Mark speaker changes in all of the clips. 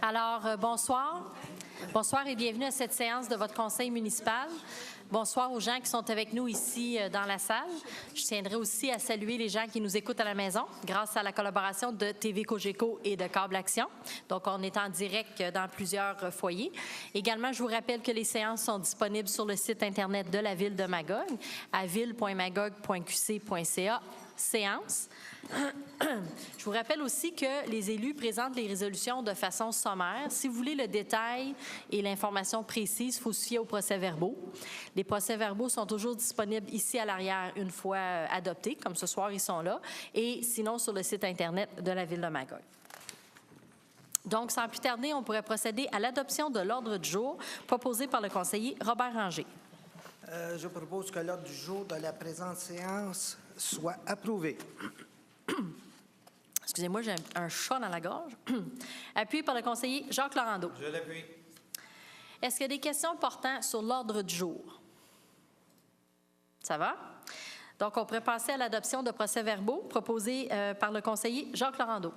Speaker 1: Alors, bonsoir. Bonsoir et bienvenue à cette séance de votre conseil municipal. Bonsoir aux gens qui sont avec nous ici dans la salle. Je tiendrai aussi à saluer les gens qui nous écoutent à la maison grâce à la collaboration de TV Cogeco et de Câble Action. Donc, on est en direct dans plusieurs foyers. Également, je vous rappelle que les séances sont disponibles sur le site Internet de la Ville de Magog à ville.magog.qc.ca. Séance. Je vous rappelle aussi que les élus présentent les résolutions de façon sommaire. Si vous voulez le détail et l'information précise, il faut se fier aux procès-verbaux. Les procès-verbaux sont toujours disponibles ici à l'arrière une fois adoptés, comme ce soir ils sont là, et sinon sur le site Internet de la Ville de Magog. Donc, sans plus tarder, on pourrait procéder à l'adoption de l'ordre du jour proposé par le conseiller Robert Ranger.
Speaker 2: Je propose que l'ordre du jour de la présente séance soit approuvé.
Speaker 1: Excusez-moi, j'ai un chat dans la gorge. Appuyé par le conseiller Jacques Laurando.
Speaker 3: Je l'appuie.
Speaker 1: Est-ce qu'il y a des questions portant sur l'ordre du jour? Ça va? Donc, on pourrait passer à l'adoption de procès-verbaux proposés par le conseiller Jacques Laurando.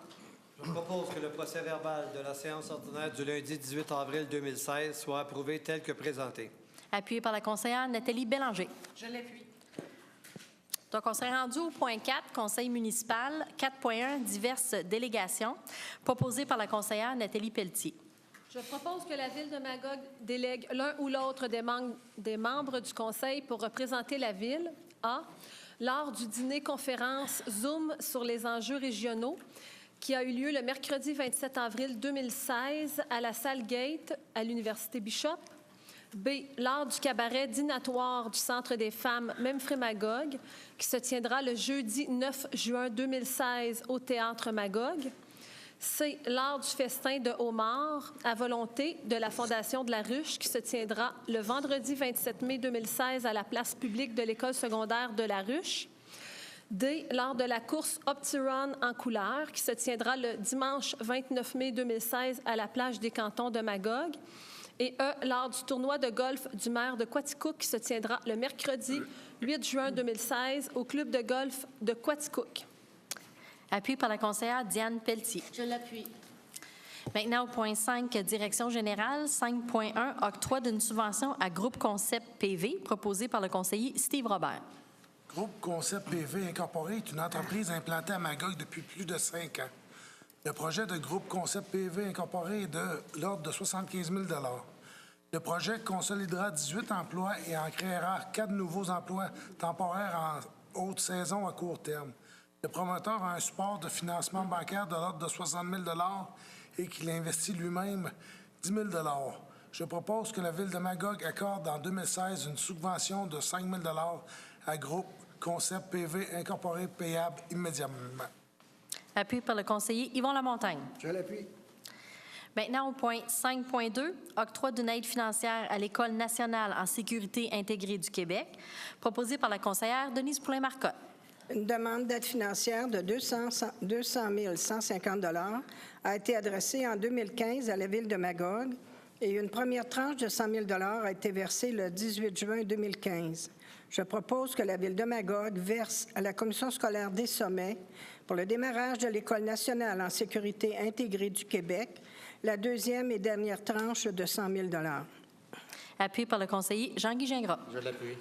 Speaker 3: Je propose que le procès-verbal de la séance ordinaire du lundi 18 avril 2016 soit approuvé tel que présenté.
Speaker 1: Appuyé par la conseillère Nathalie Bélanger.
Speaker 4: Je l'appuie.
Speaker 1: Donc, on s'est rendu au point 4, conseil municipal, 4.1, diverses délégations, proposées par la conseillère Nathalie Pelletier.
Speaker 4: Je propose que la Ville de Magog délègue l'un ou l'autre des membres du conseil pour représenter la Ville, A, lors du dîner-conférence Zoom sur les enjeux régionaux, qui a eu lieu le mercredi 27 avril 2016 à la salle Gate à l'Université Bishop. B, lors du cabaret dînatoire du Centre des femmes Memphremagog, qui se tiendra le jeudi 9 juin 2016 au Théâtre Magog. C, lors du festin de homard à volonté de la Fondation de la Ruche, qui se tiendra le vendredi 27 mai 2016 à la place publique de l'École secondaire de la Ruche. D, lors de la course OptiRun en couleur, qui se tiendra le dimanche 29 mai 2016 à la plage des Cantons de Magog. Et E, lors du tournoi de golf du maire de Quaticook, qui se tiendra le mercredi 8 juin 2016 au club de golf de Quaticook.
Speaker 1: Appuyé par la conseillère Diane Pelletier.
Speaker 4: Je l'appuie.
Speaker 1: Maintenant, au point 5, direction générale, 5.1, octroi d'une subvention à Groupe Concept PV, proposé par le conseiller Steve Robert.
Speaker 5: Groupe Concept PV Incorporé est une entreprise implantée à Magog depuis plus de 5 ans. Le projet de Groupe Concept PV Incorporé est de l'ordre de 75 000 $. Le projet consolidera 18 emplois et en créera 4 nouveaux emplois temporaires en haute saison à court terme. Le promoteur a un support de financement bancaire de l'ordre de 60 000 $ et qu'il investit lui-même 10 000 $. Je propose que la Ville de Magog accorde en 2016 une subvention de 5 000 $ à Groupe Concept PV Incorporé payable immédiatement.
Speaker 1: Appuyé par le conseiller Yvon Lamontagne.
Speaker 2: Je l'appuie.
Speaker 1: Maintenant, au point 5.2, octroi d'une aide financière à l'École nationale en sécurité intégrée du Québec, proposé par la conseillère Denise Poulin-Marcotte.
Speaker 6: Une demande d'aide financière de 200 150 $ a été adressée en 2015 à la Ville de Magog et une première tranche de 100 000 $ a été versée le 18 juin 2015. Je propose que la Ville de Magog verse à la Commission scolaire des Sommets pour le démarrage de l'École nationale en sécurité intégrée du Québec la deuxième et dernière tranche de 100 000 $.
Speaker 1: Appuyé par le conseiller Jean-Guy Gingras.
Speaker 3: Je l'appuie.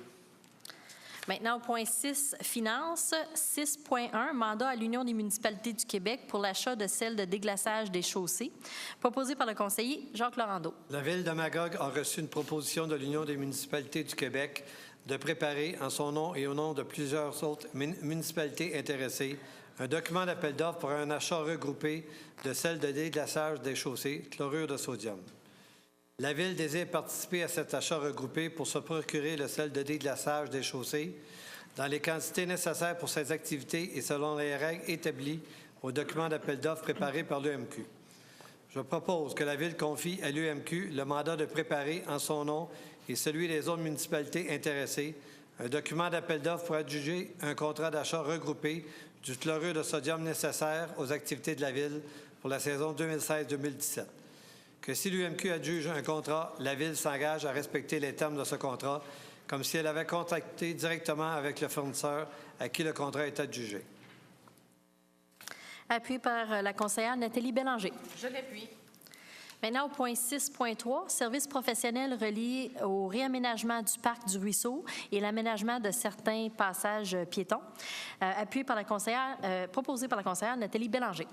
Speaker 1: Maintenant, au point 6, finances, 6.1, mandat à l'Union des municipalités du Québec pour l'achat de selles de déglaçage des chaussées, proposé par le conseiller Jacques Laurando.
Speaker 3: La Ville de Magog a reçu une proposition de l'Union des municipalités du Québec de préparer, en son nom et au nom de plusieurs autres municipalités intéressées, un document d'appel d'offres pour un achat regroupé de selles de déglaçage des chaussées, chlorure de sodium. La Ville désire participer à cet achat regroupé pour se procurer le sel de déglaçage des chaussées dans les quantités nécessaires pour ces activités et selon les règles établies au document d'appel d'offres préparé par l'UMQ. Je propose que la Ville confie à l'UMQ le mandat de préparer en son nom et celui des autres municipalités intéressées un document d'appel d'offres pour adjuger un contrat d'achat regroupé du chlorure de sodium nécessaire aux activités de la Ville pour la saison 2016-2017. Que si l'UMQ adjuge un contrat, la Ville s'engage à respecter les termes de ce contrat, comme si elle avait contacté directement avec le fournisseur à qui le contrat est adjugé.
Speaker 1: Appuyé par la conseillère Nathalie Bélanger.
Speaker 7: Je l'appuie.
Speaker 1: Maintenant, au point 6.3, services professionnels reliés au réaménagement du parc du Ruisseau et l'aménagement de certains passages piétons. Proposé par la conseillère Nathalie Bélanger.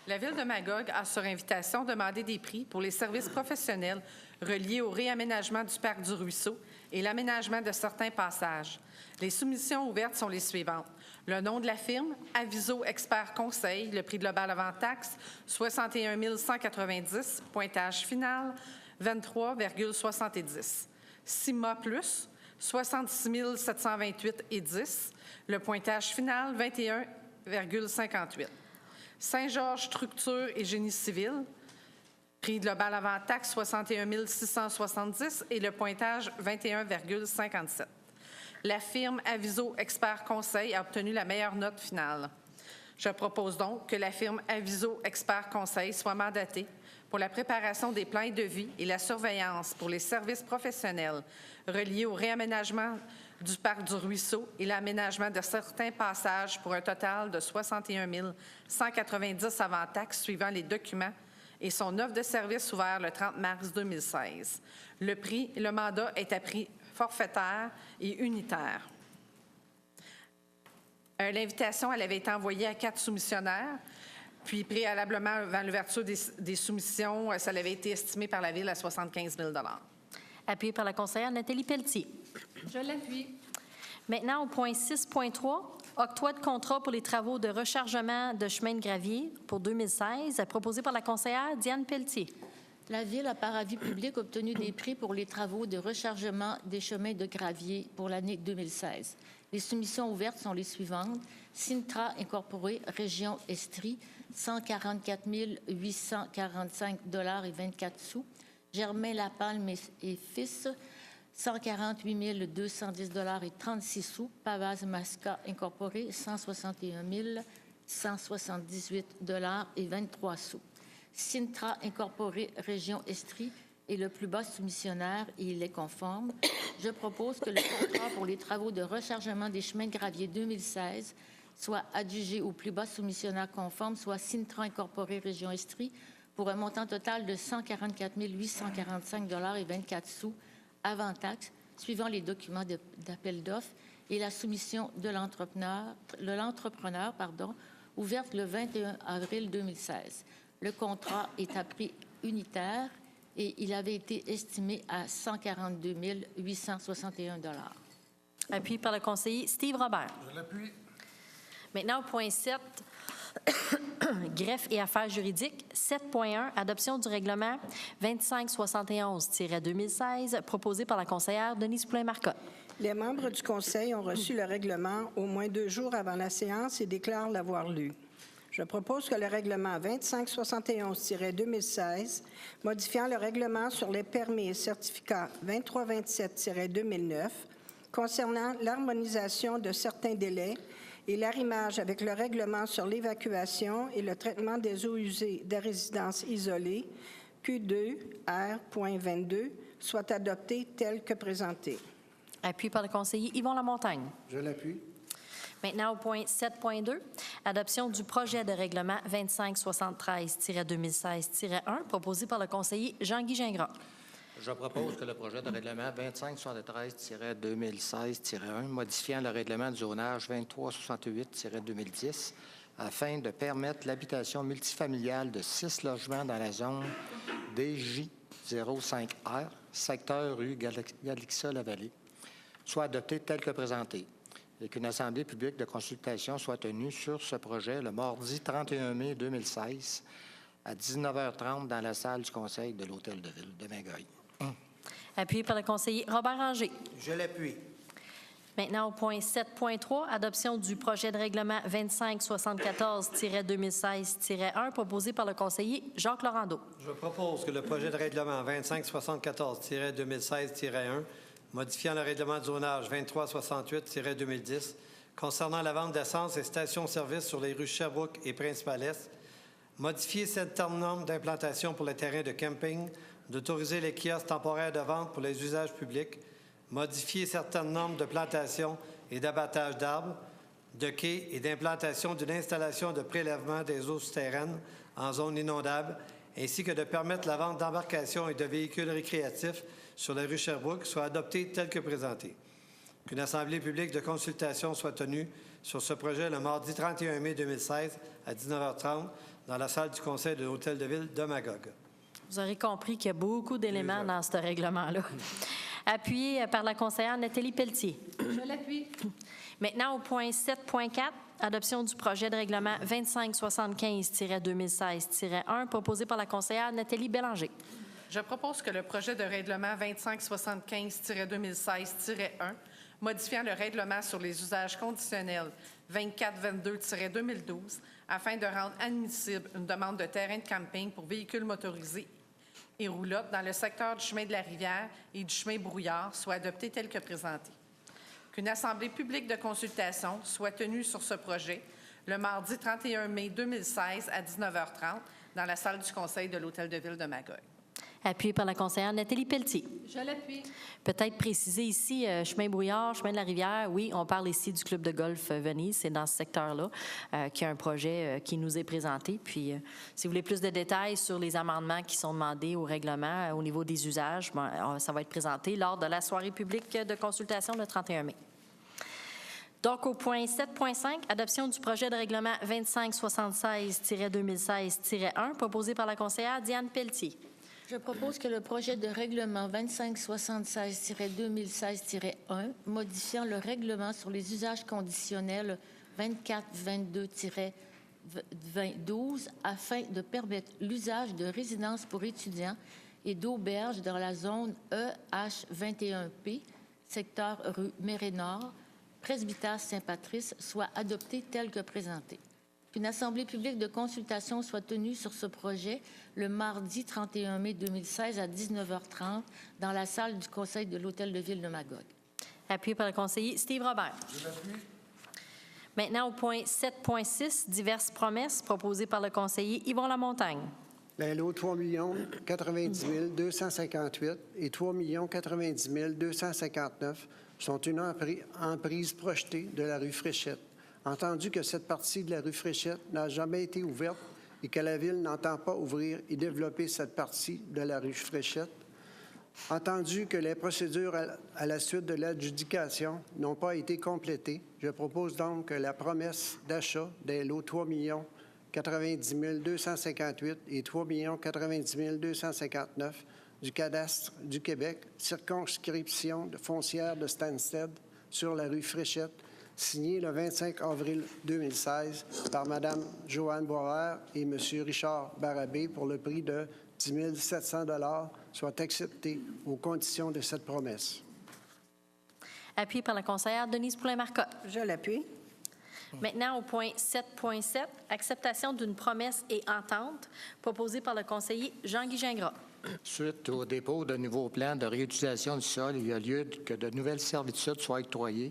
Speaker 7: La Ville de Magog a, sur invitation, demandé des prix pour les services professionnels reliés au réaménagement du parc du Ruisseau et l'aménagement de certains passages. Les soumissions ouvertes sont les suivantes. Le nom de la firme, Aviso Expert Conseil, le prix global avant taxe, 61 190, pointage final, 23,70. Cima Plus, 66 728 et 10, le pointage final, 21,58. Saint-Georges Structure et Génie civil, prix global avant taxe 61 670 et le pointage 21,57. La firme Aviso Expert Conseil a obtenu la meilleure note finale. Je propose donc que la firme Aviso Expert Conseil soit mandatée pour la préparation des plans de vie et la surveillance pour les services professionnels reliés au réaménagement du parc du Ruisseau et l'aménagement de certains passages pour un total de 61 190 avant taxes suivant les documents et son offre de service ouvert le 30 mars 2016. Le mandat est à prix forfaitaire et unitaire. L'invitation, elle avait été envoyée à 4 soumissionnaires, puis préalablement, avant l'ouverture des soumissions, ça avait été estimé par la Ville à 75 000
Speaker 1: Appuyé par la conseillère Nathalie Pelletier.
Speaker 4: Je l'appuie.
Speaker 1: Maintenant, au point 6.3, octroi de contrat pour les travaux de rechargement de chemin de gravier pour 2016, proposé par la conseillère Diane Pelletier.
Speaker 8: La Ville a, par avis public, obtenu des prix pour les travaux de rechargement des chemins de gravier pour l'année 2016. Les soumissions ouvertes sont les suivantes. Sintra Incorporé, Région Estrie, 144 845,24 $. Germain Lapalme et Fils, 148 210,36 $. Pavaz Masca Incorporé, 161 178,23 $. Sintra Incorporé, Région Estrie est le plus bas soumissionnaire et il est conforme. Je propose que le contrat pour les travaux de rechargement des chemins de gravier 2016 soit adjugé au plus bas soumissionnaire conforme, soit Sintra Incorporé, Région Estrie, pour un montant total de 144 845,24 $ avant taxe, suivant les documents d'appel d'offres et la soumission de l'entrepreneur, ouverte le 21 avril 2016. Le contrat est à prix unitaire et il avait été estimé à 142 861 $.
Speaker 1: Appuyé par le conseiller Steve Robert.
Speaker 5: Je l'appuie.
Speaker 1: Maintenant, au point 7, greffe et affaires juridiques. 7.1, adoption du règlement 2571-2016, proposé par la conseillère Denise Poulin-Marcotte.
Speaker 6: Les membres du Conseil ont reçu le règlement au moins 2 jours avant la séance et déclarent l'avoir lu. Je propose que le règlement 2571-2016, modifiant le règlement sur les permis et certificats 2327-2009, concernant l'harmonisation de certains délais et l'arrimage avec le règlement sur l'évacuation et le traitement des eaux usées des résidences isolées, Q2R.22, soit adopté tel que présenté.
Speaker 1: Appuyé par le conseiller Yvon Lamontagne.
Speaker 2: Je l'appuie.
Speaker 1: Maintenant, au point 7.2, adoption du projet de règlement 2573-2016-1, proposé par le conseiller Jean-Guy Gingras.
Speaker 9: Je propose que le projet de règlement 2573-2016-1, modifiant le règlement du zonage 2368-2010, afin de permettre l'habitation multifamiliale de 6 logements dans la zone DJ05R, secteur rue Galixa-la-Vallée, soit adopté tel que présenté, et qu'une assemblée publique de consultation soit tenue sur ce projet le mardi 31 mai 2016 à 19h30 dans la salle du Conseil de l'Hôtel de Ville de Magog.
Speaker 1: Appuyé par le conseiller Robert Ranger.
Speaker 2: Je l'appuie.
Speaker 1: Maintenant, au point 7.3, adoption du projet de règlement 2574-2016-1, proposé par le conseiller Jacques Laurando.
Speaker 3: Je propose que le projet de règlement 2574-2016-1, modifiant le règlement de zonage 2368-2010, concernant la vente d'essence et stations-service sur les rues Sherbrooke et Principal-Est, modifier certaines normes d'implantation pour les terrains de camping, d'autoriser les kiosques temporaires de vente pour les usages publics, modifier certaines normes de plantation et d'abattage d'arbres, de quai et d'implantation d'une installation de prélèvement des eaux souterraines en zone inondable, ainsi que de permettre la vente d'embarcations et de véhicules récréatifs sur la rue Sherbrooke soit adopté tel que présenté. Qu'une assemblée publique de consultation soit tenue sur ce projet le mardi 31 mai 2016 à 19h30 dans la salle du conseil de l'Hôtel de Ville de Magog.
Speaker 1: Vous aurez compris qu'il y a beaucoup d'éléments dans ce règlement-là. Appuyé par la conseillère Nathalie Pelletier.
Speaker 4: Je l'appuie.
Speaker 1: Maintenant, au point 7.4, adoption du projet de règlement 2575-2016-1, proposé par la conseillère Nathalie Bélanger.
Speaker 7: Je propose que le projet de règlement 2575-2016-1, modifiant le règlement sur les usages conditionnels 2422-2012, afin de rendre admissible une demande de terrain de camping pour véhicules motorisés et roulottes dans le secteur du chemin de la Rivière et du chemin Brouillard, soit adopté tel que présenté. Qu'une assemblée publique de consultation soit tenue sur ce projet le mardi 31 mai 2016 à 19h30 dans la salle du conseil de l'Hôtel de Ville de Magog.
Speaker 1: Appuyé par la conseillère Nathalie Pelletier.
Speaker 4: Je l'appuie.
Speaker 1: Peut-être préciser ici, chemin Brouillard, chemin de la Rivière, oui, on parle ici du club de golf Venise, c'est dans ce secteur-là qu'il y a un projet qui nous est présenté. Puis, si vous voulez plus de détails sur les amendements qui sont demandés au règlement au niveau des usages, ça va être présenté lors de la soirée publique de consultation le 31 mai. Donc, au point 7.5, adoption du projet de règlement 2576-2016-1, proposé par la conseillère Diane Pelletier.
Speaker 8: Je propose que le projet de règlement 2576-2016-1, modifiant le règlement sur les usages conditionnels 2422-2012 afin de permettre l'usage de résidences pour étudiants et d'auberges dans la zone EH21P, secteur rue Mérénard, Presbytère Saint-Patrice, soit adopté tel que présenté. Qu'une assemblée publique de consultation soit tenue sur ce projet le mardi 31 mai 2016 à 19h30 dans la salle du conseil de l'Hôtel de Ville de Magog.
Speaker 1: Appuyé par le conseiller Steve Robert.
Speaker 5: Je l'appuie.
Speaker 1: Maintenant, au point 7.6, diverses promesses proposées par le conseiller Yvon Lamontagne.
Speaker 10: Les lots 3 90 258 et 3 90 259 sont une emprise projetée de la rue Fréchette. Entendu que cette partie de la rue Fréchette n'a jamais été ouverte et que la Ville n'entend pas ouvrir et développer cette partie de la rue Fréchette, entendu que les procédures à la suite de l'adjudication n'ont pas été complétées, je propose donc que la promesse d'achat des lots 3 90 258 et 3 90 259 du cadastre du Québec, circonscription foncière de Stansted sur la rue Fréchette, signé le 25 avril 2016 par Mme Joanne Boisvert et M. Richard Barabé pour le prix de 10 700 $, soit accepté aux conditions de cette promesse.
Speaker 1: Appuyé par la conseillère Denise Poulin-Marcotte.
Speaker 6: Je l'appuie.
Speaker 1: Maintenant, au point 7.7, acceptation d'une promesse et entente proposée par le conseiller Jean-Guy Gingras.
Speaker 9: Suite au dépôt de nouveaux plans de réutilisation du sol, il y a lieu que de nouvelles servitudes soient octroyées,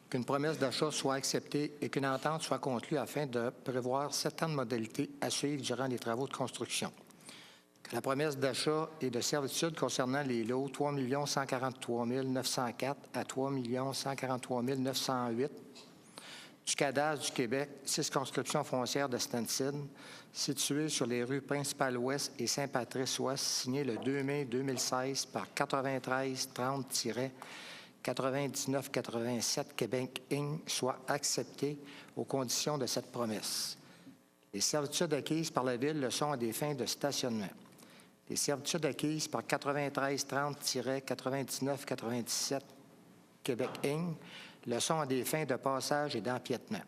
Speaker 9: qu'une promesse d'achat soit acceptée et qu'une entente soit conclue afin de prévoir certaines modalités à suivre durant les travaux de construction. Que la promesse d'achat et de servitude concernant les lots 3 143 904 à 3 143 908 du cadastre du Québec, circonscription foncière de Stansted, située sur les rues Principale-Ouest et Saint-Patrice-Ouest, signé le 2 mai 2016 par 9330-9987 Québec Inc., soit accepté aux conditions de cette promesse. Les servitudes acquises par la Ville le sont à des fins de stationnement. Les servitudes acquises par 9330-9997 Québec Inc. le sont à des fins de passage et d'empiètement.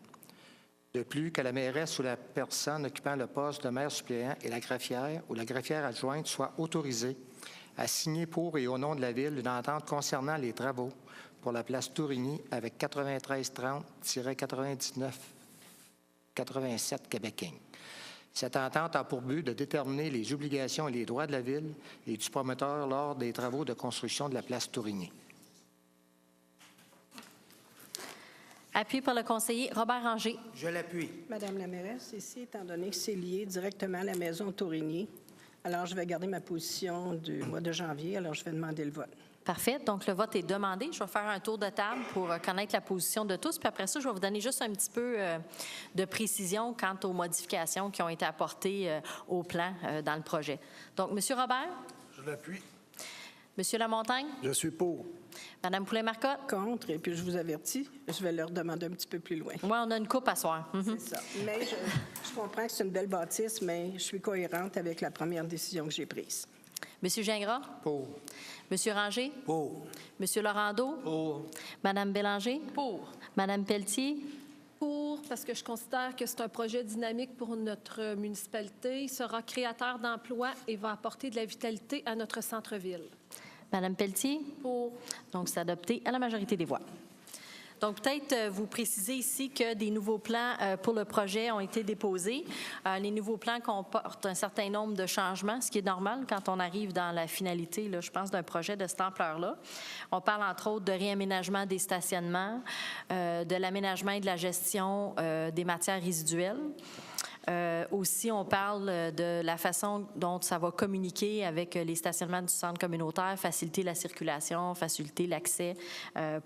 Speaker 9: De plus, que la mairesse ou la personne occupant le poste de maire suppléant et la greffière ou la greffière adjointe soient autorisés à signer pour et au nom de la Ville une entente concernant les travaux pour la place Tourigny avec 9330-9987 Québec Inc. Cette entente a pour but de déterminer les obligations et les droits de la Ville et du promoteur lors des travaux de construction de la place Tourigny.
Speaker 1: Appuyé par le conseiller Robert Ranger.
Speaker 2: Je l'appuie.
Speaker 6: Madame la mairesse, ici, étant donné que c'est lié directement à la maison Tourigny, alors je vais garder ma position du mois de janvier, alors je vais demander le vote.
Speaker 1: Parfait. Donc, le vote est demandé. Je vais faire un tour de table pour connaître la position de tous. Puis après ça, je vais vous donner juste un petit peu de précision quant aux modifications qui ont été apportées au plan dans le projet. Donc, M. Robert?
Speaker 5: Je l'appuie.
Speaker 1: M. Lamontagne?
Speaker 10: Je suis pour.
Speaker 1: Mme Poulet-Marcotte?
Speaker 6: Contre, et puis je vous avertis, je vais leur demander un petit peu plus loin.
Speaker 1: Oui, on a une coupe à soir.
Speaker 6: C'est ça. Mais je comprends que c'est une belle bâtisse, mais je suis cohérente avec la première décision que j'ai prise.
Speaker 1: M. Gingras?
Speaker 3: Pour.
Speaker 1: M. Ranger?
Speaker 3: Pour.
Speaker 1: M. Laurando?
Speaker 3: Pour.
Speaker 1: Mme Bélanger?
Speaker 7: Pour.
Speaker 1: Mme Pelletier?
Speaker 4: Pour, parce que je considère que c'est un projet dynamique pour notre municipalité. Il sera créateur d'emplois et va apporter de la vitalité à notre centre-ville.
Speaker 1: Mme Pelletier?
Speaker 4: Pour.
Speaker 1: Donc, c'est adopté à la majorité des voix. Donc, peut-être vous préciser ici que des nouveaux plans pour le projet ont été déposés. Les nouveaux plans comportent un certain nombre de changements, ce qui est normal quand on arrive dans la finalité, là, je pense, d'un projet de cette ampleur-là. On parle, entre autres, de réaménagement des stationnements, de l'aménagement et de la gestion des matières résiduelles. Aussi, on parle de la façon dont ça va communiquer avec les stationnements du centre communautaire, faciliter la circulation, faciliter l'accès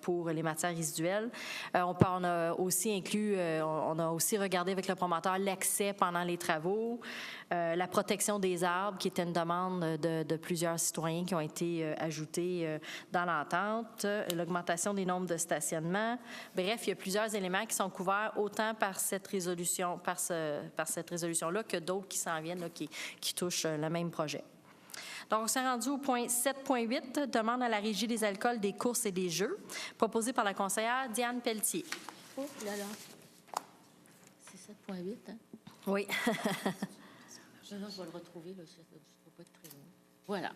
Speaker 1: pour les matières résiduelles. On a aussi inclus, on a aussi regardé avec le promoteur l'accès pendant les travaux, la protection des arbres, qui était une demande de plusieurs citoyens qui ont été ajoutés dans l'entente, l'augmentation des nombres de stationnements. Bref, il y a plusieurs éléments qui sont couverts autant par cette résolution, par cette résolution-là que d'autres qui s'en viennent, là, qui touchent le même projet. Donc, on s'est rendu au point 7.8, demande à la Régie des alcools, des courses et des jeux, proposé par la conseillère Diane Pelletier.
Speaker 8: Oh là là. C'est 7.8, hein?
Speaker 1: Oui.
Speaker 8: Je vais le retrouver, là, ça ne va pas être très long. Voilà.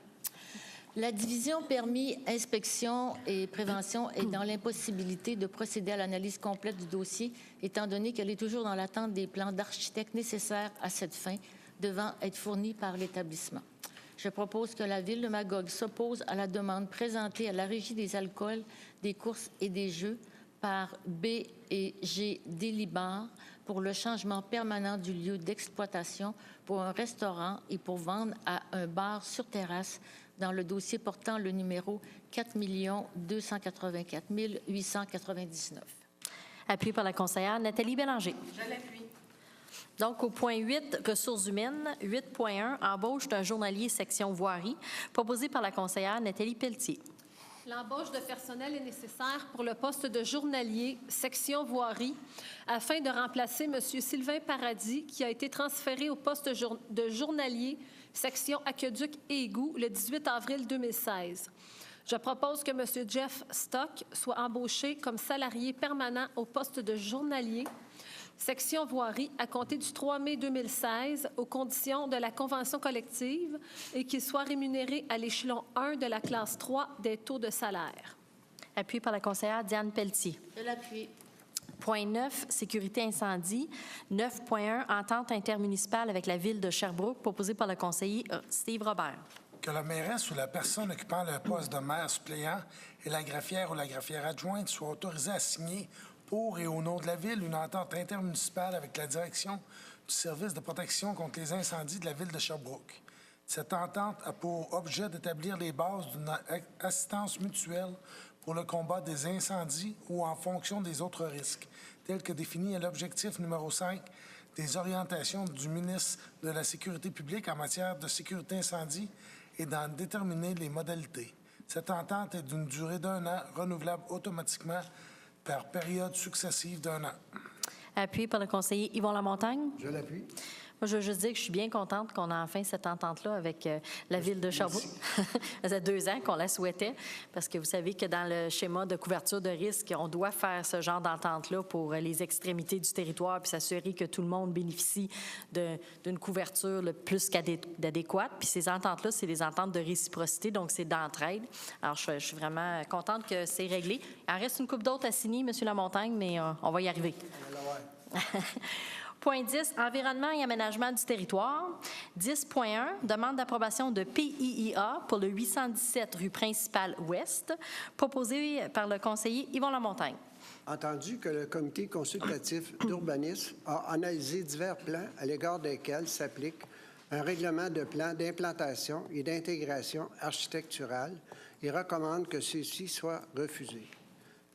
Speaker 8: La division permis, inspection et prévention est dans l'impossibilité de procéder à l'analyse complète du dossier, étant donné qu'elle est toujours dans l'attente des plans d'architectes nécessaires à cette fin, devant être fournis par l'établissement. Je propose que la Ville de Magog s'oppose à la demande présentée à la Régie des alcools, des courses et des jeux par B et G Délibard pour le changement permanent du lieu d'exploitation pour un restaurant et pour vendre à un bar sur terrasse dans le dossier portant le numéro 4 284 899.
Speaker 1: Appuyé par la conseillère Nathalie Bélanger.
Speaker 7: Je l'appuie.
Speaker 1: Donc, au point 8, ressources humaines, 8.1, embauche d'un journalier section voirie, proposé par la conseillère Nathalie Pelletier.
Speaker 4: L'embauche de personnel est nécessaire pour le poste de journalier section voirie afin de remplacer M. Sylvain Paradis, qui a été transféré au poste de journalier section aqueduc et égouts le 18 avril 2016. Je propose que M. Jeff Stock soit embauché comme salarié permanent au poste de journalier section voirie à compter du 3 mai 2016 aux conditions de la convention collective et qu'il soit rémunéré à l'échelon 1 de la classe 3 des taux de salaire.
Speaker 1: Appuyé par la conseillère Diane Pelletier.
Speaker 8: Je l'appuie.
Speaker 1: Point 9, sécurité incendie. 9.1, entente intermunicipale avec la Ville de Sherbrooke, proposé par le conseiller Steve Robert.
Speaker 5: Que la mairesse ou la personne occupant le poste de maire suppléant et la greffière ou la greffière adjointe soient autorisés à signer pour et au nom de la Ville une entente intermunicipale avec la direction du service de protection contre les incendies de la Ville de Sherbrooke. Cette entente a pour objet d'établir les bases d'une assistance mutuelle pour le combat des incendies ou en fonction des autres risques, tels que définis à l'objectif numéro 5 des orientations du ministre de la Sécurité publique en matière de sécurité incendie et d'en déterminer les modalités. Cette entente est d'une durée d'1 an, renouvelable automatiquement par période successive d'1 an.
Speaker 1: Appuyé par le conseiller Yvon Lamontagne.
Speaker 10: Je l'appuie.
Speaker 1: Moi, je veux juste dire que je suis bien contente qu'on a enfin cette entente-là avec la Ville de Sherbrooke. Ça faisait 2 ans qu'on la souhaitait, parce que vous savez que dans le schéma de couverture de risque, on doit faire ce genre d'entente-là pour les extrémités du territoire, puis s'assurer que tout le monde bénéficie d'une couverture le plus qu'adéquate. Puis ces ententes-là, c'est des ententes de réciprocité, donc c'est d'entraide. Alors, je suis vraiment contente que c'est réglé. Il en reste une couple d'autres à signer, M. Lamontagne, mais on va y arriver. Point 10, environnement et aménagement du territoire. 10.1, demande d'approbation de PIIA pour le 817 rue principale ouest, proposé par le conseiller Yvon Lamontagne.
Speaker 10: Entendu que le comité consultatif d'urbanisme a analysé divers plans à l'égard desquels s'applique un règlement de plan d'implantation et d'intégration architecturale et recommande que ceux-ci soient refusés.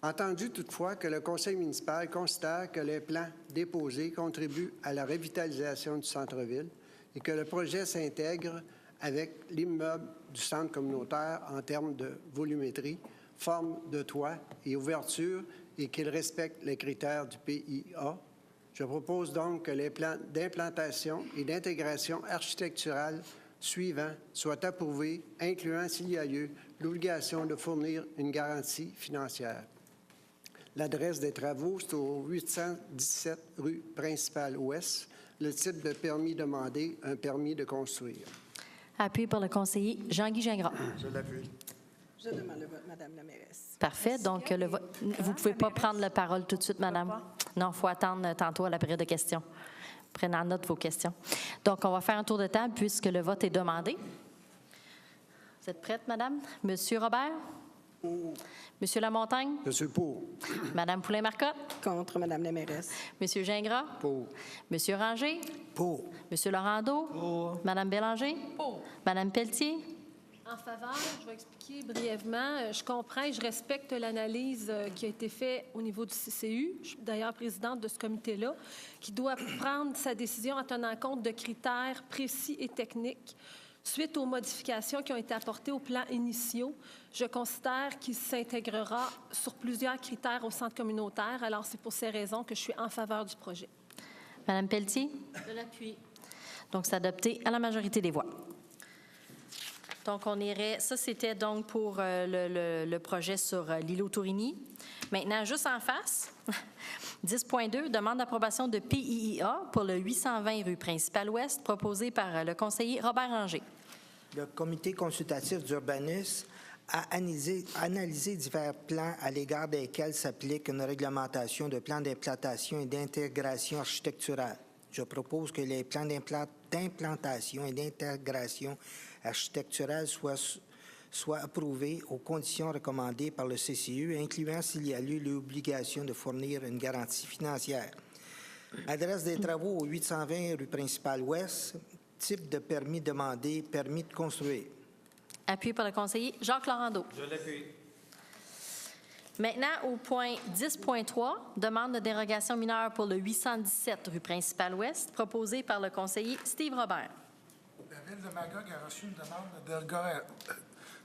Speaker 10: Entendu toutefois que le conseil municipal considère que les plans déposés contribuent à la revitalisation du centre-ville et que le projet s'intègre avec l'immeuble du centre communautaire en termes de volumétrie, forme de toit et ouverture et qu'il respecte les critères du PIA, je propose donc que les plans d'implantation et d'intégration architecturale suivants soient approuvés, incluant, s'il y a lieu, l'obligation de fournir une garantie financière. L'adresse des travaux, c'est au 817 rue Principale Ouest. Le type de permis demandé, un permis de construire.
Speaker 1: Appuyé par le conseiller Jean-Guy Gingras.
Speaker 10: Je l'appuie.
Speaker 6: Je demande le vote, Madame la mairesse.
Speaker 1: Parfait. Donc, le vote. Vous ne pouvez pas prendre la parole tout de suite, madame. Non, il faut attendre tantôt à la période de questions. Prenez en note vos questions. Donc, on va faire un tour de table puisque le vote est demandé. Vous êtes prête, madame? Monsieur Robert? Monsieur Lamontagne?
Speaker 10: Je suis pour.
Speaker 1: Madame Poulin-Marcotte?
Speaker 6: Contre, Madame la mairesse.
Speaker 1: Monsieur Gingras?
Speaker 10: Pour.
Speaker 1: Monsieur Ranger?
Speaker 2: Pour.
Speaker 1: Monsieur Laurando? Pour. Madame Bélanger?
Speaker 4: Pour.
Speaker 1: Madame Pelletier?
Speaker 4: En faveur, je vais expliquer brièvement. Je comprends et je respecte l'analyse qui a été faite au niveau du CCU. Je suis d'ailleurs présidente de ce comité-là, qui doit prendre sa décision en tenant compte de critères précis et techniques. Suite aux modifications qui ont été apportées aux plans initiaux, je considère qu'il s'intégrera sur plusieurs critères au centre communautaire. Alors, c'est pour ces raisons que je suis en faveur du projet.
Speaker 1: Madame Pelletier?
Speaker 8: Je l'appuie.
Speaker 1: Donc, c'est adopté à la majorité des voix. Donc, on irait... Ça, c'était donc pour le projet sur l'îlot Tourigny. Maintenant, juste en face, 10.2, demande d'approbation de PIA pour le 820 rue Principale-Ouest, proposé par le conseiller Robert Ranger.
Speaker 2: Le comité consultatif d'urbanisme a analysé divers plans à l'égard desquels s'applique une réglementation de plans d'implantation et d'intégration architecturale. Je propose que les plans d'implantation et d'intégration architecturale soient approuvés aux conditions recommandées par le CCU, incluant, s'il y a lieu, l'obligation de fournir une garantie financière. Adresse des travaux au 820 rue Principale-Ouest. Type de permis demandé, permis de construire.
Speaker 1: Appuyé par le conseiller Jacques Laurando.
Speaker 3: Je l'appuie.
Speaker 1: Maintenant, au point 10.3, demande de dérogation mineure pour le 817 rue Principale-Ouest, proposé par le conseiller Steve Robert.
Speaker 5: La Ville de Magog a reçu une demande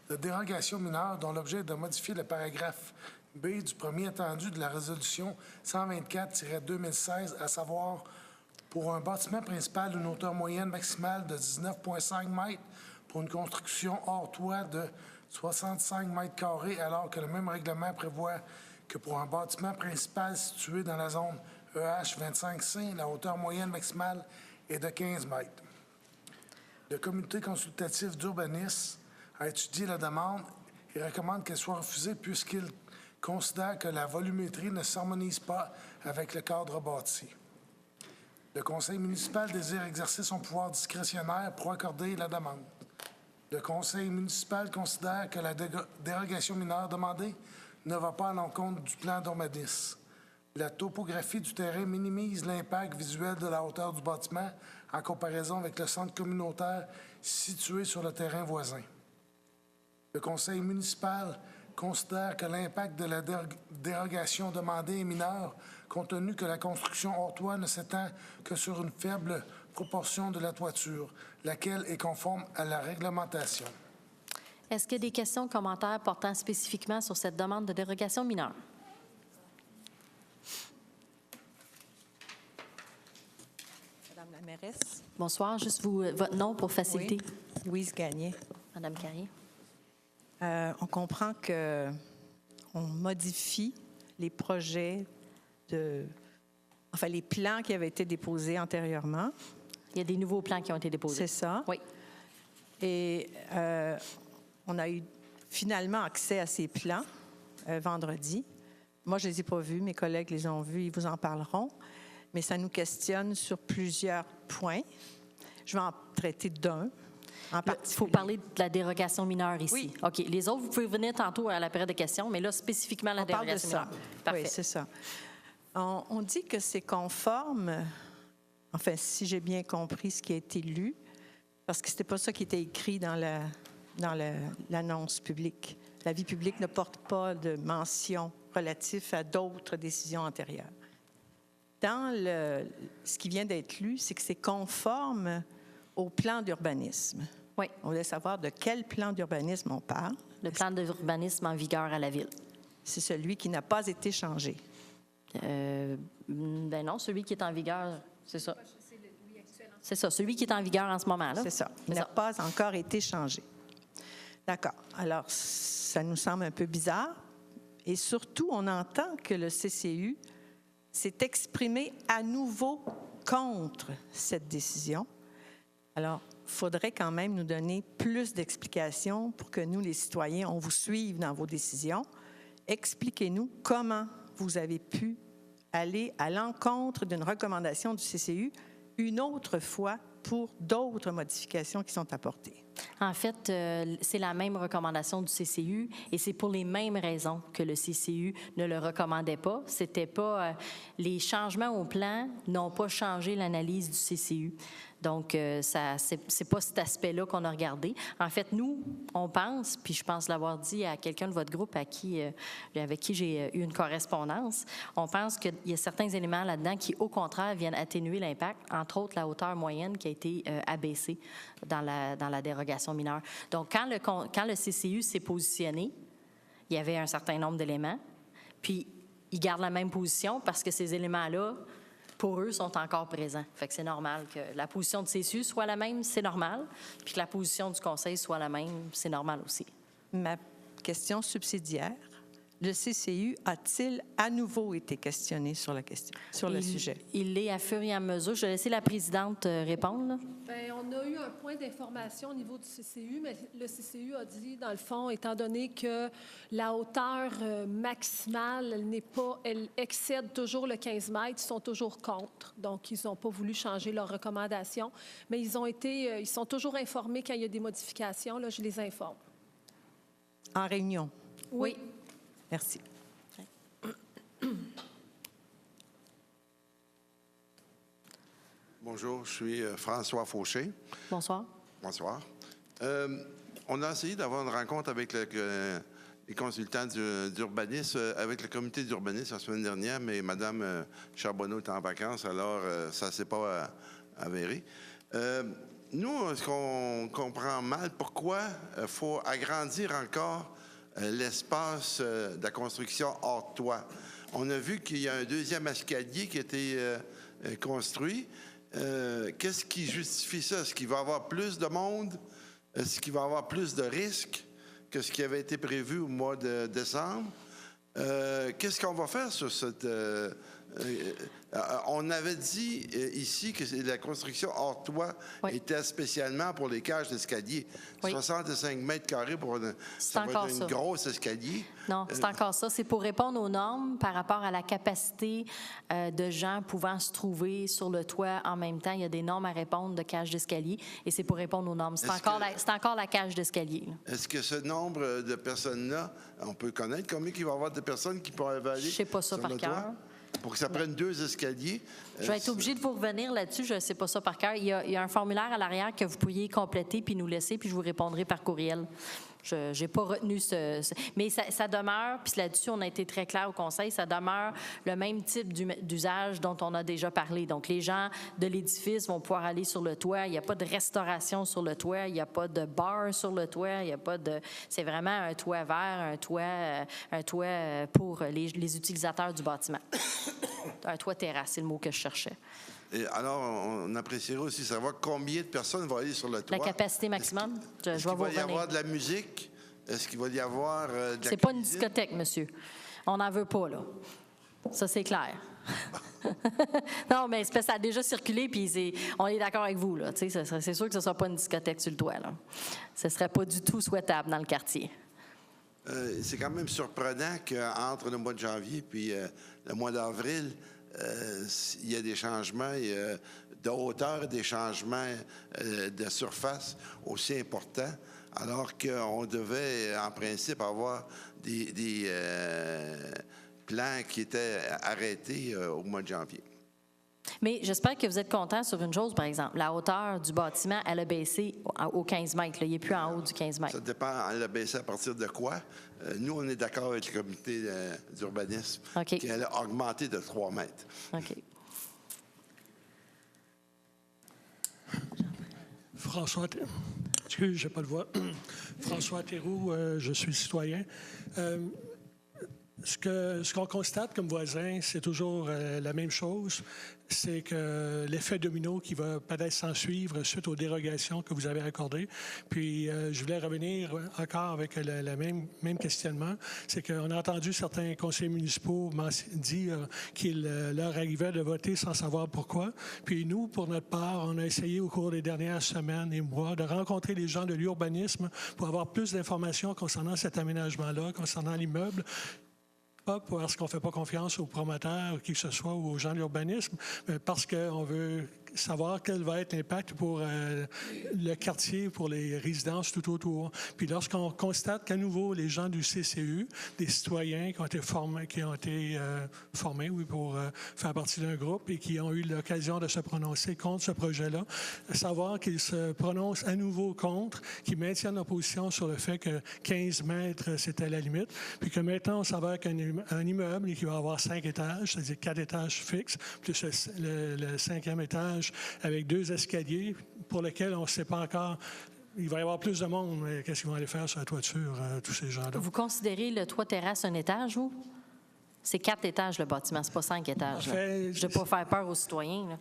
Speaker 5: de dérogation mineure dont l'objet est de modifier le paragraphe B du premier attendu de la résolution 124-2016, à savoir pour un bâtiment principal d'une hauteur moyenne maximale de 19,5 mètres pour une construction hors toit de 65 mètres carrés, alors que le même règlement prévoit que pour un bâtiment principal situé dans la zone EH 25C, la hauteur moyenne maximale est de 15 mètres. Le comité consultatif d'urbanisme a étudié la demande et recommande qu'elle soit refusée puisqu'il considère que la volumétrie ne s'harmonise pas avec le cadre bâti. Le conseil municipal désire exercer son pouvoir discrétionnaire pour accorder la demande. Le conseil municipal considère que la dérogation mineure demandée ne va pas à l'encontre du plan d'urbanisme. La topographie du terrain minimise l'impact visuel de la hauteur du bâtiment en comparaison avec le centre communautaire situé sur le terrain voisin. Le conseil municipal considère que l'impact de la dérogation demandée est mineur, compte tenu que la construction hors toit ne s'étend que sur une faible proportion de la toiture, laquelle est conforme à la réglementation.
Speaker 1: Est-ce qu'il y a des questions, commentaires portant spécifiquement sur cette demande de dérogation mineure?
Speaker 11: Madame la mairesse.
Speaker 1: Bonsoir. Juste votre nom pour faciliter.
Speaker 11: Oui. Louise Gagné.
Speaker 1: Madame Carrier.
Speaker 11: On comprend qu'on modifie les projets les plans qui avaient été déposés antérieurement.
Speaker 1: Il y a des nouveaux plans qui ont été déposés.
Speaker 11: C'est ça.
Speaker 1: Oui.
Speaker 11: Et on a eu finalement accès à ces plans vendredi. Moi, je ne les ai pas vus. Mes collègues les ont vus. Ils vous en parleront. Mais ça nous questionne sur plusieurs points. Je vais en traiter d'un.
Speaker 1: Il faut parler de la dérogation mineure ici.
Speaker 11: Oui.
Speaker 1: OK. Les autres, vous pouvez venir tantôt à la période de questions, mais là, spécifiquement, la dérogation mineure. Parfait.
Speaker 11: Oui, c'est ça. On dit que c'est conforme, enfin, si j'ai bien compris ce qui a été lu, Parce que ce n'était pas ça qui était écrit dans l'annonce publique. L'avis public ne porte pas de mention relative à d'autres décisions antérieures. Dans ce qui vient d'être lu, c'est que c'est conforme au plan d'urbanisme.
Speaker 1: Oui.
Speaker 11: On voulait savoir de quel plan d'urbanisme on parle.
Speaker 1: Le plan d'urbanisme en vigueur à la Ville.
Speaker 11: C'est celui qui n'a pas été changé.
Speaker 1: Ben non, celui qui est en vigueur, c'est ça. C'est ça, celui qui est en vigueur en ce moment. Là.
Speaker 11: C'est ça. Il n'a pas encore été changé. D'accord. Alors, ça nous semble un peu bizarre. Et surtout, on entend que le CCU s'est exprimé à nouveau contre cette décision. Alors, il faudrait quand même nous donner plus d'explications pour que nous, les citoyens, on vous suive dans vos décisions. Expliquez-nous comment vous avez pu aller à l'encontre d'une recommandation du CCU une autre fois pour d'autres modifications qui sont apportées.
Speaker 1: En fait, c'est la même recommandation du CCU et c'est pour les mêmes raisons que le CCU ne le recommandait pas. C'était pas les changements au plan n'ont pas changé l'analyse du CCU. Donc, c'est pas cet aspect-là qu'on a regardé. En fait, nous, on pense, puis je pense l'avoir dit à quelqu'un de votre groupe avec qui j'ai eu une correspondance, on pense qu'il y a certains éléments là-dedans qui, au contraire, viennent atténuer l'impact, entre autres la hauteur moyenne qui a été abaissée dans la dérogation mineure. Donc, quand le CCU s'est positionné, il y avait un certain nombre d'éléments, puis ils gardent la même position parce que ces éléments-là, pour eux, sont encore présents. Fait que c'est normal que la position du CCU soit la même, c'est normal, puis que la position du Conseil soit la même, c'est normal aussi.
Speaker 11: Ma question subsidiaire, le CCU a-t-il à nouveau été questionné sur le sujet?
Speaker 1: Il l'est à fur et à mesure. Je vais laisser la présidente répondre. Là.
Speaker 4: Bien, on a eu un point d'information au niveau du CCU, mais le CCU a dit, dans le fond, étant donné que la hauteur maximale, elle excède toujours le 15 mètres, ils sont toujours contre. Donc, ils n'ont pas voulu changer leur recommandation, mais ils sont toujours informés quand il y a des modifications. Là, je les informe.
Speaker 11: En réunion?
Speaker 4: Oui.
Speaker 11: Merci.
Speaker 12: Bonjour, je suis François Fauché.
Speaker 1: Bonsoir.
Speaker 12: Bonsoir. On a essayé d'avoir une rencontre avec les consultants d'urbanisme, avec le comité d'urbanisme la semaine dernière, mais Mme Charbonneau est en vacances, alors ça ne s'est pas avéré. Nous, ce qu'on comprend mal, pourquoi il faut agrandir encore l'espace de la construction hors toit. On a vu qu'il y a un deuxième escalier qui a été construit. Qu'est-ce qui justifie ça? Est-ce qu'il va y avoir plus de monde? Est-ce qu'il va y avoir plus de risques que ce qui avait été prévu au mois de décembre? Qu'est-ce qu'on va faire sur cette... on avait dit ici que la construction hors toit était spécialement pour les cages d'escalier. 65 mètres carrés pour une grosse escalier.
Speaker 1: Non, c'est encore ça. C'est pour répondre aux normes par rapport à la capacité de gens pouvant se trouver sur le toit en même temps. Il y a des normes à répondre de cages d'escalier et c'est pour répondre aux normes. C'est encore la cage d'escalier. Est-ce
Speaker 12: que ce nombre de personnes-là, on peut connaître combien il va y avoir de personnes qui pourraient aller sur le toit?
Speaker 1: Je ne sais pas ça par cœur.
Speaker 12: Pour que ça prenne 2 escaliers.
Speaker 1: Je vais être obligée de vous revenir là-dessus. Je ne sais pas ça par cœur. Il y a un formulaire à l'arrière que vous pourriez compléter puis nous laisser, puis je vous répondrai par courriel. Je n'ai pas retenu mais ça demeure, puis là-dessus, on a été très clair au Conseil, ça demeure le même type d'usage dont on a déjà parlé. Donc, les gens de l'édifice vont pouvoir aller sur le toit. Il n'y a pas de restauration sur le toit. Il n'y a pas de bar sur le toit. Il n'y a pas de... C'est vraiment un toit vert, un toit pour les utilisateurs du bâtiment. Un toit terrasse, c'est le mot que je cherchais.
Speaker 12: Et alors, on apprécierait aussi savoir combien de personnes vont aller sur le toit.
Speaker 1: La capacité maximum, je vais vous revenir.
Speaker 12: Est-ce qu'il va y avoir de la musique? Est-ce qu'il va y avoir de la cuisine?
Speaker 1: C'est pas une discothèque, monsieur. On n'en veut pas, là. Ça, c'est clair. Non, mais ça a déjà circulé, puis on est d'accord avec vous, là. C'est sûr que ce ne sera pas une discothèque sur le toit, là. Ce ne serait pas du tout souhaitable dans le quartier.
Speaker 12: C'est quand même surprenant qu'entre le mois de janvier puis le mois d'avril, il y a des changements de hauteur et des changements de surface aussi importants, alors qu'on devait, en principe, avoir des plans qui étaient arrêtés au mois de janvier.
Speaker 1: Mais j'espère que vous êtes content sur une chose, par exemple. La hauteur du bâtiment, elle a baissé au 15 mètres. Là. Il n'est plus en haut du 15 mètres.
Speaker 12: Ça dépend, elle a baissé à partir de quoi? Nous, on est d'accord avec le comité d'urbanisme qu'elle a augmenté de 3 mètres.
Speaker 1: OK.
Speaker 13: François, excusez, je n'ai pas de voix. François Théroux, je suis citoyen. Ce qu'on constate comme voisin, c'est toujours la même chose, c'est que l'effet domino qui va peut-être s'en suivre suite aux dérogations que vous avez accordées. Puis, je voulais revenir encore avec le même questionnement. C'est qu'on a entendu certains conseillers municipaux dire qu'il leur arrivait de voter sans savoir pourquoi. Puis, nous, pour notre part, on a essayé au cours des dernières semaines et mois de rencontrer les gens de l'urbanisme pour avoir plus d'informations concernant cet aménagement-là, concernant l'immeuble. Pas parce qu'on ne fait pas confiance aux promoteurs ou qui que ce soit ou aux gens de l'urbanisme, mais parce qu'on veut savoir quel va être l'impact pour le quartier, pour les résidences tout autour. Puis lorsqu'on constate qu'à nouveau, les gens du CCU, des citoyens qui ont été formés oui, pour faire partie d'un groupe et qui ont eu l'occasion de se prononcer contre ce projet-là, savoir qu'ils se prononcent à nouveau contre, qu'ils maintiennent leur position sur le fait que 15 mètres, c'était la limite, puis que maintenant, on s'avère qu'un immeuble qui va avoir 5 étages, c'est-à-dire 4 étages fixes, plus le 5e étage avec 2 escaliers pour lesquels on ne sait pas encore. Il va y avoir plus de monde, mais qu'est-ce qu'ils vont aller faire sur la toiture, tous ces gens-là?
Speaker 1: Vous considérez le toit terrasse un étage, vous? C'est 4 étages, le bâtiment, c'est pas 5 étages. En fait, je ne veux pas faire peur aux citoyens. Là.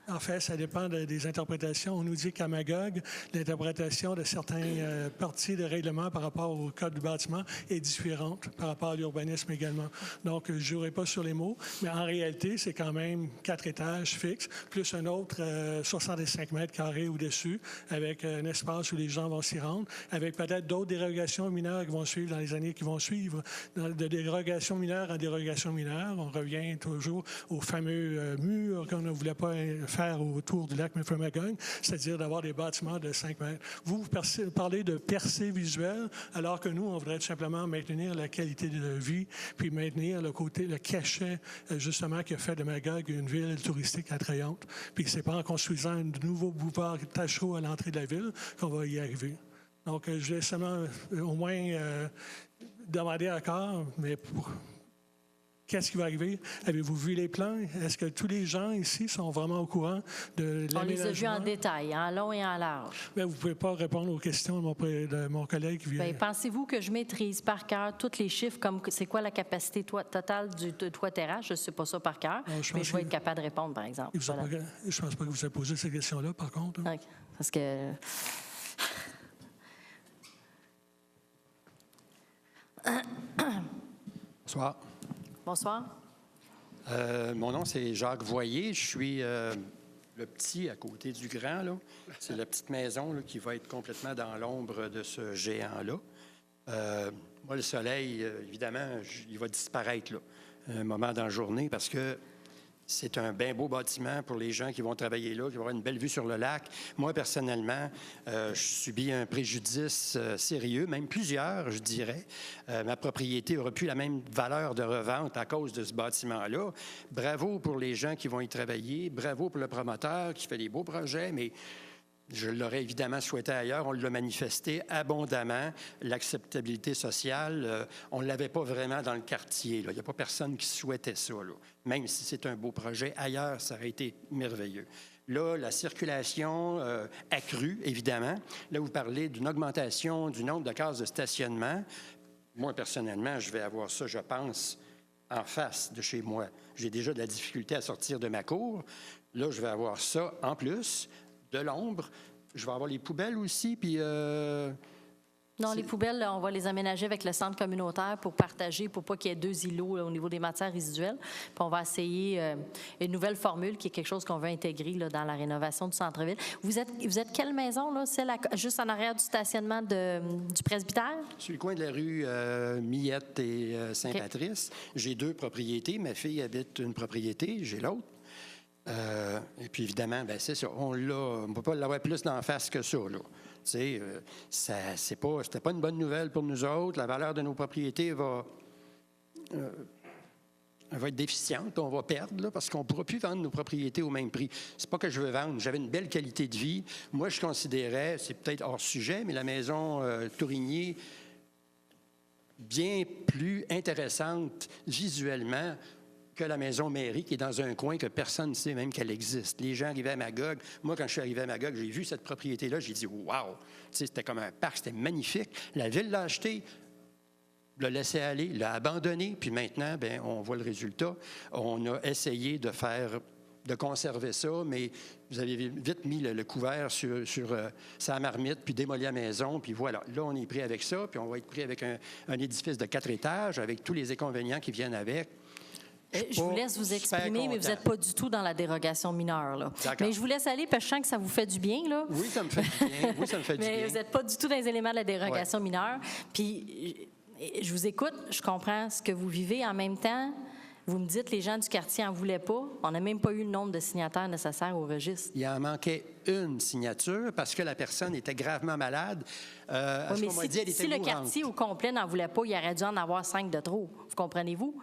Speaker 13: En fait, ça dépend des interprétations. On nous dit qu'à Magog, l'interprétation de certaines parties de règlement par rapport au code du bâtiment est différente par rapport à l'urbanisme également. Donc, je ne jouerai pas sur les mots, mais en réalité, c'est quand même 4 étages fixes, plus un autre 65 mètres carrés au-dessus, avec un espace où les gens vont s'y rendre, avec peut-être d'autres dérogations mineures qui vont suivre dans les années qui vont suivre. De dérogation mineure en dérogation mineure, on revient toujours aux fameux murs qu'on ne voulait pas faire autour du lac Memphremagog, c'est-à-dire d'avoir des bâtiments de 5 mètres. Vous parlez de percée visuelle, alors que nous, on voudrait tout simplement maintenir la qualité de vie, puis maintenir le cachet, justement, qui a fait de Magog une ville touristique attrayante. Puis c'est pas en construisant un nouveau boulevard Tachereau à l'entrée de la ville qu'on va y arriver. Donc, je vais seulement, au moins, demander encore, mais qu'est-ce qui va arriver? Avez-vous vu les plans? Est-ce que tous les gens ici sont vraiment au courant de l'aménagement?
Speaker 1: On les a vus en détail, en long et en large.
Speaker 13: Bien, vous ne pouvez pas répondre aux questions de mon collègue qui vient.
Speaker 1: Bien, pensez-vous que je maîtrise par cœur tous les chiffres, comme c'est quoi la capacité totale du toit terrasse? Je ne sais pas ça par cœur, mais je vais être capable de répondre, par exemple.
Speaker 13: Voilà. Je ne pense pas que vous avez posé ces questions-là, par contre.
Speaker 1: Okay. Parce que...
Speaker 14: Bonsoir.
Speaker 1: Bonsoir.
Speaker 14: Mon nom, c'est Jacques Voyer. Je suis le petit à côté du grand. Là. C'est la petite maison là, qui va être complètement dans l'ombre de ce géant-là. Moi, le soleil, évidemment, il va disparaître là, un moment dans la journée parce que c'est un bien beau bâtiment pour les gens qui vont travailler là, qui vont avoir une belle vue sur le lac. Moi, personnellement, je subis un préjudice sérieux, même plusieurs, je dirais. Ma propriété aurait plus la même valeur de revente à cause de ce bâtiment-là. Bravo pour les gens qui vont y travailler. Bravo pour le promoteur qui fait des beaux projets, mais je l'aurais évidemment souhaité ailleurs. On l'a manifesté abondamment. L'acceptabilité sociale, on ne l'avait pas vraiment dans le quartier. Là. Il n'y a pas personne qui souhaitait ça. Là. Même si c'est un beau projet, ailleurs, ça aurait été merveilleux. Là, la circulation accrue, évidemment. Là, vous parlez d'une augmentation du nombre de cases de stationnement. Moi, personnellement, je vais avoir ça, je pense, en face de chez moi. J'ai déjà de la difficulté à sortir de ma cour. Là, je vais avoir ça en plus. De l'ombre. Je vais avoir les poubelles aussi, puis...
Speaker 1: Non, les poubelles, là, on va les aménager avec le centre communautaire pour partager, pour pas qu'il y ait 2 îlots là, au niveau des matières résiduelles. Puis on va essayer une nouvelle formule qui est quelque chose qu'on veut intégrer là, dans la rénovation du centre-ville. Vous êtes quelle maison, là? Celle juste en arrière du stationnement du presbytère?
Speaker 14: Sur le coin de la rue Millette et Saint-Patrice. Okay. J'ai 2 propriétés. Ma fille habite une propriété, j'ai l'autre. Et puis, évidemment, ben c'est ça. On ne peut pas l'avoir plus d'en face que ça, là. Tu sais, c'était pas une bonne nouvelle pour nous autres. La valeur de nos propriétés va va être déficiente, on va perdre, là, parce qu'on ne pourra plus vendre nos propriétés au même prix. C'est pas que je veux vendre. J'avais une belle qualité de vie. Moi, je considérais, c'est peut-être hors sujet, mais la maison Tourigny, bien plus intéressante visuellement que la maison mairie qui est dans un coin que personne ne sait même qu'elle existe. Les gens arrivaient à Magog. Moi, quand je suis arrivé à Magog, j'ai vu cette propriété-là, j'ai dit « wow ». C'était comme un parc, c'était magnifique. La ville l'a acheté, l'a laissé aller, l'a abandonné, puis maintenant, bien, on voit le résultat. On a essayé de conserver ça, mais vous avez vite mis le couvert sur sa marmite, puis démoli la maison, puis voilà. Là, on est pris avec ça, puis on va être pris avec un édifice de 4 étages, avec tous les inconvénients qui viennent avec.
Speaker 1: Je vous laisse vous exprimer, mais vous n'êtes pas du tout dans la dérogation mineure. Là. Mais je vous laisse aller parce que je sens que ça vous fait du bien. Là.
Speaker 14: Oui, ça me fait du bien. Oui, ça me fait du bien.
Speaker 1: Mais vous n'êtes pas du tout dans les éléments de la dérogation mineure. Puis, je vous écoute, je comprends ce que vous vivez. En même temps, vous me dites que les gens du quartier n'en voulaient pas. On n'a même pas eu le nombre de signataires nécessaires au registre.
Speaker 14: Il en manquait une signature parce que la personne était gravement malade.
Speaker 1: Oui, mais si le quartier au complet n'en voulait pas, il aurait dû en avoir 5 de trop. Vous comprenez-vous?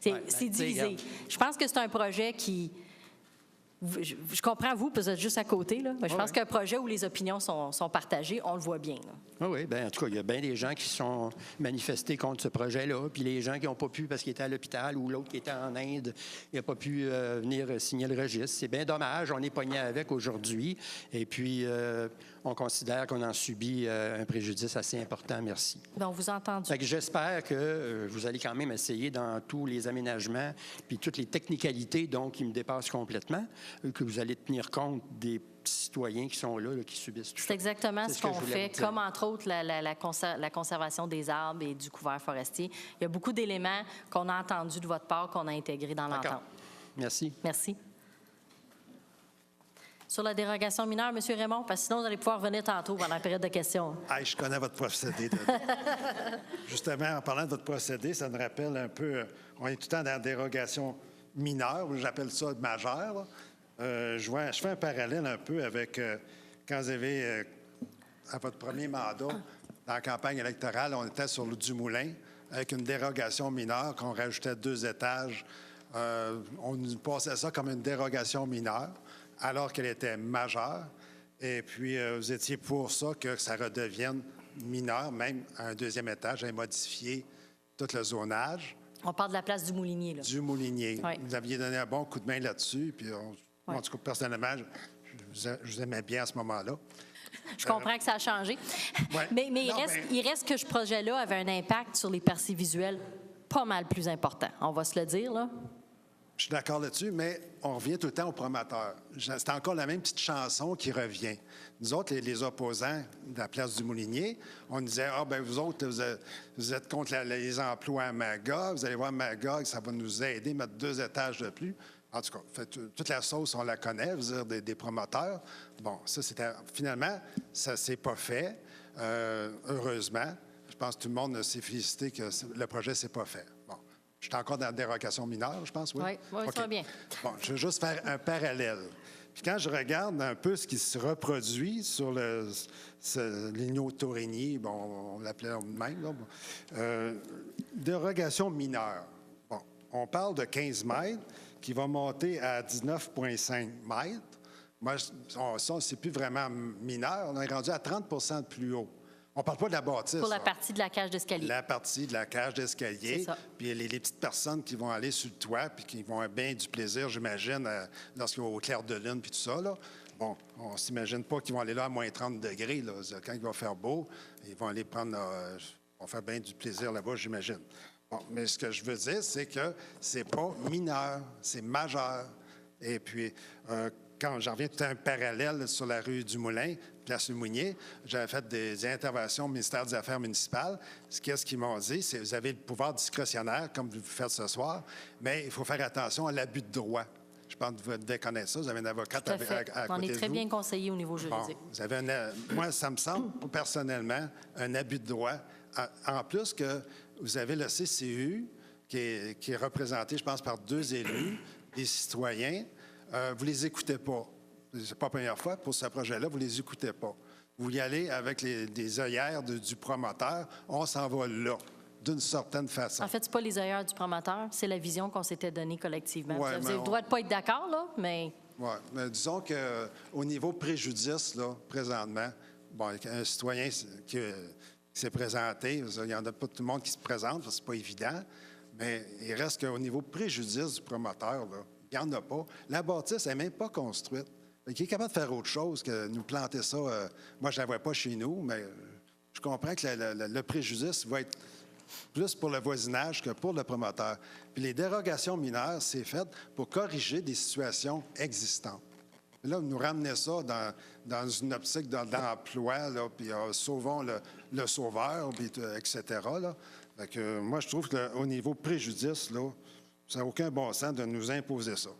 Speaker 1: C'est divisé. Je pense que c'est un projet qui... Je comprends vous, parce que vous êtes juste à côté. Là. Je pense qu'un projet où les opinions sont partagées, on le voit bien.
Speaker 14: Oui, bien, en tout cas, il y a bien des gens qui sont manifestés contre ce projet-là, puis les gens qui n'ont pas pu parce qu'ils étaient à l'hôpital ou l'autre qui était en Inde, il n'a pas pu venir signer le registre. C'est bien dommage, on est pogné avec aujourd'hui, et puis on considère qu'on en subit un préjudice assez important. Merci.
Speaker 1: Donc, vous entendez.
Speaker 14: Fait que j'espère que vous allez quand même essayer dans tous les aménagements puis toutes les technicalités donc qui me dépassent complètement, que vous allez tenir compte des citoyens qui sont là, qui subissent tout ça.
Speaker 1: C'est exactement ce qu'on fait, comme entre autres la conservation des arbres et du couvert forestier. Il y a beaucoup d'éléments qu'on a entendus de votre part, qu'on a intégrés dans l'entente.
Speaker 14: Merci.
Speaker 1: Merci. Sur la dérogation mineure, M. Raymond, parce que sinon, vous allez pouvoir revenir tantôt pendant la période de questions.
Speaker 15: Je connais votre procédé. Justement, en parlant de votre procédé, ça me rappelle un peu, on est tout le temps dans la dérogation mineure, j'appelle ça majeure. Je fais un parallèle un peu avec quand vous avez, à votre premier mandat, dans la campagne électorale, on était sur le Dumoulin avec une dérogation mineure qu'on rajoutait 2 étages. On nous passait ça comme une dérogation mineure, alors qu'elle était majeure. Et puis, vous étiez pour ça, que ça redevienne mineur, même à un 2e étage, et modifier tout le zonage.
Speaker 1: On parle de la place du Moulinier. Là.
Speaker 15: Du Moulinier.
Speaker 1: Oui.
Speaker 15: Vous aviez donné un bon coup de main là-dessus. Puis, en tout cas, personnellement, je vous aimais bien à ce moment-là.
Speaker 1: Je comprends que ça a changé.
Speaker 15: Ouais.
Speaker 1: Mais il reste que ce projet-là avait un impact sur les percées visuelles pas mal plus important. On va se le dire, là.
Speaker 15: Je suis d'accord là-dessus, mais on revient tout le temps au promoteur. C'est encore la même petite chanson qui revient. Nous autres, les opposants de la place du Moulinier, on disait, vous autres, vous êtes contre les emplois à Magog, vous allez voir Magog, ça va nous aider à mettre 2 étages de plus. En tout cas, toute la sauce, on la connaît, vous dire, des promoteurs. Bon, ça, finalement, ça ne s'est pas fait, heureusement. Je pense que tout le monde s'est félicité que le projet ne s'est pas fait. Bon. Je suis encore dans la dérogation mineure, je pense, oui?
Speaker 1: Oui, ça va bien.
Speaker 15: Bon, je vais juste faire un parallèle. Puis quand je regarde un peu ce qui se reproduit sur l'Igno Tourigny, bon, on l'appelait même, là, dérogation mineure. Bon, on parle de 15 mètres qui va monter à 19,5 mètres. Moi, ça, c'est plus vraiment mineur. On est rendu à 30 de plus haut. On ne parle pas de la bâtisse.
Speaker 1: Pour la partie de la cage d'escalier.
Speaker 15: La partie de la cage d'escalier. Puis les petites personnes qui vont aller sur le toit puis qui vont avoir bien du plaisir, j'imagine, lorsqu'il va au clair de lune puis tout ça, là. Bon, on ne s'imagine pas qu'ils vont aller là à moins 30 degrés. Là. Quand il va faire beau, ils vont aller prendre... vont faire bien du plaisir là-bas, j'imagine. Bon, mais ce que je veux dire, c'est que c'est pas mineur, c'est majeur. Et puis... quand j'en reviens, tout un parallèle sur la rue du Moulin, place du Mounier, j'avais fait des interventions au ministère des Affaires municipales. Qu'est-ce qu'ils m'ont dit? C'est vous avez le pouvoir discrétionnaire, comme vous faites ce soir, mais il faut faire attention à l'abus de droit. Je pense que vous devez connaître ça. Vous avez un avocat à côté de vous.
Speaker 1: On est très bien conseillé au niveau juridique.
Speaker 15: Bon, vous avez moi, ça me semble, personnellement, un abus de droit. En plus que vous avez le CCU, qui est représenté, je pense, par 2 élus, des citoyens. Vous ne les écoutez pas. C'est pas la première fois pour ce projet-là, vous ne les écoutez pas. Vous y allez avec des œillères du promoteur, on s'en va là. d'une certaine façon.
Speaker 1: En fait, c'est pas les ailleurs du promoteur, c'est la vision qu'on s'était donnée collectivement.
Speaker 15: Ouais,
Speaker 1: Vous
Speaker 15: mais
Speaker 1: avez le droit de pas être d'accord, là, mais...
Speaker 15: Oui, mais disons qu'au niveau préjudice, là, présentement, bon, un citoyen qui s'est présenté, il n'y en a pas tout le monde qui se présente, c'est pas évident, mais il reste qu'au niveau préjudice du promoteur, là, il n'y en a pas. La bâtisse n'est même pas construite. Il est capable de faire autre chose que nous planter ça. Moi, je ne la vois pas chez nous, mais je comprends que le préjudice va être plus pour le voisinage que pour le promoteur. Puis les dérogations mineures, c'est fait pour corriger des situations existantes. Et là, nous ramener ça dans une optique d'emploi, là, puis sauvons le sauveur, puis, etc. Là. Fait que, moi, je trouve qu'au niveau préjudice, là, ça n'a aucun bon sens de nous imposer ça.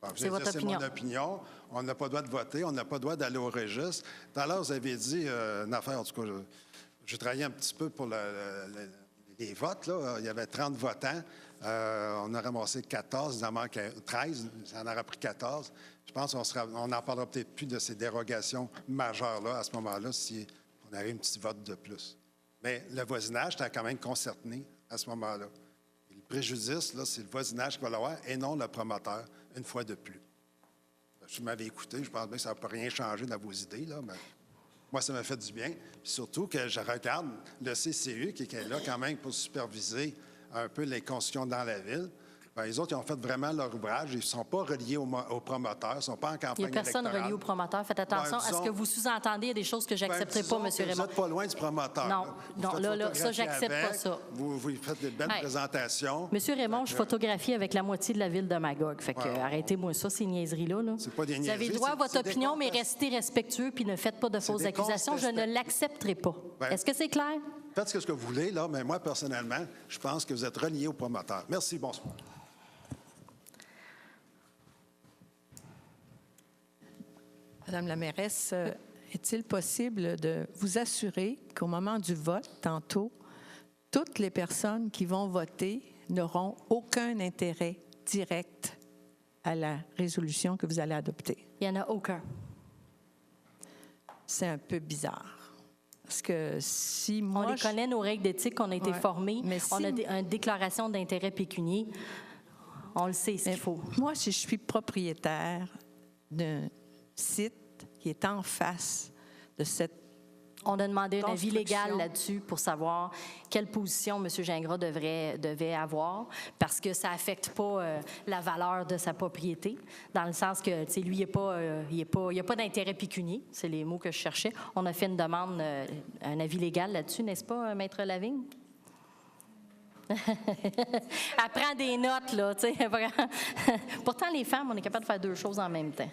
Speaker 15: Alors,
Speaker 1: c'est votre opinion.
Speaker 15: C'est mon opinion. On n'a pas le droit de voter, on n'a pas le droit d'aller au registre. Tout à l'heure, vous avez dit une affaire, en tout cas, je travaillais un petit peu pour les votes. Là. Il y avait 30 votants. On a ramassé 14, il en manque 13, ça en aura pris 14. Je pense qu'on n'en parlera peut-être plus de ces dérogations majeures-là à ce moment-là si on avait un petit vote de plus. Mais le voisinage était quand même concerné à ce moment-là. Et le préjudice, là, c'est le voisinage qui va l'avoir et non le promoteur, une fois de plus. Si vous m'avez écouté, je pense bien que ça ne peut rien changer dans vos idées, là, mais moi, ça m'a fait du bien. Puis surtout que je regarde le CCU qui est là quand même pour superviser un peu les constructions dans la ville. Bien, les autres, ils ont fait vraiment leur ouvrage. Ils ne sont pas reliés aux promoteurs, ils ne sont pas en campagne
Speaker 1: Il n'y a personne
Speaker 15: électorale.
Speaker 1: relié au promoteur. Faites attention à ce que vous sous-entendez. Il y a des choses que j'accepterai pas, M. Raymond.
Speaker 15: Vous n'êtes pas loin du promoteur.
Speaker 1: Non,
Speaker 15: Vous faites
Speaker 1: là, ça,
Speaker 15: photographier
Speaker 1: j'accepte pas
Speaker 15: avec,
Speaker 1: ça.
Speaker 15: Vous faites des belles présentations.
Speaker 1: M. Raymond, je photographie avec la moitié de la ville de Magog. Fait que arrêtez-moi ça, ces niaiseries-là. Là.
Speaker 15: C'est pas des
Speaker 1: Vous avez
Speaker 15: niaiseries,
Speaker 1: le droit à votre
Speaker 15: c'est des
Speaker 1: opinion, mais restez respectueux puis ne faites pas de fausses
Speaker 15: des
Speaker 1: accusations. Je ne l'accepterai pas.
Speaker 15: Ben,
Speaker 1: Est-ce que c'est clair?
Speaker 15: Faites ce que vous voulez, là, mais moi, personnellement, je pense que vous êtes relié au promoteur. Merci, bonsoir.
Speaker 11: Madame la mairesse, est-il possible de vous assurer qu'au moment du vote, tantôt, toutes les personnes qui vont voter n'auront aucun intérêt direct à la résolution que vous allez adopter?
Speaker 1: Il n'y en a aucun.
Speaker 11: C'est un peu bizarre. Parce que si moi...
Speaker 1: On les connaît, nos règles d'éthique, on a été formés.
Speaker 11: Mais si...
Speaker 1: On a une déclaration d'intérêt pécunier. On le sait, ce qu'il faut.
Speaker 11: Moi, si je suis propriétaire d'un site qui est en face de cette
Speaker 1: On a demandé un avis légal là-dessus pour savoir quelle position M. Gingras devait avoir, parce que ça n'affecte pas la valeur de sa propriété, dans le sens que, tu sais, lui, il n'y a pas d'intérêt pécunier, c'est les mots que je cherchais. On a fait une demande, un avis légal là-dessus, n'est-ce pas, Maître Lavigne? Elle prend des notes, là, tu sais. Pourtant, les femmes, on est capable de faire deux choses en même temps.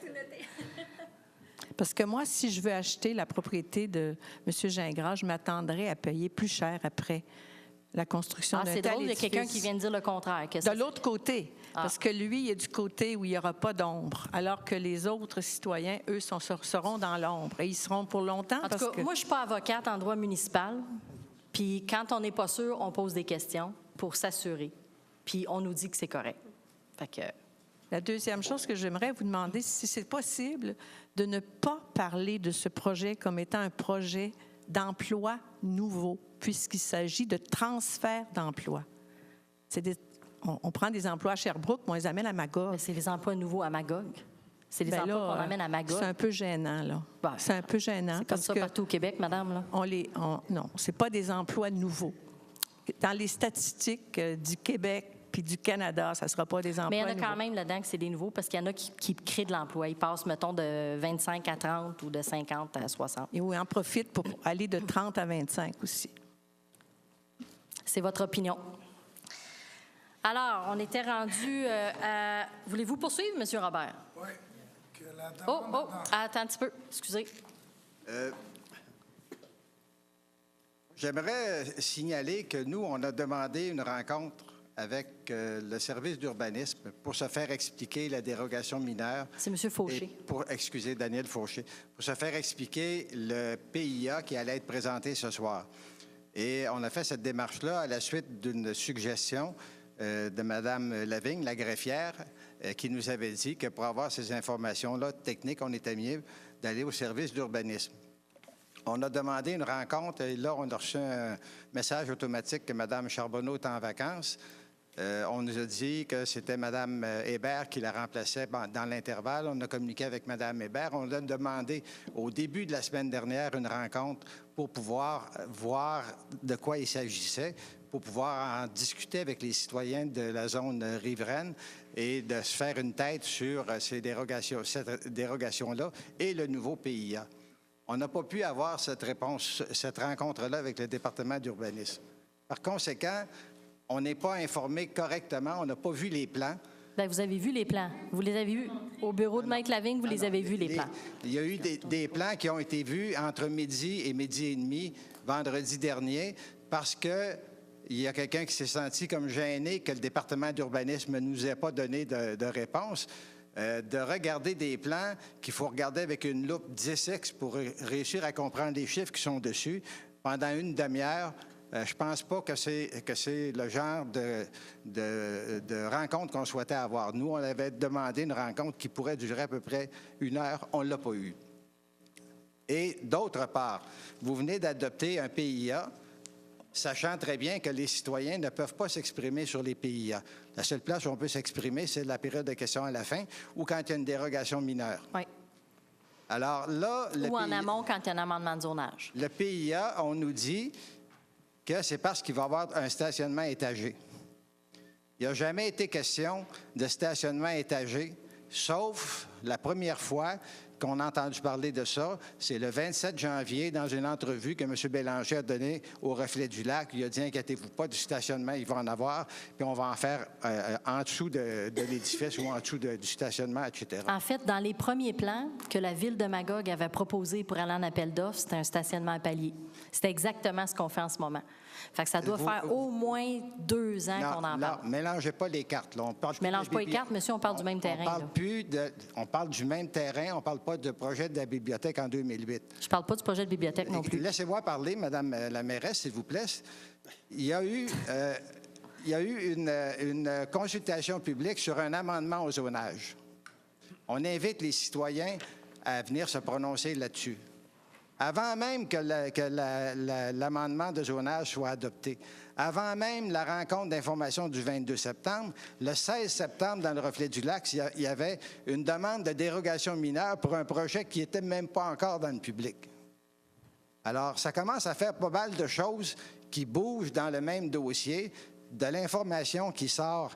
Speaker 11: Parce que moi, si je veux acheter la propriété de M. Gingras, je m'attendrais à payer plus cher après la construction d'un tel édifice.
Speaker 1: C'est drôle, il y a quelqu'un qui vient de dire le contraire.
Speaker 11: De l'autre côté, parce que lui, il est du côté où il n'y aura pas d'ombre, alors que les autres citoyens, eux, seront dans l'ombre. Et ils seront pour longtemps.
Speaker 1: En tout cas, moi, je ne suis pas avocate en droit municipal. Puis quand on n'est pas sûr, on pose des questions pour s'assurer. Puis on nous dit que c'est correct. Fait que...
Speaker 11: La deuxième chose que j'aimerais vous demander, si c'est possible, de ne pas parler de ce projet comme étant un projet d'emploi nouveau, puisqu'il s'agit de transfert d'emplois. On prend des emplois à Sherbrooke, mais on les amène à Magog.
Speaker 1: Mais c'est les emplois nouveaux à Magog. C'est les emplois qu'on amène à Magog.
Speaker 11: C'est un peu gênant, là. C'est un peu gênant.
Speaker 1: C'est comme ça partout au Québec, madame, là?
Speaker 11: Non, ce n'est pas des emplois nouveaux. Dans les statistiques du Québec puis du Canada, ça ne sera pas des emplois nouveaux.
Speaker 1: Mais il y en a quand même là-dedans que c'est des nouveaux, parce qu'il y en a qui créent de l'emploi. Ils passent, mettons, de 25 à 30 ou de 50 à 60.
Speaker 11: Et oui, en profitent pour aller de 30 à 25 aussi.
Speaker 1: C'est votre opinion. Alors, on était rendu à... Voulez-vous poursuivre, M. Robert?
Speaker 5: Oui.
Speaker 1: Attends un petit peu. Excusez.
Speaker 16: J'aimerais signaler que nous, on a demandé une rencontre avec le service d'urbanisme pour se faire expliquer la dérogation mineure.
Speaker 1: C'est M. Fauché.
Speaker 16: Excusez, Daniel Fauché. Pour se faire expliquer le PIA qui allait être présenté ce soir. Et on a fait cette démarche-là à la suite d'une suggestion de Mme Lavigne, la greffière, qui nous avait dit que pour avoir ces informations-là techniques, on était mieux d'aller au service d'urbanisme. On a demandé une rencontre et là, on a reçu un message automatique que Mme Charbonneau est en vacances. On nous a dit que c'était Mme Hébert qui la remplaçait dans l'intervalle. On a communiqué avec Mme Hébert. On a demandé au début de la semaine dernière une rencontre pour pouvoir voir de quoi il s'agissait, pour pouvoir en discuter avec les citoyens de la zone riveraine et de se faire une tête sur cette dérogation-là et le nouveau PIA. On n'a pas pu avoir cette rencontre-là avec le département d'urbanisme. Par conséquent, on n'est pas informé correctement, on n'a pas vu les plans.
Speaker 1: Bien, vous avez vu les plans. Vous les avez vus au bureau de Maître Lavigne, vous les avez vus, les plans.
Speaker 16: Il y a eu des plans qui ont été vus entre midi et midi et demi vendredi dernier parce que il y a quelqu'un qui s'est senti comme gêné que le département d'urbanisme ne nous ait pas donné de réponse. De regarder des plans qu'il faut regarder avec une loupe 10x pour réussir à comprendre les chiffres qui sont dessus pendant une demi-heure. Je ne pense pas que c'est le genre de rencontre qu'on souhaitait avoir. Nous, on avait demandé une rencontre qui pourrait durer à peu près 1 heure. On ne l'a pas eu. Et d'autre part, vous venez d'adopter un PIA, sachant très bien que les citoyens ne peuvent pas s'exprimer sur les PIA. La seule place où on peut s'exprimer, c'est la période de questions à la fin ou quand il y a une dérogation mineure.
Speaker 1: Oui.
Speaker 16: Alors là...
Speaker 1: Ou en amont quand il y a un amendement de zonage.
Speaker 16: Le PIA, on nous dit que c'est parce qu'il va y avoir un stationnement étagé. Il n'y a jamais été question de stationnement étagé, sauf la première fois qu'on a entendu parler de ça, c'est le 27 janvier, dans une entrevue que M. Bélanger a donnée au Reflet du Lac. Il a dit « Inquiétez-vous pas, du stationnement, il va en avoir, puis on va en faire en dessous de l'édifice ou en dessous du stationnement, etc. »
Speaker 1: En fait, dans les premiers plans que la Ville de Magog avait proposés pour aller en appel d'offres, c'était un stationnement à palier. C'était exactement ce qu'on fait en ce moment. Fait que ça doit faire au moins 2 ans qu'on en parle.
Speaker 16: Non, mélangez pas les cartes. Là.
Speaker 1: Je mélange pas les cartes, monsieur, on parle du même terrain.
Speaker 16: On parle du même terrain, on parle pas de projet de la bibliothèque en 2008.
Speaker 1: Je parle pas du projet de bibliothèque non plus.
Speaker 16: Laissez-moi parler, Madame la mairesse, s'il vous plaît. Il y a eu une consultation publique sur un amendement au zonage. On invite les citoyens à venir se prononcer là-dessus. Avant même que l'amendement de zonage soit adopté, avant même la rencontre d'information du 22 septembre, le 16 septembre, dans le Reflet du Lac, il y avait une demande de dérogation mineure pour un projet qui n'était même pas encore dans le public. Alors, ça commence à faire pas mal de choses qui bougent dans le même dossier, de l'information qui sort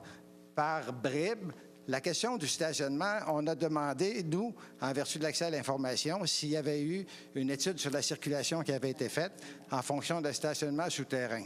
Speaker 16: par bribes. La question du stationnement, on a demandé, nous, en vertu de l'accès à l'information, s'il y avait eu une étude sur la circulation qui avait été faite en fonction d'un stationnement souterrain.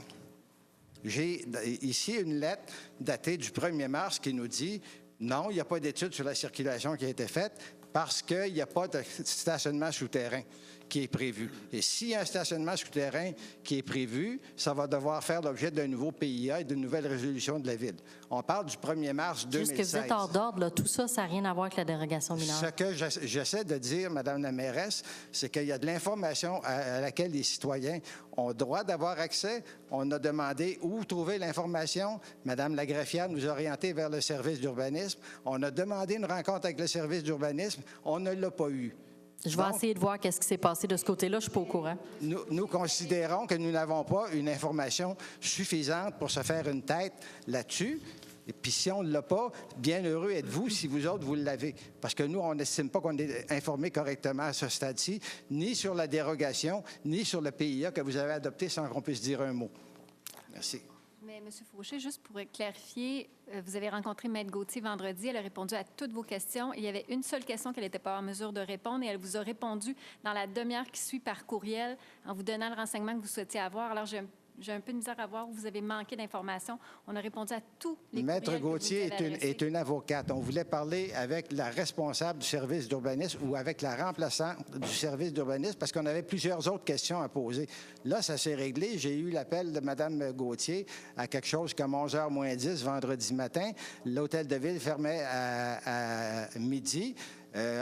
Speaker 16: J'ai ici une lettre datée du 1er mars qui nous dit non, il n'y a pas d'étude sur la circulation qui a été faite parce qu'il n'y a pas de stationnement souterrain qui est prévu. Et s'il y a un stationnement souterrain qui est prévu, ça va devoir faire l'objet d'un nouveau PIA et d'une nouvelle résolution de la Ville. On parle du 1er mars 2016.
Speaker 1: Juste que vous êtes hors d'ordre, là. Tout ça, ça n'a rien à voir avec la dérogation mineure.
Speaker 16: Ce que j'essaie de dire, Madame la mairesse, c'est qu'il y a de l'information à laquelle les citoyens ont droit d'avoir accès. On a demandé où trouver l'information. Madame la greffière nous a orientés vers le service d'urbanisme. On a demandé une rencontre avec le service d'urbanisme. On ne l'a pas eu.
Speaker 1: Je vais essayer de voir qu'est-ce qui s'est passé de ce côté-là. Je ne suis pas au courant.
Speaker 16: Nous considérons que nous n'avons pas une information suffisante pour se faire une tête là-dessus. Et puis, si on ne l'a pas, bien heureux êtes-vous si vous autres, vous l'avez. Parce que nous, on n'estime pas qu'on est informé correctement à ce stade-ci, ni sur la dérogation, ni sur le PIA que vous avez adopté sans qu'on puisse dire un mot. Merci.
Speaker 17: Mais M. Fauché, juste pour clarifier, vous avez rencontré Maître Gauthier vendredi. Elle a répondu à toutes vos questions. Il y avait une seule question qu'elle n'était pas en mesure de répondre et elle vous a répondu dans la demi-heure qui suit par courriel en vous donnant le renseignement que vous souhaitiez avoir. Alors, j'ai un peu de misère à voir où vous avez manqué d'informations. On a répondu à tous les courriels
Speaker 16: Maître Gauthier
Speaker 17: que vous avez
Speaker 16: est une avocate. On voulait parler avec la responsable du service d'urbanisme ou avec la remplaçante du service d'urbanisme parce qu'on avait plusieurs autres questions à poser. Là, ça s'est réglé. J'ai eu l'appel de Mme Gauthier à quelque chose comme 11h moins 10 vendredi matin. L'hôtel de ville fermait à midi.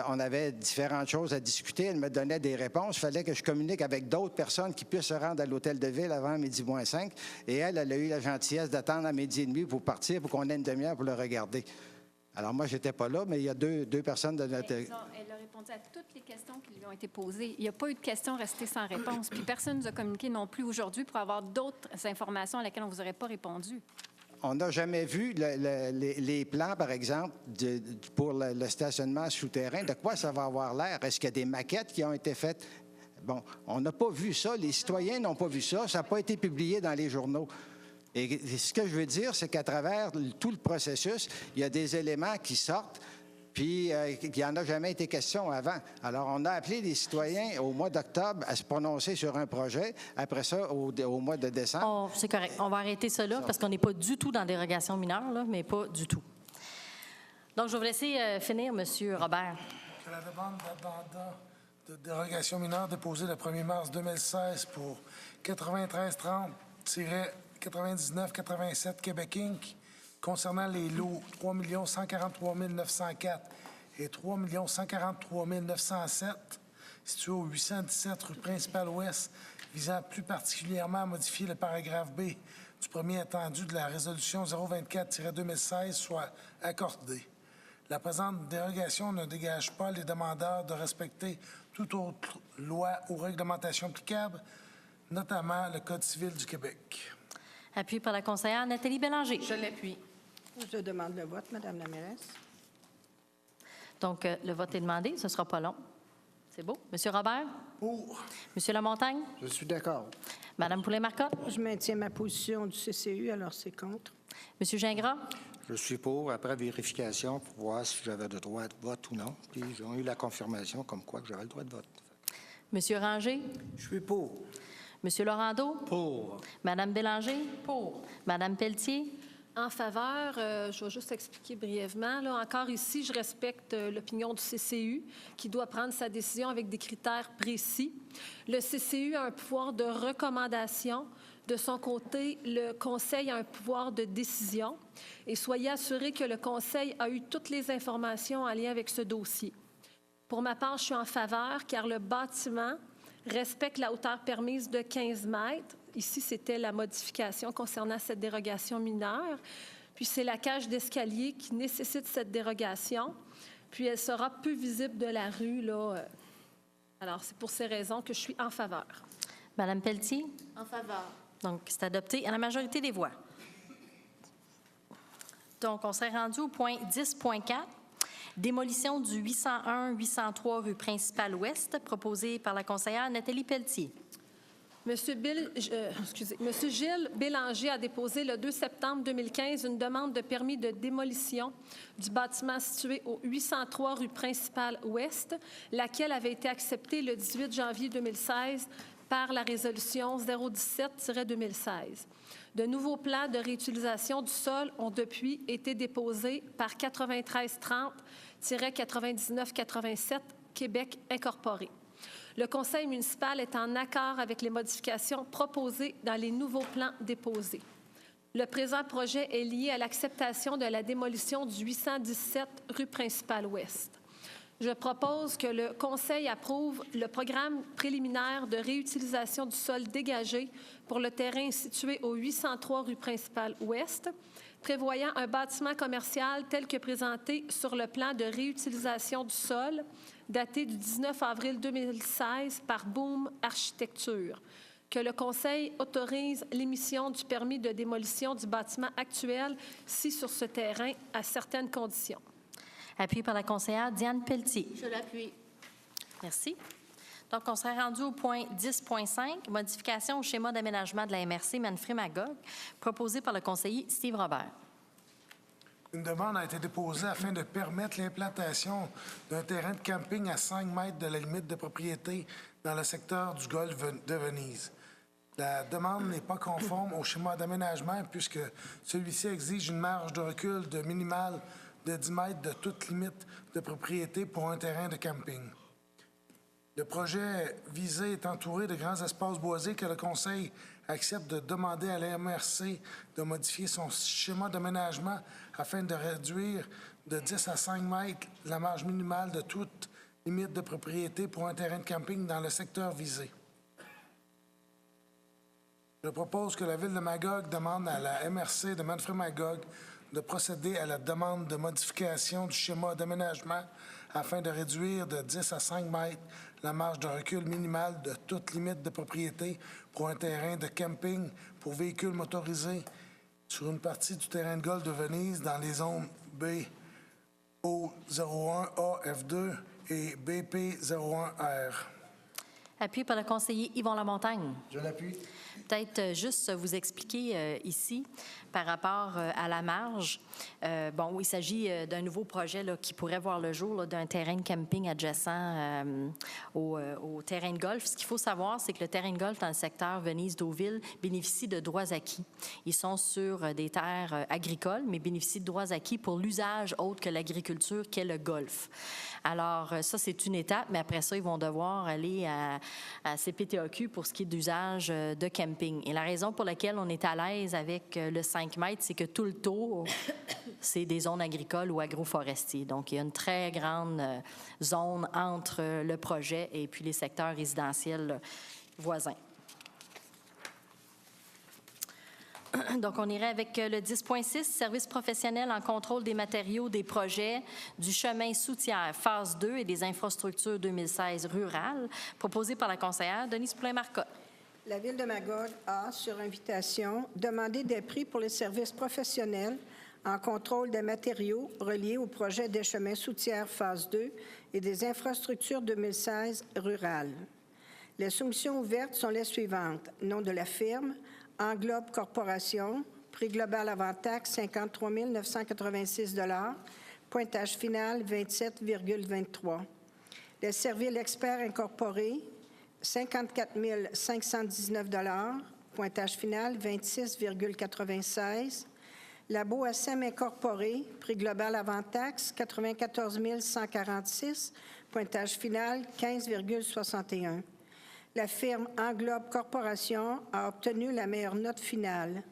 Speaker 16: On avait différentes choses à discuter. Elle me donnait des réponses. Il fallait que je communique avec d'autres personnes qui puissent se rendre à l'hôtel de ville avant midi moins 5. Et elle a eu la gentillesse d'attendre à midi et demi pour partir pour qu'on ait une demi-heure pour le regarder. Alors, moi, je n'étais pas là, mais il y a deux personnes de notre...
Speaker 17: Elle a répondu à toutes les questions qui lui ont été posées. Il n'y a pas eu de questions restées sans réponse. Puis personne ne nous a communiqué non plus aujourd'hui pour avoir d'autres informations à laquelle on ne vous aurait pas répondu.
Speaker 16: On n'a jamais vu les plans, par exemple, pour le stationnement souterrain. De quoi ça va avoir l'air? Est-ce qu'il y a des maquettes qui ont été faites? Bon, on n'a pas vu ça. Les citoyens n'ont pas vu ça. Ça n'a pas été publié dans les journaux. Et ce que je veux dire, c'est qu'à travers tout le processus, il y a des éléments qui sortent, puis il n'y en a jamais été question avant. Alors, on a appelé les citoyens au mois d'octobre à se prononcer sur un projet. Après ça, au mois de décembre...
Speaker 1: C'est correct. On va arrêter ça là, parce qu'on n'est pas du tout dans dérogation mineure, là, mais pas du tout. Donc, je vais vous laisser finir, M. Robert.
Speaker 5: Que la demande d'addenda de dérogation mineure déposée le 1er mars 2016 pour 9330-9987 Québec Inc. concernant les lots 3 143 904 et 3 143 907 situés au 817 rue Principale-Ouest, visant plus particulièrement à modifier le paragraphe B du premier attendu de la résolution 024-2016 soit accordé. La présente dérogation ne dégage pas les demandeurs de respecter toute autre loi ou réglementation applicable, notamment le Code civil du Québec.
Speaker 1: Appuyé par la conseillère Nathalie Bélanger.
Speaker 7: Je l'appuie.
Speaker 6: Je demande le vote, Madame la mairesse.
Speaker 1: Donc, le vote est demandé. Ce ne sera pas long. C'est beau. Monsieur Robert?
Speaker 5: Pour.
Speaker 1: Monsieur Lamontagne?
Speaker 10: Je suis d'accord.
Speaker 1: Madame Poulet-Marcotte?
Speaker 6: Je maintiens ma position du CCU, alors c'est contre.
Speaker 1: Monsieur Gingras?
Speaker 9: Je suis pour, après vérification, pour voir si j'avais le droit de vote ou non. Puis j'ai eu la confirmation comme quoi que j'avais le droit de vote.
Speaker 1: Monsieur Ranger?
Speaker 10: Je suis pour.
Speaker 1: Monsieur Laurando?
Speaker 3: Pour.
Speaker 1: Madame Bélanger? Pour. Madame Pelletier?
Speaker 4: En faveur, je vais juste expliquer brièvement. Là, encore ici, je respecte l'opinion du CCU qui doit prendre sa décision avec des critères précis. Le CCU a un pouvoir de recommandation. De son côté, le Conseil a un pouvoir de décision. Et soyez assurés que le Conseil a eu toutes les informations en lien avec ce dossier. Pour ma part, je suis en faveur car le bâtiment respecte la hauteur permise de 15 mètres. Ici, c'était la modification concernant cette dérogation mineure. Puis, c'est la cage d'escalier qui nécessite cette dérogation. Puis, elle sera peu visible de la rue, là. Alors, c'est pour ces raisons que je suis en faveur.
Speaker 1: Madame Pelletier?
Speaker 8: En faveur.
Speaker 1: Donc, c'est adopté à la majorité des voix. Donc, on serait rendu au point 10.4. Démolition du 801-803 rue Principale-Ouest, proposé par la conseillère Nathalie Pelletier.
Speaker 4: Monsieur Gilles Bélanger a déposé le 2 septembre 2015 une demande de permis de démolition du bâtiment situé au 803 rue Principale-Ouest, laquelle avait été acceptée le 18 janvier 2016 par la résolution 017-2016. De nouveaux plans de réutilisation du sol ont depuis été déposés par 9330-9987 Québec Incorporé. Le Conseil municipal est en accord avec les modifications proposées dans les nouveaux plans déposés. Le présent projet est lié à l'acceptation de la démolition du 817 rue Principale-Ouest. Je propose que le Conseil approuve le programme préliminaire de réutilisation du sol dégagé pour le terrain situé au 803 rue Principale-Ouest, prévoyant un bâtiment commercial tel que présenté sur le plan de réutilisation du sol daté du 19 avril 2016 par Boom Architecture, que le Conseil autorise l'émission du permis de démolition du bâtiment actuel si sur ce terrain à certaines conditions.
Speaker 1: Appuyé par la conseillère Diane Pelletier.
Speaker 8: Je l'appuie.
Speaker 1: Merci. Donc, on serait rendu au point 10.5, modification au schéma d'aménagement de la MRC Manfred-Magog, proposé par le conseiller Steve Robert.
Speaker 5: Une demande a été déposée afin de permettre l'implantation d'un terrain de camping à 5 mètres de la limite de propriété dans le secteur du golfe de Venise. La demande n'est pas conforme au schéma d'aménagement puisque celui-ci exige une marge de recul de minimale de 10 mètres de toute limite de propriété pour un terrain de camping. Le projet visé est entouré de grands espaces boisés que le Conseil accepte de demander à la MRC de modifier son schéma d'aménagement afin de réduire de 10 à 5 mètres la marge minimale de toute limite de propriété pour un terrain de camping dans le secteur visé. Je propose que la Ville de Magog demande à la MRC de Manfred-Magog de procéder à la demande de modification du schéma d'aménagement afin de réduire de 10 à 5 mètres la marge de recul minimale de toute limite de propriété pour un terrain de camping pour véhicules motorisés sur une partie du terrain de golf de Venise dans les zones B, O01A, F2 et BP01R.
Speaker 1: Appuyé par le conseiller Yvon Lamontagne.
Speaker 10: Je l'appuie.
Speaker 1: Peut-être juste vous expliquer ici, par rapport à la marge. Bon, il s'agit d'un nouveau projet là, qui pourrait voir le jour là, d'un terrain de camping adjacent au terrain de golf. Ce qu'il faut savoir, c'est que le terrain de golf dans le secteur Venise-Deauville bénéficie de droits acquis. Ils sont sur des terres agricoles, mais bénéficient de droits acquis pour l'usage autre que l'agriculture, qu'est le golf. Alors, ça, c'est une étape, mais après ça, ils vont devoir aller à CPTAQ pour ce qui est d'usage de camping. Et la raison pour laquelle on est à l'aise avec le 5 mètres, c'est que tout le tour, c'est des zones agricoles ou agroforestiers. Donc, il y a une très grande zone entre le projet et puis les secteurs résidentiels voisins. Donc, on irait avec le 10.6, services professionnels en contrôle des matériaux des projets du chemin soutière phase 2 et des infrastructures 2016 rurales, proposé par la conseillère Denise Poulin-Marcotte.
Speaker 6: La Ville de Magog a, sur invitation, demandé des prix pour les services professionnels en contrôle des matériaux reliés au projet des chemins soutières phase 2 et des infrastructures 2016 rurales. Les soumissions ouvertes sont les suivantes. Nom de la firme, Englobe Corporation, prix global avant taxe 53 986 $, pointage final 27,23. Les services experts incorporés 54 519 $, pointage final 26,96. Labo SM incorporé, prix global avant taxe 94 146, pointage final 15,61. La firme Englobe Corporation a obtenu la meilleure note finale.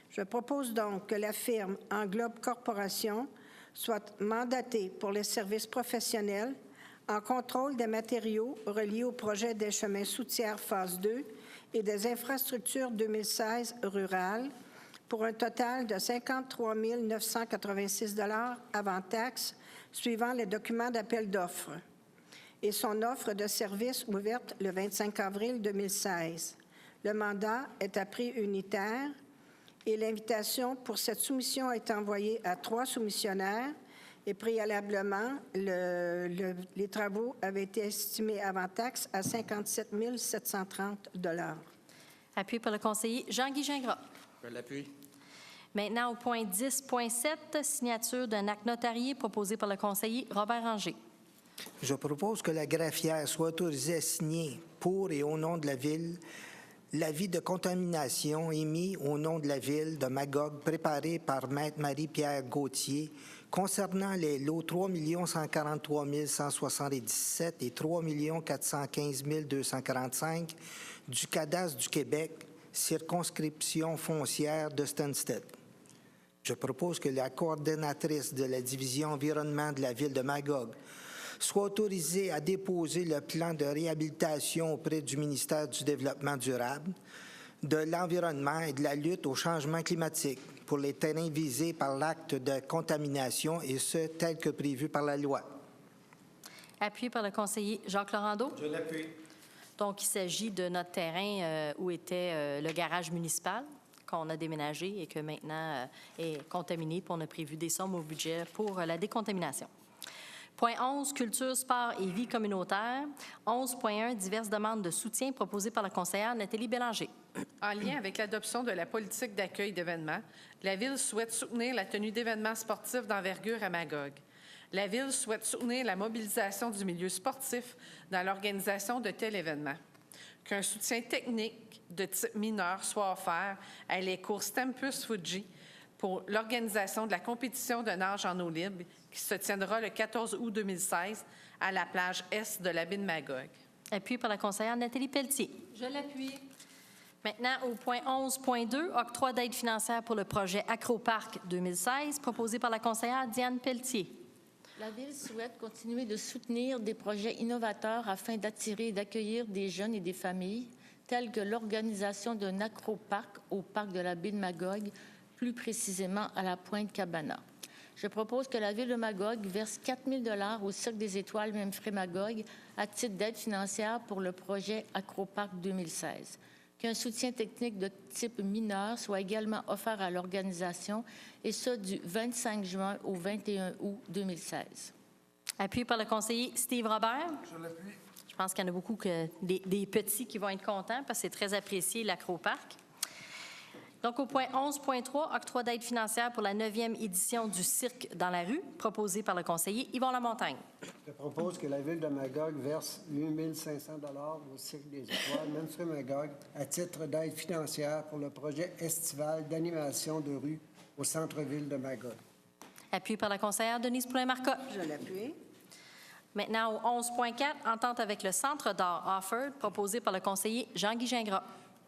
Speaker 6: Je propose donc que la firme Englobe Corporation soit mandatée pour les services professionnels en contrôle des matériaux reliés au projet des chemins soutières phase 2 et des infrastructures 2016 rurales pour un total de 53 986 $ avant taxe, suivant les documents d'appel d'offres, et son offre de service ouverte le 25 avril 2016. Le mandat est à prix unitaire et l'invitation pour cette soumission est envoyée à 3 soumissionnaires et préalablement, les travaux avaient été estimés avant taxe à 57 730 $.
Speaker 1: Appuyé par le conseiller Jean-Guy Gingras.
Speaker 14: Je l'appuie.
Speaker 1: Maintenant, au point 10.7, signature d'un acte notarié proposé par le conseiller Robert Ranger.
Speaker 2: Je propose que la greffière soit autorisée à signer pour et au nom de la Ville l'avis de contamination émis au nom de la Ville de Magog préparé par Maître Marie-Pierre Gauthier concernant les lots 3 143 177 et 3 415 245 du cadastre du Québec, circonscription foncière de Stansted. Je propose que la coordonnatrice de la division environnement de la Ville de Magog soit autorisée à déposer le plan de réhabilitation auprès du ministère du Développement durable, de l'Environnement et de la lutte au changement climatique pour les terrains visés par l'acte de contamination et ce, tel que prévu par la loi.
Speaker 1: Appuyé par le conseiller Jacques Laurando.
Speaker 3: Je l'appuie.
Speaker 1: Donc, il s'agit de notre terrain où était le garage municipal qu'on a déménagé et que maintenant est contaminé. Puis on a prévu des sommes au budget pour la décontamination. Point 11, culture, sport et vie communautaire. 11.1, diverses demandes de soutien proposées par la conseillère Nathalie Bélanger.
Speaker 7: En lien avec l'adoption de la politique d'accueil d'événements, la Ville souhaite soutenir la tenue d'événements sportifs d'envergure à Magog. La Ville souhaite soutenir la mobilisation du milieu sportif dans l'organisation de tels événements. Qu'un soutien technique de type mineur soit offert à les courses Tempus Fuji pour l'organisation de la compétition de nage en eau libre qui se tiendra le 14 août 2016 à la plage est de la baie de Magog.
Speaker 1: Appuyé par la conseillère Nathalie Pelletier.
Speaker 4: Je l'appuie.
Speaker 1: Maintenant, au point 11.2, octroi d'aide financière pour le projet Acroparc 2016, proposé par la conseillère Diane Pelletier.
Speaker 8: La Ville souhaite continuer de soutenir des projets innovateurs afin d'attirer et d'accueillir des jeunes et des familles, tels que l'organisation d'un acroparc au parc de la baie de Magog, plus précisément à la Pointe-Cabana. Je propose que la Ville de Magog verse 4 000 $ au Cirque des Étoiles Memphis Magog à titre d'aide financière pour le projet Acroparc 2016. Qu'un soutien technique de type mineur soit également offert à l'organisation, et ce du 25 juin au 21 août 2016.
Speaker 1: Appuyé par le conseiller Steve Robert.
Speaker 5: Je l'appuie.
Speaker 1: Je pense qu'il y en a beaucoup des petits qui vont être contents parce que c'est très apprécié, l'Acroparc. Donc, au point 11.3, octroi d'aide financière pour la 9e édition du Cirque dans la rue, proposé par le conseiller Yvon Lamontagne.
Speaker 10: Je propose que la Ville de Magog verse 8 500 $ au Cirque des Étoiles Memphis Magog à titre d'aide financière pour le projet estival d'animation de rue au centre-ville de Magog.
Speaker 1: Appuyé par la conseillère Denise Poulin-Marcotte.
Speaker 6: Je l'appuie.
Speaker 1: Maintenant, au 11.4, entente avec le Centre d'art Offord, proposé par le conseiller Jean-Guy Gingras.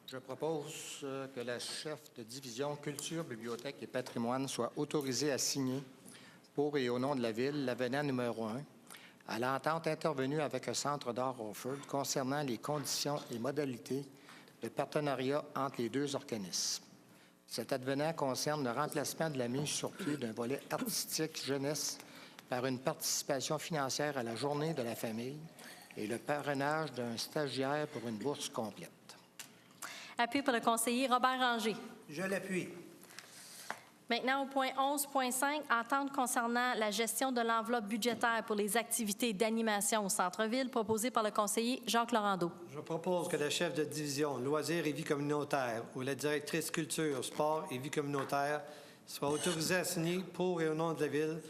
Speaker 9: Je propose que la chef de division Culture, Bibliothèque et Patrimoine soit autorisée à signer, pour et au nom de la Ville, l'avenant numéro 1 à l'entente intervenue avec le Centre d'art Offord concernant les conditions et modalités de partenariat entre les deux organismes. Cet avenant concerne le remplacement de la mise sur pied d'un volet artistique jeunesse par une participation financière à la Journée de la famille et le parrainage d'un stagiaire pour une bourse complète.
Speaker 1: Appuyé par le conseiller Robert Ranger.
Speaker 2: Je l'appuie.
Speaker 1: Maintenant, au point 11.5, entente concernant la gestion de l'enveloppe budgétaire pour les activités d'animation au centre-ville, proposé par le conseiller Jacques Laurando.
Speaker 3: Je propose que la chef de division Loisirs et vie communautaire ou la directrice Culture, Sport et vie communautaire soit autorisée à signer, pour et au nom de la Ville,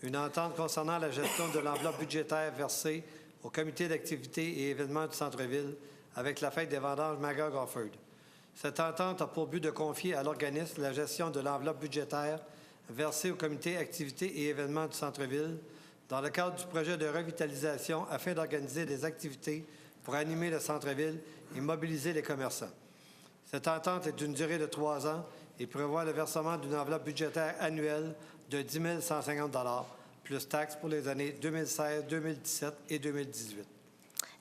Speaker 3: une entente concernant la gestion de l'enveloppe budgétaire versée au comité d'activités et événements du centre-ville avec la fête des vendanges Magog Offord. Cette entente a pour but de confier à l'organisme la gestion de l'enveloppe budgétaire versée au comité activités et événements du centre-ville dans le cadre du projet de revitalisation afin d'organiser des activités pour animer le centre-ville et mobiliser les commerçants. Cette entente est d'une durée de 3 ans et prévoit le versement d'une enveloppe budgétaire annuelle de 10 150 $ plus taxes pour les années 2016, 2017 et 2018.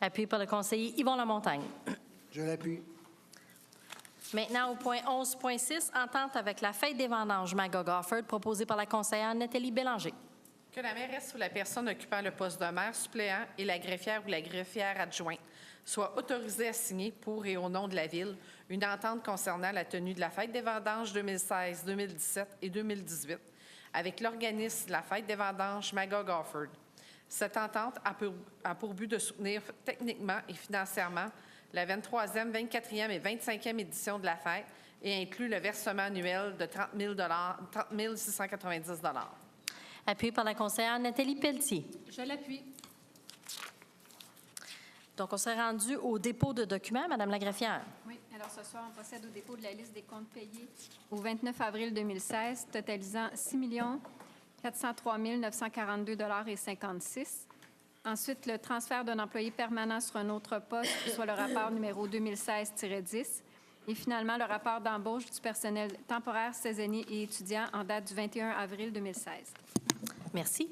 Speaker 1: Appuyé par le conseiller Yvon Lamontagne.
Speaker 10: Je l'appuie.
Speaker 1: Maintenant, au point 11.6, entente avec la fête des vendanges Magog Offord, proposée par la conseillère Nathalie Bélanger.
Speaker 7: Que la mairesse ou la personne occupant le poste de maire suppléant et la greffière ou la greffière adjointe soient autorisées à signer, pour et au nom de la Ville, une entente concernant la tenue de la fête des vendanges 2016, 2017 et 2018 avec l'organisme de la fête des vendanges Magog Offord. Cette entente a pour but de soutenir techniquement et financièrement la 23e, 24e et 25e édition de la fête et inclut le versement annuel de 30 690 $.
Speaker 1: Appuyé par la conseillère Nathalie Pelletier.
Speaker 4: Je l'appuie.
Speaker 1: Donc, on s'est rendu au dépôt de documents. Madame la greffière.
Speaker 17: Oui, alors ce soir, on procède au dépôt de la liste des comptes payés au 29 avril 2016, totalisant 6 403 942,56 $. Ensuite, le transfert d'un employé permanent sur un autre poste, soit le rapport numéro 2016-10. Et finalement, le rapport d'embauche du personnel temporaire, saisonnier et étudiant en date du 21 avril 2016.
Speaker 1: Merci.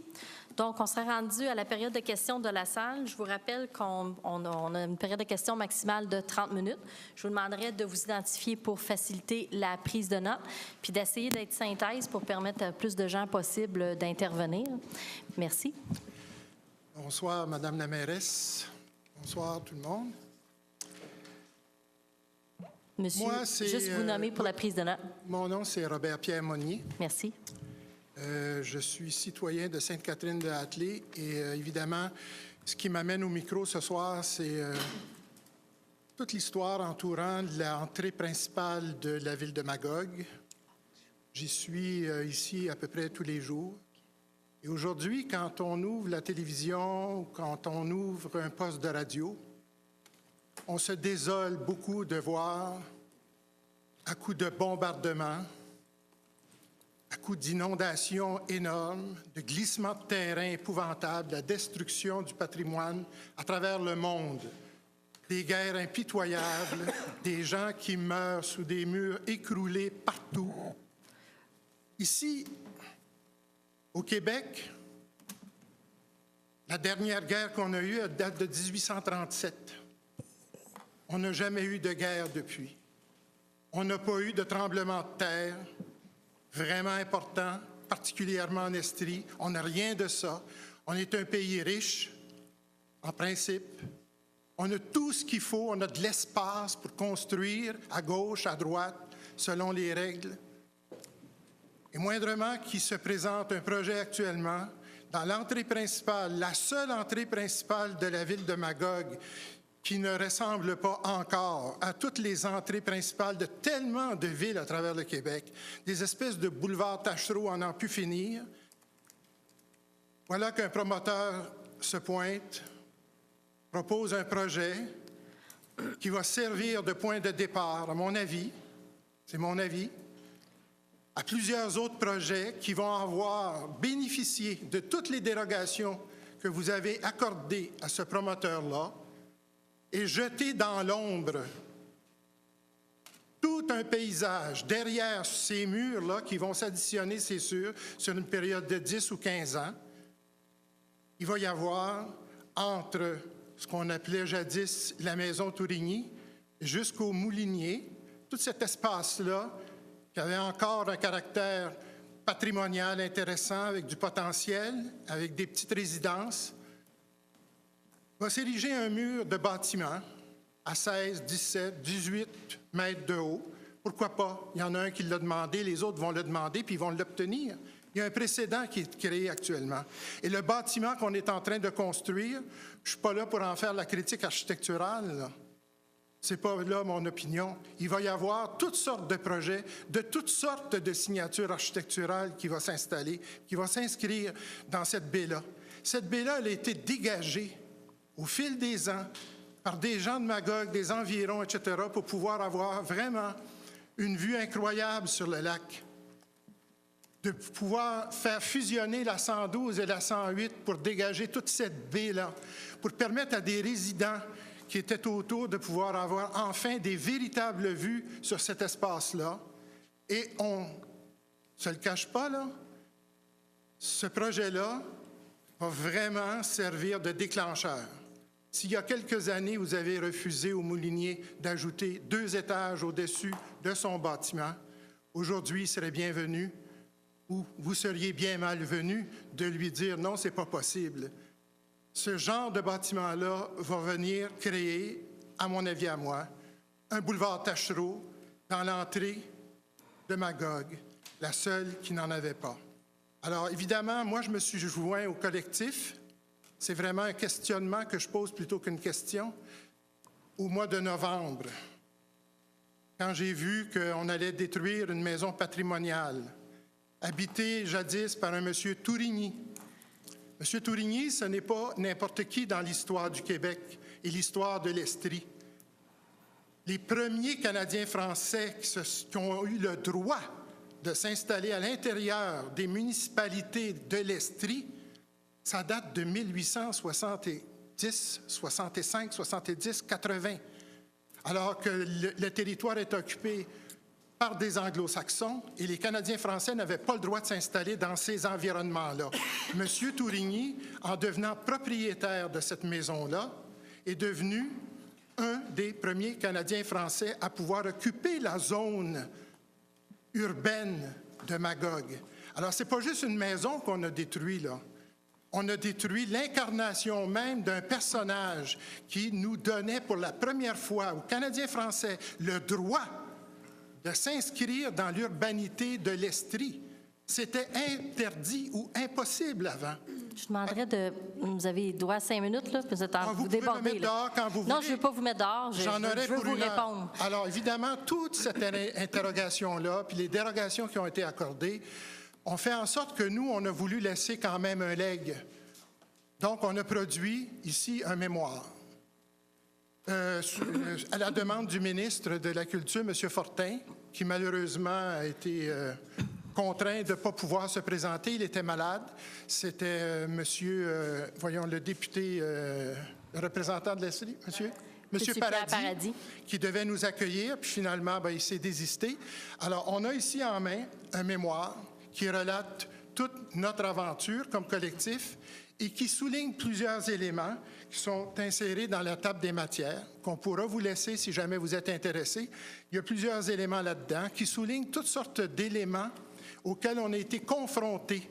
Speaker 1: Donc, on serait rendu à la période de questions de la salle. Je vous rappelle qu'on a une période de questions maximale de 30 minutes. Je vous demanderai de vous identifier pour faciliter la prise de notes, puis d'essayer d'être synthèse pour permettre à plus de gens possible d'intervenir. Merci.
Speaker 18: Bonsoir, Madame la mairesse. Bonsoir, tout le monde.
Speaker 1: Monsieur,
Speaker 18: moi,
Speaker 1: juste vous nommer pour la prise de notes.
Speaker 18: Mon nom, c'est Robert-Pierre Monnier.
Speaker 1: Merci.
Speaker 18: Je suis citoyen de Sainte-Catherine-de-Hatley et évidemment, ce qui m'amène au micro ce soir, c'est toute l'histoire entourant l'entrée principale de la ville de Magog. J'y suis ici à peu près tous les jours. Et aujourd'hui, quand on ouvre la télévision, quand on ouvre un poste de radio, on se désole beaucoup de voir, à coups de bombardements, à coups d'inondations énormes, de glissements de terrain épouvantables, la destruction du patrimoine à travers le monde, des guerres impitoyables, des gens qui meurent sous des murs écroulés partout. Ici, au Québec, la dernière guerre qu'on a eue date de 1837. On n'a jamais eu de guerre depuis. On n'a pas eu de tremblement de terre. vraiment important, particulièrement en Estrie. On n'a rien de ça. On est un pays riche, en principe. On a tout ce qu'il faut. On a de l'espace pour construire à gauche, à droite, selon les règles. Et moindrement qu'il se présente un projet actuellement, dans l'entrée principale, la seule entrée principale de la ville de Magog, qui ne ressemble pas encore à toutes les entrées principales de tellement de villes à travers le Québec, des espèces de boulevards Tachereau en n'en pu finir. Voilà qu'un promoteur se pointe, propose un projet qui va servir de point de départ, à mon avis, c'est mon avis, à plusieurs autres projets qui vont avoir bénéficié de toutes les dérogations que vous avez accordées à ce promoteur-là et jeter dans l'ombre tout un paysage derrière ces murs-là qui vont s'additionner, c'est sûr, sur une période de 10 ou 15 ans. Il va y avoir entre ce qu'on appelait jadis la maison Tourigny jusqu'au Moulinier, tout cet espace-là qui avait encore un caractère patrimonial intéressant, avec du potentiel, avec des petites résidences, va s'ériger un mur de bâtiments à 16, 17, 18 mètres de haut. Pourquoi pas? Il y en a un qui l'a demandé, les autres vont le demander, puis ils vont l'obtenir. Il y a un précédent qui est créé actuellement. Et le bâtiment qu'on est en train de construire, je ne suis pas là pour en faire la critique architecturale, ce n'est pas là mon opinion. Il va y avoir toutes sortes de projets, de toutes sortes de signatures architecturales qui vont s'installer, qui vont s'inscrire dans cette baie-là. Cette baie-là, elle a été dégagée au fil des ans par des gens de Magog, des environs, etc., pour pouvoir avoir vraiment une vue incroyable sur le lac, de pouvoir faire fusionner la 112 et la 108 pour dégager toute cette baie-là, pour permettre à des résidents qui étaient autour de pouvoir avoir enfin des véritables vues sur cet espace-là. Et on ne se le cache pas, là, ce projet-là va vraiment servir de déclencheur. S'il y a quelques années, vous avez refusé au Moulinier d'ajouter 2 étages au-dessus de son bâtiment, aujourd'hui, il serait bienvenu, ou vous seriez bien malvenu de lui dire « non, ce n'est pas possible ». Ce genre de bâtiment-là va venir créer, à mon avis à moi, un boulevard Tachereau dans l'entrée de Magog, la seule qui n'en avait pas. Alors, évidemment, moi, je me suis joint au collectif. C'est vraiment un questionnement que je pose plutôt qu'une question. Au mois de novembre, quand j'ai vu qu'on allait détruire une maison patrimoniale, habitée jadis par un monsieur Tourigny. Monsieur Tourigny, ce n'est pas n'importe qui dans l'histoire du Québec et l'histoire de l'Estrie. Les premiers Canadiens français qui ont eu le droit de s'installer à l'intérieur des municipalités de l'Estrie, ça date de 1870, 65, 70, 80, alors que le territoire est occupé par des Anglo-Saxons et les Canadiens français n'avaient pas le droit de s'installer dans ces environnements-là. Monsieur Tourigny, en devenant propriétaire de cette maison-là, est devenu un des premiers Canadiens français à pouvoir occuper la zone urbaine de Magog. Alors, ce n'est pas juste une maison qu'on a détruite, là. On a détruit l'incarnation même d'un personnage qui nous donnait pour la première fois aux Canadiens français le droit de s'inscrire dans l'urbanité de l'Estrie. C'était interdit ou impossible avant.
Speaker 1: Je demanderais de... Vous avez droit à 5 minutes, là, vous êtes en
Speaker 18: vous
Speaker 1: débordez.
Speaker 18: Pouvez me mettre dehors quand vous voulez.
Speaker 1: Non, je ne veux pas vous mettre dehors.
Speaker 18: J'en aurais
Speaker 1: je veux
Speaker 18: pour
Speaker 1: vous
Speaker 18: une heure.
Speaker 1: répondre.
Speaker 18: Alors, évidemment, toute cette interrogation-là, puis les dérogations qui ont été accordées, ont fait en sorte que nous, on a voulu laisser quand même un legs. Donc, on a produit ici un mémoire. À la demande du ministre de la Culture, M. Fortin, qui malheureusement a été contraint de ne pas pouvoir se présenter. Il était malade. C'était le député, le représentant de l'Estrie, Monsieur Paradis, qui devait nous accueillir, puis finalement, il s'est désisté. Alors, on a ici en main un mémoire qui relate toute notre aventure comme collectif et qui souligne plusieurs éléments qui sont insérés dans la table des matières, qu'on pourra vous laisser si jamais vous êtes intéressé. Il y a plusieurs éléments là-dedans qui soulignent toutes sortes d'éléments auxquels on a été confrontés.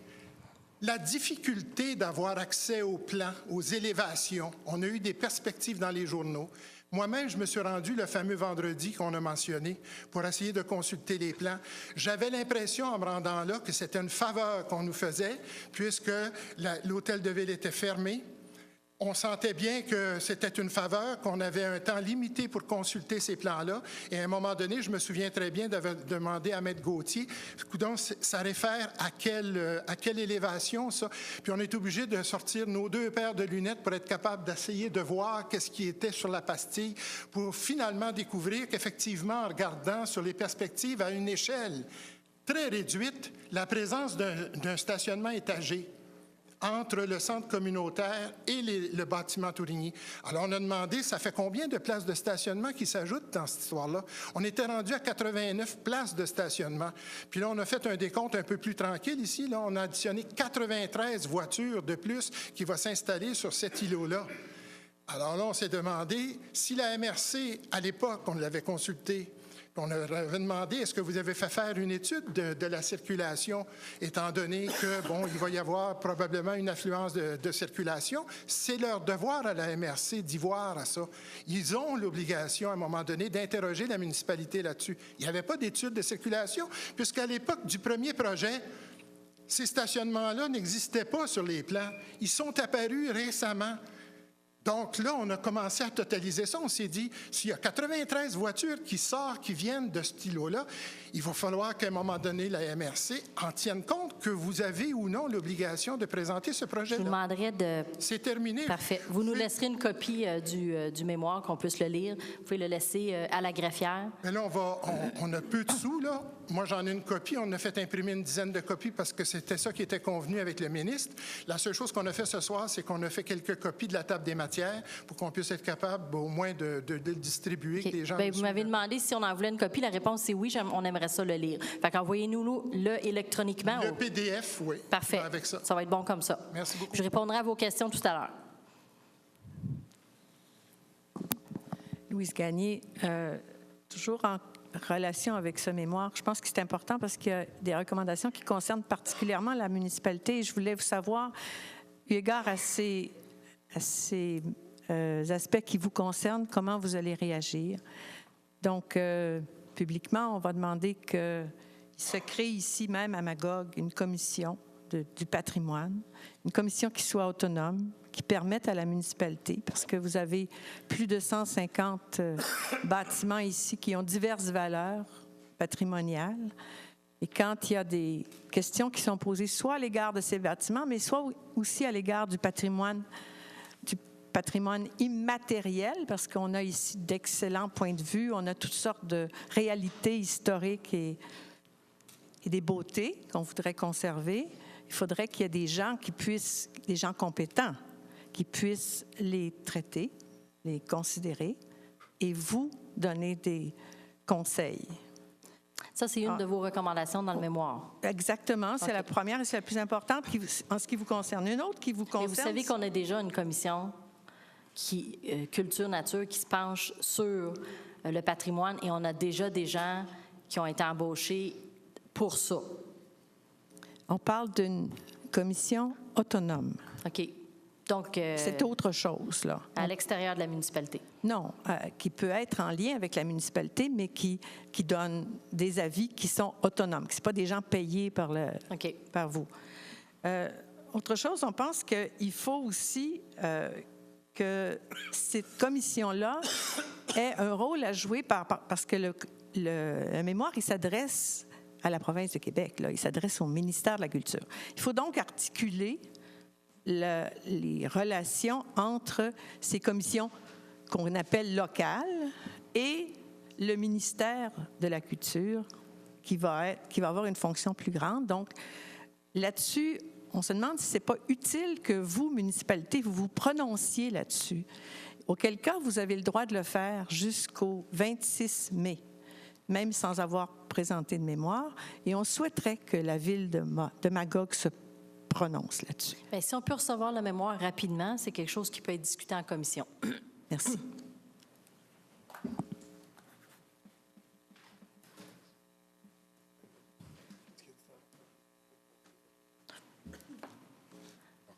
Speaker 18: La difficulté d'avoir accès aux plans, aux élévations. On a eu des perspectives dans les journaux. Moi-même, je me suis rendu le fameux vendredi qu'on a mentionné pour essayer de consulter les plans. J'avais l'impression, en me rendant là, que c'était une faveur qu'on nous faisait, puisque l'hôtel de ville était fermé. On sentait bien que c'était une faveur, qu'on avait un temps limité pour consulter ces plans-là. Et à un moment donné, je me souviens très bien d'avoir demandé à Maître Gauthier, donc ça réfère à quelle élévation, ça? Puis on est obligé de sortir nos 2 paires de lunettes pour être capable d'essayer de voir qu'est-ce qui était sur la pastille, pour finalement découvrir qu'effectivement, en regardant sur les perspectives à une échelle très réduite, la présence d'un stationnement étagé entre le centre communautaire et le bâtiment Tourigny. Alors, on a demandé, ça fait combien de places de stationnement qui s'ajoutent dans cette histoire-là? On était rendu à 89 places de stationnement. Puis là, on a fait un décompte un peu plus tranquille ici. Là, on a additionné 93 voitures de plus qui vont s'installer sur cet îlot-là. Alors là, on s'est demandé, si la MRC, à l'époque, on l'avait consultée, on avait demandé, est-ce que vous avez fait faire une étude de la circulation, étant donné que, bon, il va y avoir probablement une affluence de circulation. C'est leur devoir à la MRC d'y voir à ça. Ils ont l'obligation, à un moment donné, d'interroger la municipalité là-dessus. Il n'y avait pas d'étude de circulation, puisqu'à l'époque du premier projet, ces stationnements-là n'existaient pas sur les plans. Ils sont apparus récemment. Donc là, on a commencé à totaliser ça. On s'est dit, s'il y a 93 voitures qui sortent, qui viennent de ce îlot-là, il va falloir qu'à un moment donné, la MRC en tienne compte que vous avez ou non l'obligation de présenter ce projet-là.
Speaker 1: Je vous demanderai de...
Speaker 18: C'est terminé.
Speaker 1: Parfait. Vous nous laisserez une copie du mémoire, qu'on puisse le lire. Vous pouvez le laisser à la greffière.
Speaker 18: Mais là, on a peu de sous, là. Moi, j'en ai une copie. On a fait imprimer une dizaine de copies parce que c'était ça qui était convenu avec le ministre. La seule chose qu'on a fait ce soir, c'est qu'on a fait quelques copies de la table des matières pour qu'on puisse être capable au moins de le distribuer.
Speaker 1: Okay.
Speaker 18: Que les gens
Speaker 1: Bien, vous m'avez demandé si on en voulait une copie. La réponse, c'est oui. On aimerait ça le lire. Fait qu'envoyez-nous-le électroniquement.
Speaker 18: Le PDF, oui.
Speaker 1: Parfait.
Speaker 18: Avec ça.
Speaker 1: Ça va être bon comme ça.
Speaker 18: Merci beaucoup.
Speaker 1: Je répondrai à vos questions tout à l'heure.
Speaker 11: Louise Gagné, toujours en relation avec ce mémoire, je pense que c'est important parce qu'il y a des recommandations qui concernent particulièrement la municipalité. Et je voulais vous savoir, eu égard à ces aspects qui vous concernent, comment vous allez réagir. Donc, publiquement, on va demander qu'il se crée ici même à Magog une commission du patrimoine, une commission qui soit autonome, qui permette à la municipalité, parce que vous avez plus de 150 bâtiments ici qui ont diverses valeurs patrimoniales. Et quand il y a des questions qui sont posées soit à l'égard de ces bâtiments, mais soit aussi à l'égard du patrimoine immatériel, parce qu'on a ici d'excellents points de vue, on a toutes sortes de réalités historiques et des beautés qu'on voudrait conserver. Il faudrait qu'il y ait des gens des gens compétents, qui puissent les traiter, les considérer et vous donner des conseils.
Speaker 1: Ça, c'est une de vos recommandations dans le mémoire.
Speaker 11: Exactement. C'est la première et c'est la plus importante en ce qui vous concerne. Une autre qui vous concerne...
Speaker 1: Mais vous savez qu'on a déjà une commission culture-nature qui se penche sur le patrimoine et on a déjà des gens qui ont été embauchés pour ça. On parle d'une commission autonome. OK. Donc, c'est autre chose, là. À l'extérieur de la municipalité. Non, qui peut être en lien avec la municipalité, mais qui donne des avis qui sont autonomes. Ce ne sont pas des gens payés par vous. Autre chose, on pense qu'il faut aussi que cette commission-là ait un rôle à jouer parce que le mémoire, il s'adresse à la province de Québec, là. Il s'adresse au ministère de la Culture. Il faut donc articuler les relations entre ces commissions qu'on appelle locales et le ministère de la Culture qui va avoir une fonction plus grande. Donc, là-dessus, on se demande si ce n'est pas utile que vous, municipalité, vous vous prononciez là-dessus. Auquel cas, vous avez le droit de le faire jusqu'au 26 mai, même sans avoir présenté de mémoire. Et on souhaiterait que la ville de Magog se prononce là-dessus. Bien, si on peut recevoir la mémoire rapidement, c'est quelque chose qui peut être discuté en commission. Merci.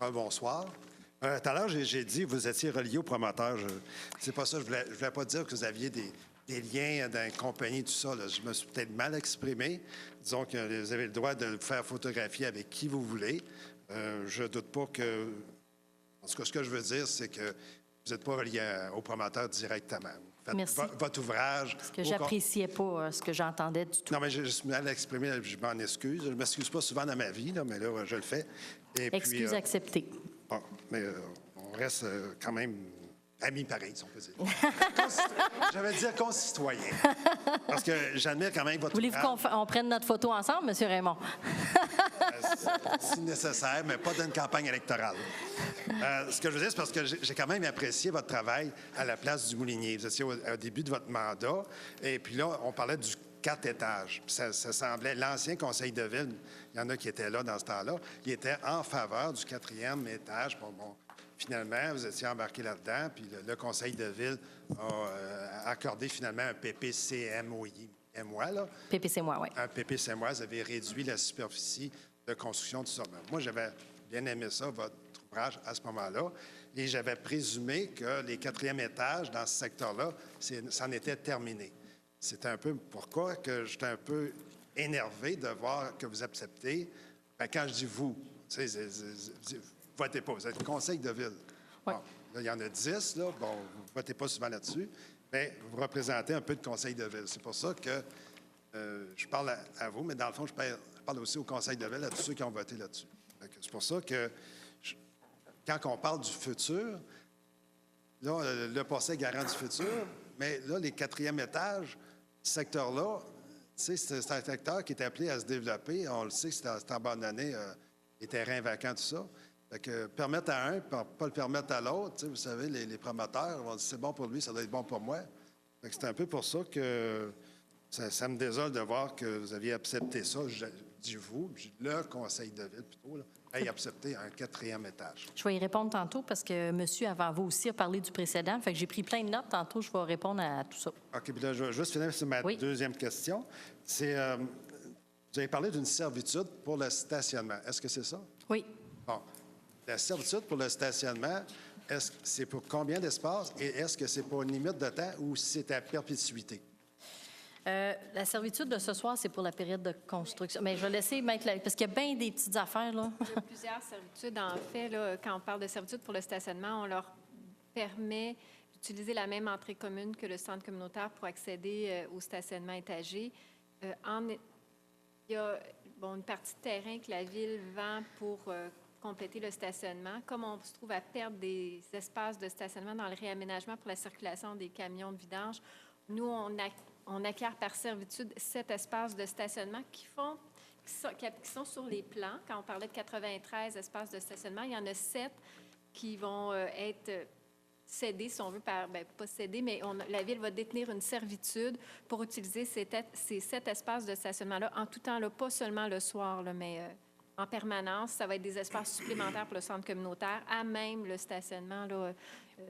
Speaker 15: Bonsoir. Tout à l'heure, j'ai dit que vous étiez relié au promoteur. C'est pas ça. Je voulais pas dire que vous aviez des liens dans une compagnie, tout ça. Là. Je me suis peut-être mal exprimé. Disons que vous avez le droit de faire photographier avec qui vous voulez. Je doute pas que... En tout cas, ce que je veux dire, c'est que vous n'êtes pas relié au promoteur directement. Faites
Speaker 1: Merci.
Speaker 15: Votre ouvrage...
Speaker 1: Parce que j'appréciais pas ce que j'entendais du tout.
Speaker 15: Non, mais je suis mal exprimé. Je m'en excuse. Je ne m'excuse pas souvent dans ma vie, là, mais là, je le fais. Et
Speaker 1: Excuse acceptée.
Speaker 15: Bon, mais on reste quand même amis pareils, si on peut dire. J'allais dire concitoyens. Parce que j'admire quand même votre
Speaker 1: Voulez-vous qu'on prenne notre photo ensemble, M. Raymond?
Speaker 15: Si nécessaire, mais pas d'une campagne électorale. Ce que je veux dire, c'est parce que j'ai quand même apprécié votre travail à la place du Moulinier. Vous étiez au début de votre mandat, et puis là, on parlait du 4 étages. Ça semblait, l'ancien conseil de ville, il y en a qui étaient là dans ce temps-là, il était en faveur du 4e étage. Bon, finalement, vous étiez embarqué là-dedans, puis le conseil de ville a accordé finalement un PPCMOI, là.
Speaker 1: PPCMOI, oui.
Speaker 15: Un PPCMOI, vous avez réduit la superficie de construction, tout ça. Moi, j'avais bien aimé ça, votre ouvrage, à ce moment-là, et j'avais présumé que les 4e étages dans ce secteur-là, c'en était terminé. C'est un peu pourquoi que j'étais un peu énervé de voir que vous acceptez. Bien, quand je dis vous, votez pas, vous êtes le conseil de ville.
Speaker 1: Oui.
Speaker 15: Bon, là, il y en a 10, là. Bon, vous ne votez pas souvent là-dessus, mais vous représentez un peu le conseil de ville. C'est pour ça que je parle à vous, mais dans le fond, je parle aussi au conseil de ville, à tous ceux qui ont voté là-dessus. C'est pour ça que quand on parle du futur, là, le passé est garant du futur, mais là, les 4e étages, ce secteur-là, c'est un secteur qui est appelé à se développer. On le sait, c'est abandonné, les terrains vacants, tout ça. Fait que permettre à un, pas le permettre à l'autre, vous savez, les promoteurs vont dire c'est bon pour lui, ça doit être bon pour moi. Fait que c'est un peu pour ça que ça me désole de voir que vous aviez accepté ça. Je dis vous, le conseil de ville plutôt, là, ait accepté un 4e étage.
Speaker 1: Je vais y répondre tantôt parce que monsieur avant vous aussi a parlé du précédent. Fait que j'ai pris plein de notes. Tantôt, je vais répondre à tout ça.
Speaker 15: OK, puis là, je vais juste finir sur ma deuxième question. C'est, vous avez parlé d'une servitude pour le stationnement. Est-ce que c'est ça?
Speaker 1: Oui.
Speaker 15: Bon. La servitude pour le stationnement, est-ce que c'est pour combien d'espace et est-ce que c'est pour une limite de temps ou c'est à perpétuité?
Speaker 1: La servitude de ce soir, c'est pour la période de construction. Mais je vais laisser mettre parce qu'il y a bien des petites affaires, là.
Speaker 17: Il y a plusieurs servitudes. En fait, là, quand on parle de servitude pour le stationnement, on leur permet d'utiliser la même entrée commune que le centre communautaire pour accéder au stationnement étagé. Il y a une partie de terrain que la Ville vend pour compléter le stationnement. Comme on se trouve à perdre des espaces de stationnement dans le réaménagement pour la circulation des camions de vidange, nous, on acquiert par servitude 7 espaces de stationnement qui sont sur les plans. Quand on parlait de 93 espaces de stationnement, il y en a 7 qui vont être cédés, si on veut, pas cédés, mais la Ville va détenir une servitude pour utiliser ces 7 espaces de stationnement-là en tout temps, là, pas seulement le soir, là, mais en permanence. Ça va être des espaces supplémentaires pour le centre communautaire, à même le stationnement là,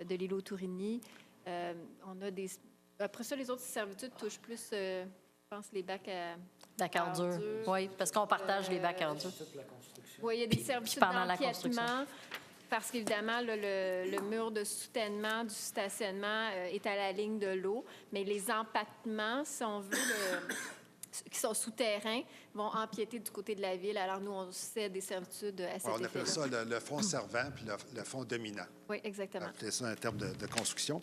Speaker 17: de l'îlot Tourigny. On a des... Après ça, les autres servitudes touchent plus, je pense, les bacs à ordures.
Speaker 1: Oui, parce qu'on partage les bacs à ordures.
Speaker 17: Oui, il y a des servitudes d'empiètement, parce qu'évidemment, le mur de soutènement du stationnement est à la ligne de l'eau, mais les empattements, si on veut, qui sont souterrains, vont empiéter du côté de la Ville. Alors, nous, on cède des servitudes à cet effet-là.
Speaker 15: On appelle ça le fond servant puis le fond dominant.
Speaker 17: Oui, exactement.
Speaker 15: C'est ça un terme de construction.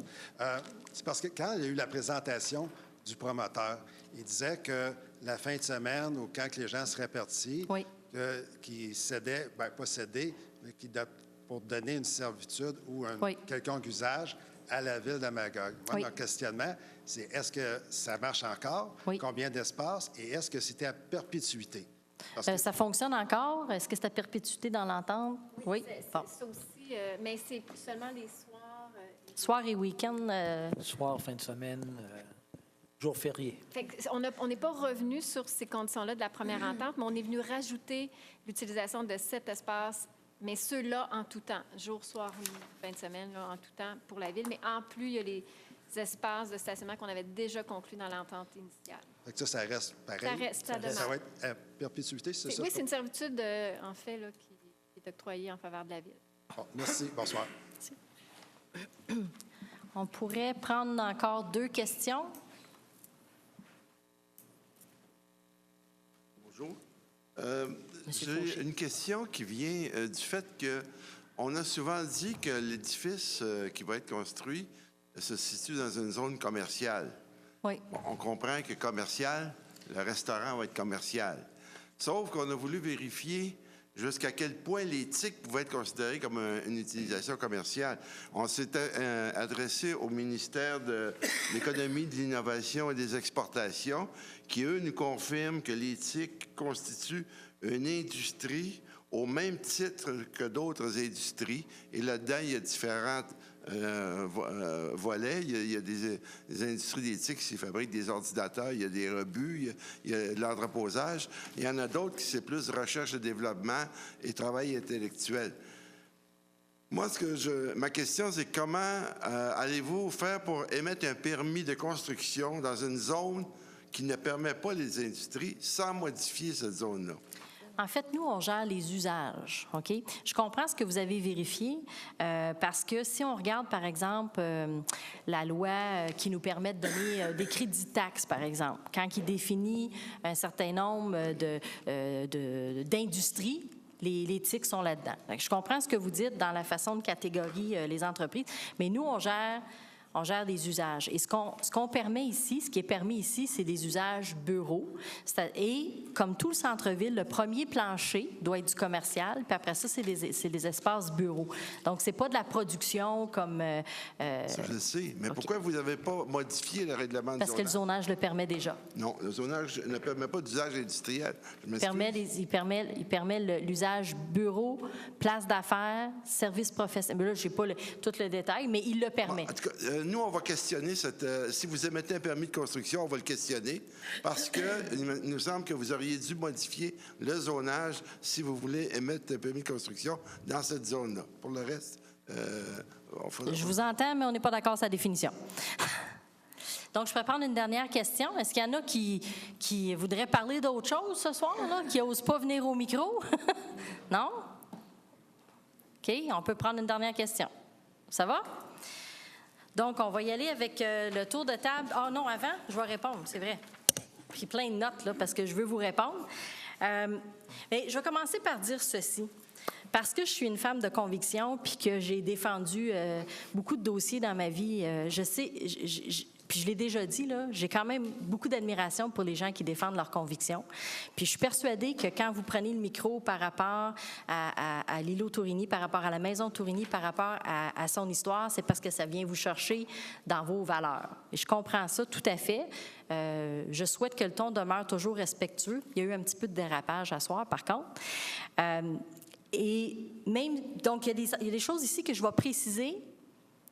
Speaker 15: C'est parce que quand il y a eu la présentation du promoteur, il disait que la fin de semaine ou quand les gens seraient partis, qu'ils cédaient, pas cédaient, mais pour donner une servitude ou un quelconque usage à la Ville de Magog. Moi, mon questionnement, c'est est-ce que ça marche encore? Combien d'espace? Et est-ce que c'était à perpétuité?
Speaker 1: Ça fonctionne encore? Est-ce que c'est à perpétuité dans l'entente? Oui.
Speaker 17: Ça aussi, mais c'est seulement les soirs.
Speaker 1: Soir et week-end.
Speaker 19: Soir, fin de semaine, jour férié.
Speaker 17: On n'est pas revenu sur ces conditions-là de la première entente, mais on est venu rajouter l'utilisation de 7 espaces, mais ceux-là en tout temps, jour, soir, fin de semaine, là, en tout temps pour la Ville. Mais en plus, il y a les espaces de stationnement qu'on avait déjà conclus dans l'entente initiale.
Speaker 15: Ça reste pareil?
Speaker 17: Ça reste, ça demeure.
Speaker 15: Ça va être à perpétuité, c'est ça?
Speaker 17: Oui, c'est une servitude, en fait, là, qui est octroyé en faveur de la ville.
Speaker 15: Bon, merci. Bonsoir.
Speaker 1: On pourrait prendre encore 2 questions.
Speaker 12: Bonjour. J'ai une question qui vient du fait qu'on a souvent dit que l'édifice qui va être construit se situe dans une zone commerciale.
Speaker 1: Oui.
Speaker 12: Bon, on comprend que commercial, le restaurant va être commercial. Sauf qu'on a voulu vérifier jusqu'à quel point les TIC pouvaient être considérés comme une utilisation commerciale. On s'était adressé au ministère de l'Économie, de l'Innovation et des Exportations, qui, eux, nous confirment que les TIC constituent une industrie au même titre que d'autres industries. Et là-dedans, il y a différentes volets. Il y a des industries d'éthique qui fabriquent des ordinateurs, il y a des rebuts, il y a de l'entreposage. Il y en a d'autres qui c'est plus recherche et développement et travail intellectuel. Moi, ma question, c'est comment allez-vous faire pour émettre un permis de construction dans une zone qui ne permet pas les industries sans modifier cette zone-là?
Speaker 1: En fait, nous, on gère les usages, OK? Je comprends ce que vous avez vérifié parce que si on regarde, par exemple, la loi qui nous permet de donner des crédits de taxes, par exemple, quand il définit un certain nombre d'industries, les TIC sont là-dedans. Je comprends ce que vous dites dans la façon de catégorie les entreprises, mais nous, on gère des usages. Et ce qu'on permet ici, ce qui est permis ici, c'est des usages bureaux. Et comme tout le centre-ville, le premier plancher doit être du commercial, puis après ça, c'est des espaces bureaux. Donc, c'est pas de la production comme...
Speaker 12: Ça, je le sais. Mais pourquoi vous n'avez pas modifié le règlement du zonage?
Speaker 1: Parce que le zonage le permet déjà.
Speaker 12: Non, le zonage ne permet pas d'usage industriel.
Speaker 1: Il permet l'usage bureau, place d'affaires, services professionnels. Là, je n'ai pas tout le détail, mais il le permet.
Speaker 12: En tout cas, nous, on va questionner si vous émettez un permis de construction, on va le questionner parce que il nous semble que vous auriez dû modifier le zonage si vous voulez émettre un permis de construction dans cette zone-là. Pour le reste,
Speaker 1: je vous entends, mais on n'est pas d'accord sur la définition. Donc, je peux prendre une dernière question. Est-ce qu'il y en a qui voudraient parler d'autre chose ce soir, là, qui n'osent pas venir au micro? Non? OK, on peut prendre une dernière question. Ça va? Donc, on va y aller avec le tour de table. Ah non, avant, je vais répondre, c'est vrai. J'ai pris plein de notes là, parce que je veux vous répondre. Mais je vais commencer par dire ceci. Parce que je suis une femme de conviction puis que j'ai défendu beaucoup de dossiers dans ma vie, je sais... Puis je l'ai déjà dit, là, j'ai quand même beaucoup d'admiration pour les gens qui défendent leurs convictions. Puis je suis persuadée que quand vous prenez le micro par rapport à l'îlot Tourigny, par rapport à la maison Tourigny, par rapport à son histoire, c'est parce que ça vient vous chercher dans vos valeurs. Et je comprends ça tout à fait. Je souhaite que le ton demeure toujours respectueux. Il y a eu un petit peu de dérapage à soir, par contre. Et même, donc, il y a des choses ici que je vais préciser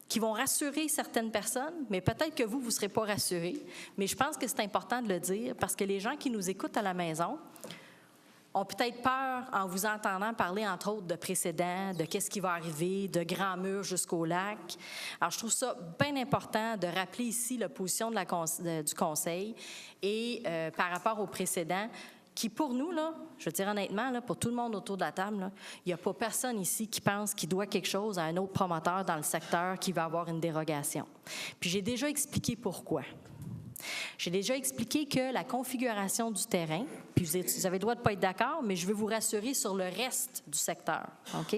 Speaker 1: qui vont rassurer certaines personnes, mais peut-être que vous ne serez pas rassurés. Mais je pense que c'est important de le dire parce que les gens qui nous écoutent à la maison ont peut-être peur en vous entendant parler, entre autres, de précédents, de qu'est-ce qui va arriver, de grands murs jusqu'au lac. Alors, je trouve ça bien important de rappeler ici la position du Conseil et par rapport aux précédents, qui, pour nous, là, je veux dire honnêtement, là, pour tout le monde autour de la table, là, il n'y a pas personne ici qui pense qu'il doit quelque chose à un autre promoteur dans le secteur qui va avoir une dérogation. Puis j'ai déjà expliqué pourquoi. J'ai déjà expliqué que la configuration du terrain, puis vous avez le droit de ne pas être d'accord, mais je veux vous rassurer sur le reste du secteur. OK?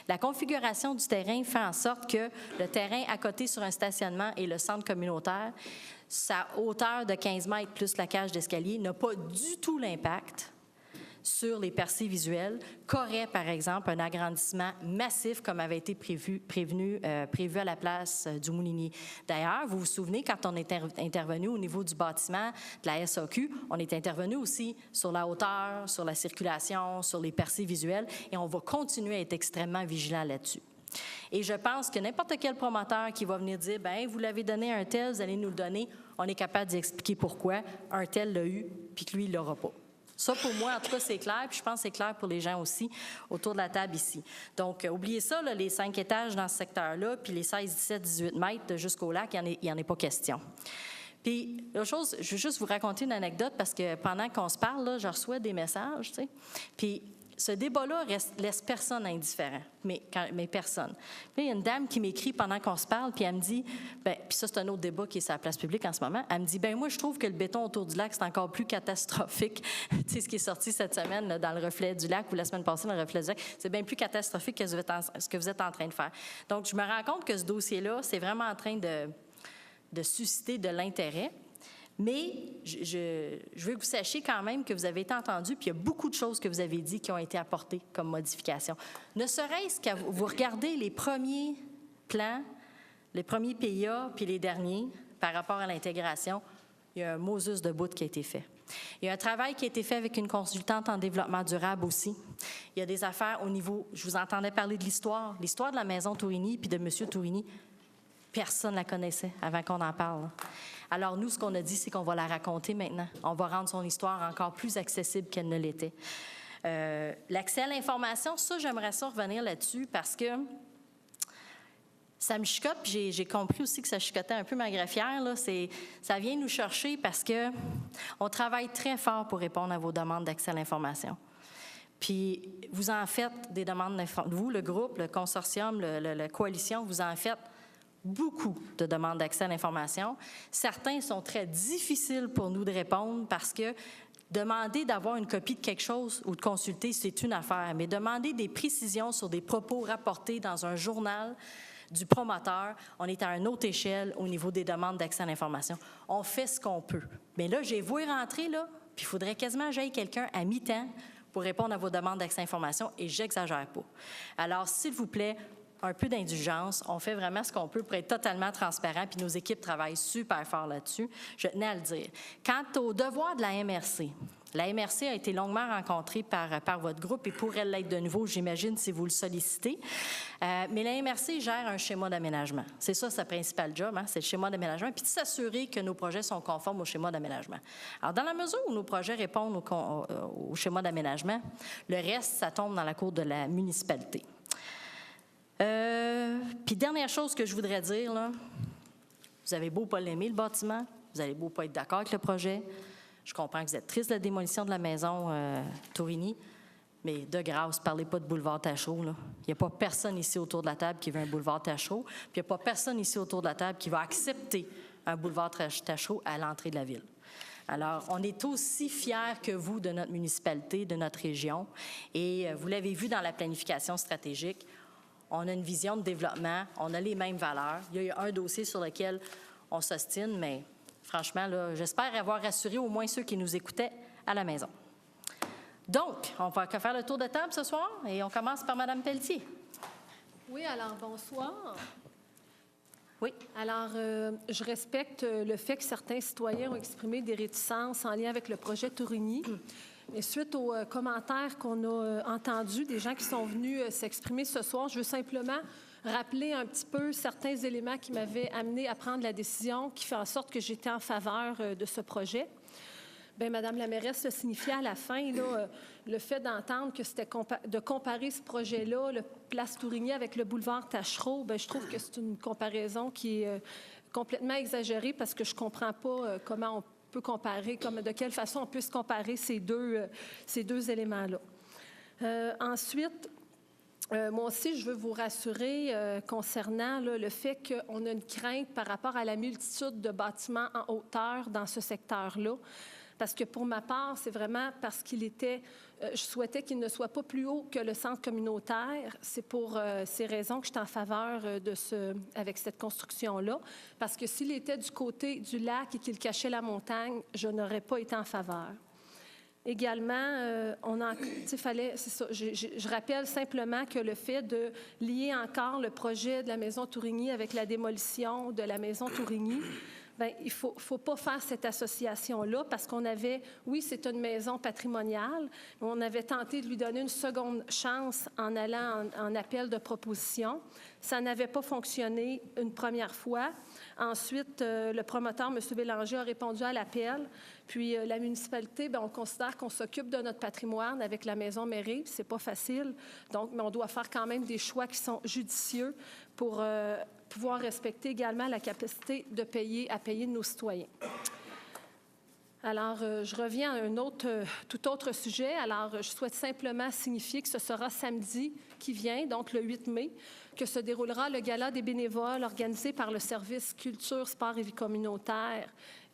Speaker 1: La configuration du terrain fait en sorte que le terrain à côté sur un stationnement et le centre communautaire, sa hauteur de 15 mètres plus la cage d'escalier n'a pas du tout l'impact sur les percées visuelles qu'aurait, par exemple, un agrandissement massif comme avait été prévu à la place du Moulinier. D'ailleurs, vous vous souvenez, quand on est intervenu au niveau du bâtiment de la SAQ, on est intervenu aussi sur la hauteur, sur la circulation, sur les percées visuelles, et on va continuer à être extrêmement vigilant là-dessus. Et je pense que n'importe quel promoteur qui va venir dire « bien, vous l'avez donné à un tel, vous allez nous le donner », on est capable d'expliquer pourquoi un tel l'a eu, puis que lui, il ne l'aura pas. Ça, pour moi, en tout cas, c'est clair, puis je pense que c'est clair pour les gens aussi autour de la table ici. Donc, oubliez ça, là, les 5 étages dans ce secteur-là, puis les 16, 17, 18 mètres jusqu'au lac, il n'y en a pas question. Puis, l'autre chose, je veux juste vous raconter une anecdote, parce que pendant qu'on se parle, là, je reçois des messages, tu sais, puis ce débat-là laisse personne indifférent, mais personne. Puis là, il y a une dame qui m'écrit pendant qu'on se parle, puis elle me dit, puis ça, c'est un autre débat qui est sur la place publique en ce moment, elle me dit, moi, je trouve que le béton autour du lac, c'est encore plus catastrophique. Tu sais, ce qui est sorti cette semaine là, dans le reflet du lac, ou la semaine passée dans le reflet du lac, c'est bien plus catastrophique que ce que vous êtes en train de faire. Donc, je me rends compte que ce dossier-là, c'est vraiment en train de susciter de l'intérêt. Mais je veux que vous sachiez quand même que vous avez été entendu, puis il y a beaucoup de choses que vous avez dit qui ont été apportées comme modifications. Ne serait-ce qu'à vous regardez les premiers plans, les premiers PIA, puis les derniers, par rapport à l'intégration, il y a un Moses de bout qui a été fait. Il y a un travail qui a été fait avec une consultante en développement durable aussi. Il y a des affaires au niveau, je vous entendais parler de l'histoire de la maison Tourigny puis de M. Tourigny. Personne ne la connaissait avant qu'on en parle. Alors, nous, ce qu'on a dit, c'est qu'on va la raconter maintenant. On va rendre son histoire encore plus accessible qu'elle ne l'était. L'accès à l'information, ça, j'aimerais ça revenir là-dessus parce que ça me chicote, puis j'ai compris aussi que ça chicotait un peu ma greffière. Là. Ça vient nous chercher parce que on travaille très fort pour répondre à vos demandes d'accès à l'information. Puis, vous en faites des demandes d'information. Vous, le groupe, le consortium, la coalition, vous en faites beaucoup de demandes d'accès à l'information. Certains sont très difficiles pour nous de répondre parce que demander d'avoir une copie de quelque chose ou de consulter, c'est une affaire, mais demander des précisions sur des propos rapportés dans un journal du promoteur, on est à une autre échelle au niveau des demandes d'accès à l'information. On fait ce qu'on peut. Mais là, j'ai voué rentrer, là, puis il faudrait quasiment que j'aille quelqu'un à mi-temps pour répondre à vos demandes d'accès à l'information, et j'exagère pas. Alors, s'il vous plaît, un peu d'indulgence. On fait vraiment ce qu'on peut pour être totalement transparent, puis nos équipes travaillent super fort là-dessus. Je tenais à le dire. Quant au devoir de la MRC a été longuement rencontrée par votre groupe et pourrait l'être de nouveau, j'imagine, si vous le sollicitez. Mais la MRC gère un schéma d'aménagement. C'est ça sa principale job, c'est le schéma d'aménagement, puis de s'assurer que nos projets sont conformes au schéma d'aménagement. Alors, dans la mesure où nos projets répondent au schéma d'aménagement, le reste, ça tombe dans la cour de la municipalité. Puis dernière chose que je voudrais dire, là, vous avez beau pas l'aimer, le bâtiment, vous avez beau pas être d'accord avec le projet, je comprends que vous êtes triste de la démolition de la maison Tourigny, mais de grâce, parlez pas de boulevard Tachereau. Il n'y a pas personne ici autour de la table qui veut un boulevard Tachereau, puis il n'y a pas personne ici autour de la table qui va accepter un boulevard Tachereau à l'entrée de la ville. Alors, on est aussi fiers que vous de notre municipalité, de notre région, et vous l'avez vu dans la planification stratégique, on a une vision de développement, on a les mêmes valeurs. Il y a un dossier sur lequel on s'ostine, mais franchement, là, j'espère avoir rassuré au moins ceux qui nous écoutaient à la maison. Donc, on va faire le tour de table ce soir et on commence par Mme Pelletier.
Speaker 4: Oui, alors bonsoir.
Speaker 1: Oui.
Speaker 4: Alors, je respecte le fait que certains citoyens ont exprimé des réticences en lien avec le projet Tourigny. Et suite aux commentaires qu'on a entendus, des gens qui sont venus s'exprimer ce soir, je veux simplement rappeler un petit peu certains éléments qui m'avaient amené à prendre la décision qui fait en sorte que j'étais en faveur de ce projet. Bien, Madame la mairesse le signifiait à la fin, là, le fait d'entendre que c'était de comparer ce projet-là, le Place Tourigny avec le boulevard Tachereau, bien, je trouve que c'est une comparaison qui est complètement exagérée parce que je ne comprends pas comment on peut comparer, de quelle façon on peut se comparer ces deux éléments-là. Ensuite, moi aussi, je veux vous rassurer concernant le fait qu'on a une crainte par rapport à la multitude de bâtiments en hauteur dans ce secteur-là. Parce que pour ma part, c'est vraiment parce je souhaitais qu'il ne soit pas plus haut que le centre communautaire. C'est pour ces raisons que je suis en faveur avec cette construction-là. Parce que s'il était du côté du lac et qu'il cachait la montagne, je n'aurais pas été en faveur. Également, c'est ça, je rappelle simplement que le fait de lier encore le projet de la maison Tourigny avec la démolition de la maison Tourigny, bien, il ne faut pas faire cette association-là parce qu'on avait, oui, c'est une maison patrimoniale, mais on avait tenté de lui donner une seconde chance en allant en appel de proposition. Ça n'avait pas fonctionné une première fois. Ensuite, le promoteur, M. Bélanger, a répondu à l'appel. Puis la municipalité, bien, on considère qu'on s'occupe de notre patrimoine avec la maison mairie. C'est pas facile. Donc, mais on doit faire quand même des choix qui sont judicieux pour pouvoir respecter également la capacité à payer de nos citoyens. Alors, je reviens à un tout autre sujet. Alors, je souhaite simplement signifier que ce sera samedi qui vient, donc le 8 mai, que se déroulera le Gala des bénévoles organisé par le service culture, sport et vie communautaire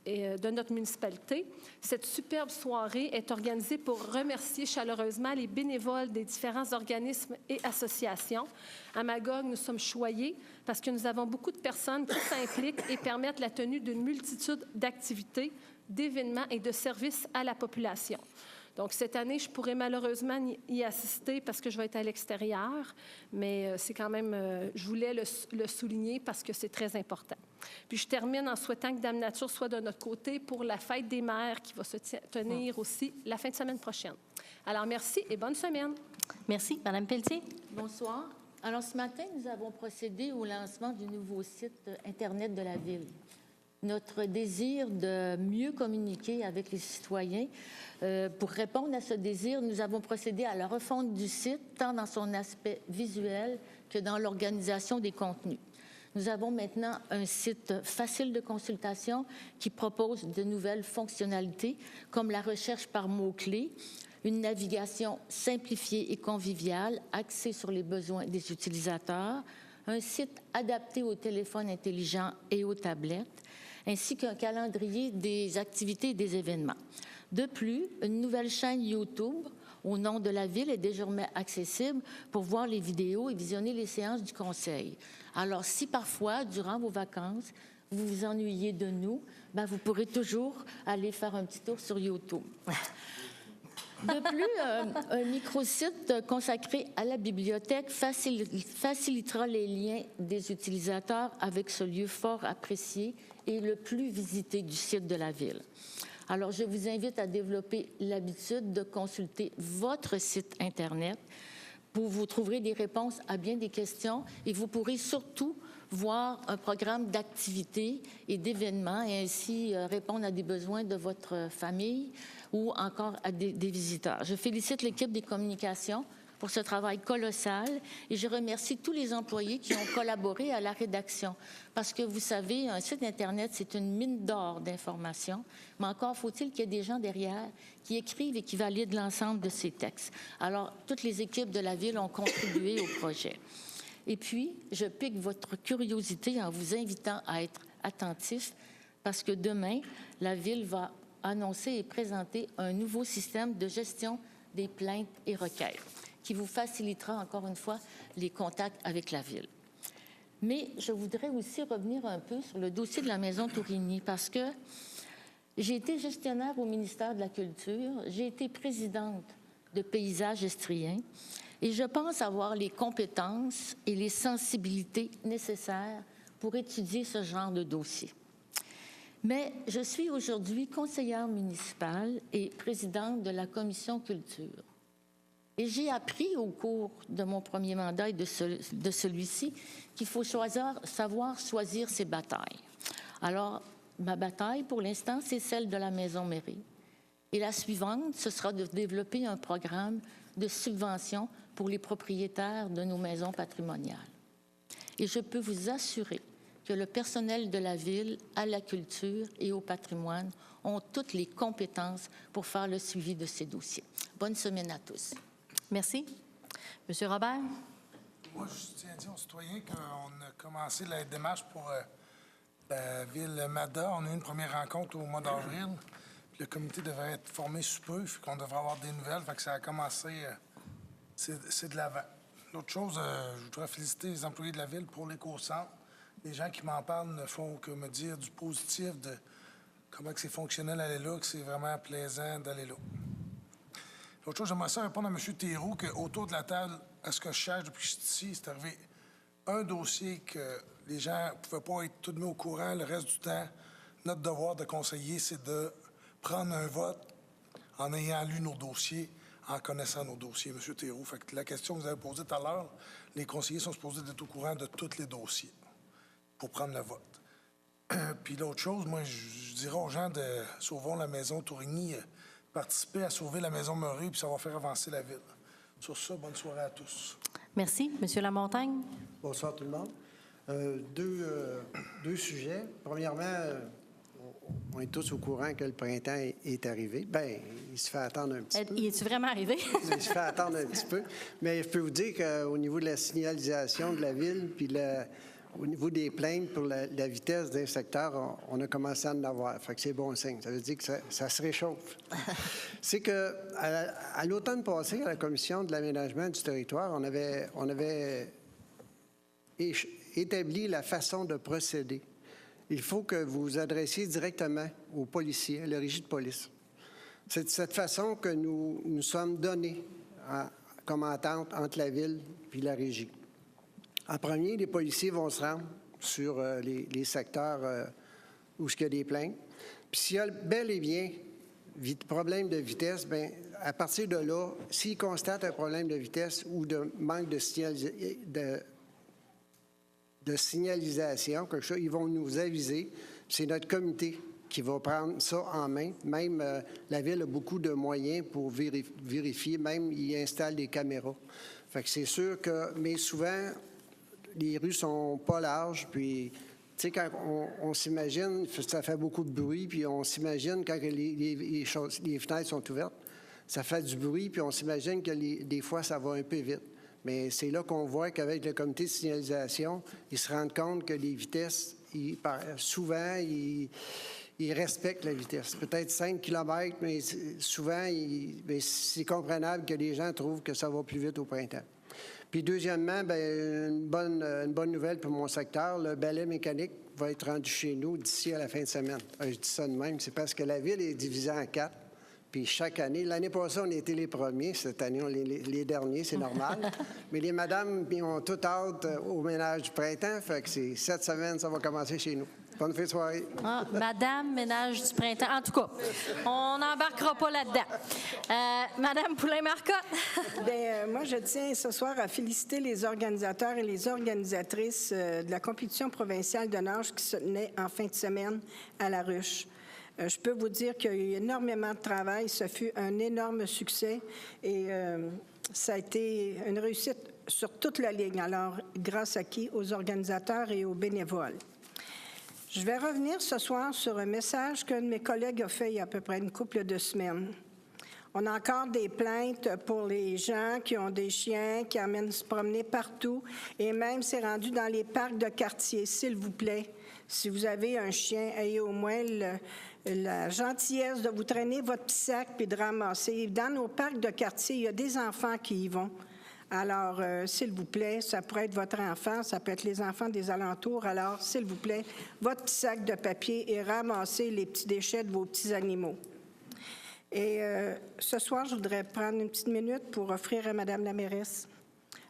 Speaker 4: de notre municipalité. Cette superbe soirée est organisée pour remercier chaleureusement les bénévoles des différents organismes et associations. À Magog, nous sommes choyés parce que nous avons beaucoup de personnes qui s'impliquent et permettent la tenue d'une multitude d'activités, d'événements et de services à la population. Donc, cette année, je pourrais malheureusement y assister parce que je vais être à l'extérieur, mais c'est quand même, je voulais le souligner parce que c'est très important. Puis, je termine en souhaitant que Dame Nature soit de notre côté pour la fête des mères qui va se tenir aussi la fin de semaine prochaine. Alors, merci et bonne semaine.
Speaker 1: Merci. Madame Pelletier.
Speaker 8: Bonsoir. Alors, ce matin, nous avons procédé au lancement du nouveau site Internet de la Ville. Notre désir de mieux communiquer avec les citoyens. Pour répondre à ce désir, nous avons procédé à la refonte du site, tant dans son aspect visuel que dans l'organisation des contenus. Nous avons maintenant un site facile de consultation qui propose de nouvelles fonctionnalités, comme la recherche par mots-clés, une navigation simplifiée et conviviale, axée sur les besoins des utilisateurs, un site adapté aux téléphones intelligents et aux tablettes, ainsi qu'un calendrier des activités et des événements. De plus, une nouvelle chaîne YouTube au nom de la Ville est désormais accessible pour voir les vidéos et visionner les séances du Conseil. Alors, si parfois, durant vos vacances, vous vous ennuyez de nous, vous pourrez toujours aller faire un petit tour sur YouTube. De plus, un microsite consacré à la bibliothèque facilitera les liens des utilisateurs avec ce lieu fort apprécié et le plus visité du site de la Ville. Alors, je vous invite à développer l'habitude de consulter votre site Internet où vous trouverez des réponses à bien des questions et vous pourrez surtout voir un programme d'activités et d'événements et ainsi répondre à des besoins de votre famille ou encore à des visiteurs. Je félicite l'équipe des communications pour ce travail colossal et je remercie tous les employés qui ont collaboré à la rédaction. Parce que vous savez, un site Internet, c'est une mine d'or d'informations, mais encore faut-il qu'il y ait des gens derrière qui écrivent et qui valident l'ensemble de ces textes. Alors, toutes les équipes de la Ville ont contribué au projet. Et puis, je pique votre curiosité en vous invitant à être attentifs parce que demain, la Ville va annoncer et présenter un nouveau système de gestion des plaintes et requêtes qui vous facilitera encore une fois les contacts avec la Ville. Mais je voudrais aussi revenir un peu sur le dossier de la Maison Tourigny parce que j'ai été gestionnaire au ministère de la Culture, j'ai été présidente de Paysages estriens et je pense avoir les compétences et les sensibilités nécessaires pour étudier ce genre de dossier. Mais je suis aujourd'hui conseillère municipale et présidente de la Commission Culture. Et j'ai appris au cours de mon premier mandat et de celui-ci qu'il faut savoir choisir ses batailles. Alors, ma bataille, pour l'instant, c'est celle de la Maison Mairie. Et la suivante, ce sera de développer un programme de subvention pour les propriétaires de nos maisons patrimoniales. Et je peux vous assurer que le personnel de la Ville, à la culture et au patrimoine ont toutes les compétences pour faire le suivi de ces dossiers. Bonne semaine à tous.
Speaker 1: Merci. Monsieur Robert?
Speaker 5: Moi, je tiens à dire aux citoyens qu'on a commencé la démarche pour la ville Mada. On a eu une première rencontre au mois d'avril. Le comité devrait être formé sous peu, qu'on devrait avoir des nouvelles. Fait que ça a commencé, c'est de l'avant. L'autre chose, je voudrais féliciter les employés de la ville pour l'éco-centre. Les gens qui m'en parlent ne font que me dire du positif, de comment c'est fonctionnel d'aller là, que c'est vraiment plaisant d'aller là. L'autre chose, j'aimerais ça répondre à M. Théroux qu'autour de la table, à ce que je cherche depuis que je suis ici, c'est arrivé un dossier que les gens ne pouvaient pas être tout de même au courant le reste du temps. Notre devoir de conseiller, c'est de prendre un vote en ayant lu nos dossiers, en connaissant nos dossiers, M. Théroux. Fait que la question que vous avez posée tout à l'heure, les conseillers sont supposés être au courant de tous les dossiers pour prendre le vote. Puis l'autre chose, moi, je dirais aux gens de Sauvons la Maison Tourigny, participer à sauver la Maison Murray, puis ça va faire avancer la ville. Sur ça, bonne soirée à tous.
Speaker 1: Merci. Monsieur Lamontagne?
Speaker 10: Bonsoir tout le monde. Deux sujets. Premièrement, on est tous au courant que le printemps est arrivé. Bien, il se fait attendre un petit peu.
Speaker 1: Il est-tu vraiment arrivé?
Speaker 10: Il se fait attendre un petit peu. Mais je peux vous dire qu'au niveau de la signalisation de la ville, puis au niveau des plaintes pour la vitesse d'un secteur, on a commencé à en avoir. Fait que c'est bon signe. Ça veut dire que ça se réchauffe. C'est que à l'automne passé, à la Commission de l'aménagement du territoire, on avait établi la façon de procéder. Il faut que vous vous adressiez directement aux policiers, à la régie de police. C'est de cette façon que nous sommes donnés comme entente entre la ville et la régie. En premier, les policiers vont se rendre sur les secteurs où il y a des plaintes. Puis s'il y a bel et bien problème de vitesse, bien, à partir de là, s'ils constatent un problème de vitesse ou de manque de signalisation, quelque chose, ils vont nous aviser. C'est notre comité qui va prendre ça en main. Même la Ville a beaucoup de moyens pour vérifier. Même, ils installent des caméras. Fait que c'est sûr que... Mais souvent, les rues sont pas larges, puis... Tu sais, quand on s'imagine, ça fait beaucoup de bruit, puis on s'imagine quand les fenêtres sont ouvertes, ça fait du bruit, puis on s'imagine que des fois, ça va un peu vite. Mais c'est là qu'on voit qu'avec le comité de signalisation, ils se rendent compte que les vitesses, souvent, ils respectent la vitesse. Peut-être 5 km, mais souvent, c'est comprenable que les gens trouvent que ça va plus vite au printemps. Puis deuxièmement, bien, une bonne nouvelle pour mon secteur, le balai mécanique va être rendu chez nous d'ici à la fin de semaine. Je dis ça de même, c'est parce que la ville est divisée en 4. Puis chaque année, l'année passée, on a été les premiers. Cette année, on est les derniers, c'est normal. Mais les madames, ils ont tout hâte au ménage du printemps. Fait que c'est cette semaine, ça va commencer chez nous. Bonne fin de soirée.
Speaker 1: Ah, Madame Ménage du printemps. En tout cas, on n'embarquera pas là-dedans. Madame Poulain-Marcotte.
Speaker 6: Bien, moi, je tiens ce soir à féliciter les organisateurs et les organisatrices de la compétition provinciale de nage qui se tenait en fin de semaine à La Ruche. Je peux vous dire qu'il y a eu énormément de travail. Ce fut un énorme succès et ça a été une réussite sur toute la ligne. Alors, grâce à qui? Aux organisateurs et aux bénévoles. Je vais revenir ce soir sur un message qu'un de mes collègues a fait il y a à peu près une couple de semaines. On a encore des plaintes pour les gens qui ont des chiens, qui amènent se promener partout, et même c'est rendu dans les parcs de quartier. S'il vous plaît, si vous avez un chien, ayez au moins la gentillesse de vous traîner votre petit sac puis de ramasser. Dans nos parcs de quartier, il y a des enfants qui y vont. Alors, s'il vous plaît, ça pourrait être votre enfant, ça peut être les enfants des alentours. Alors, s'il vous plaît, votre petit sac de papier et ramassez les petits déchets de vos petits animaux. Et ce soir, je voudrais prendre une petite minute pour offrir à Mme la mairesse,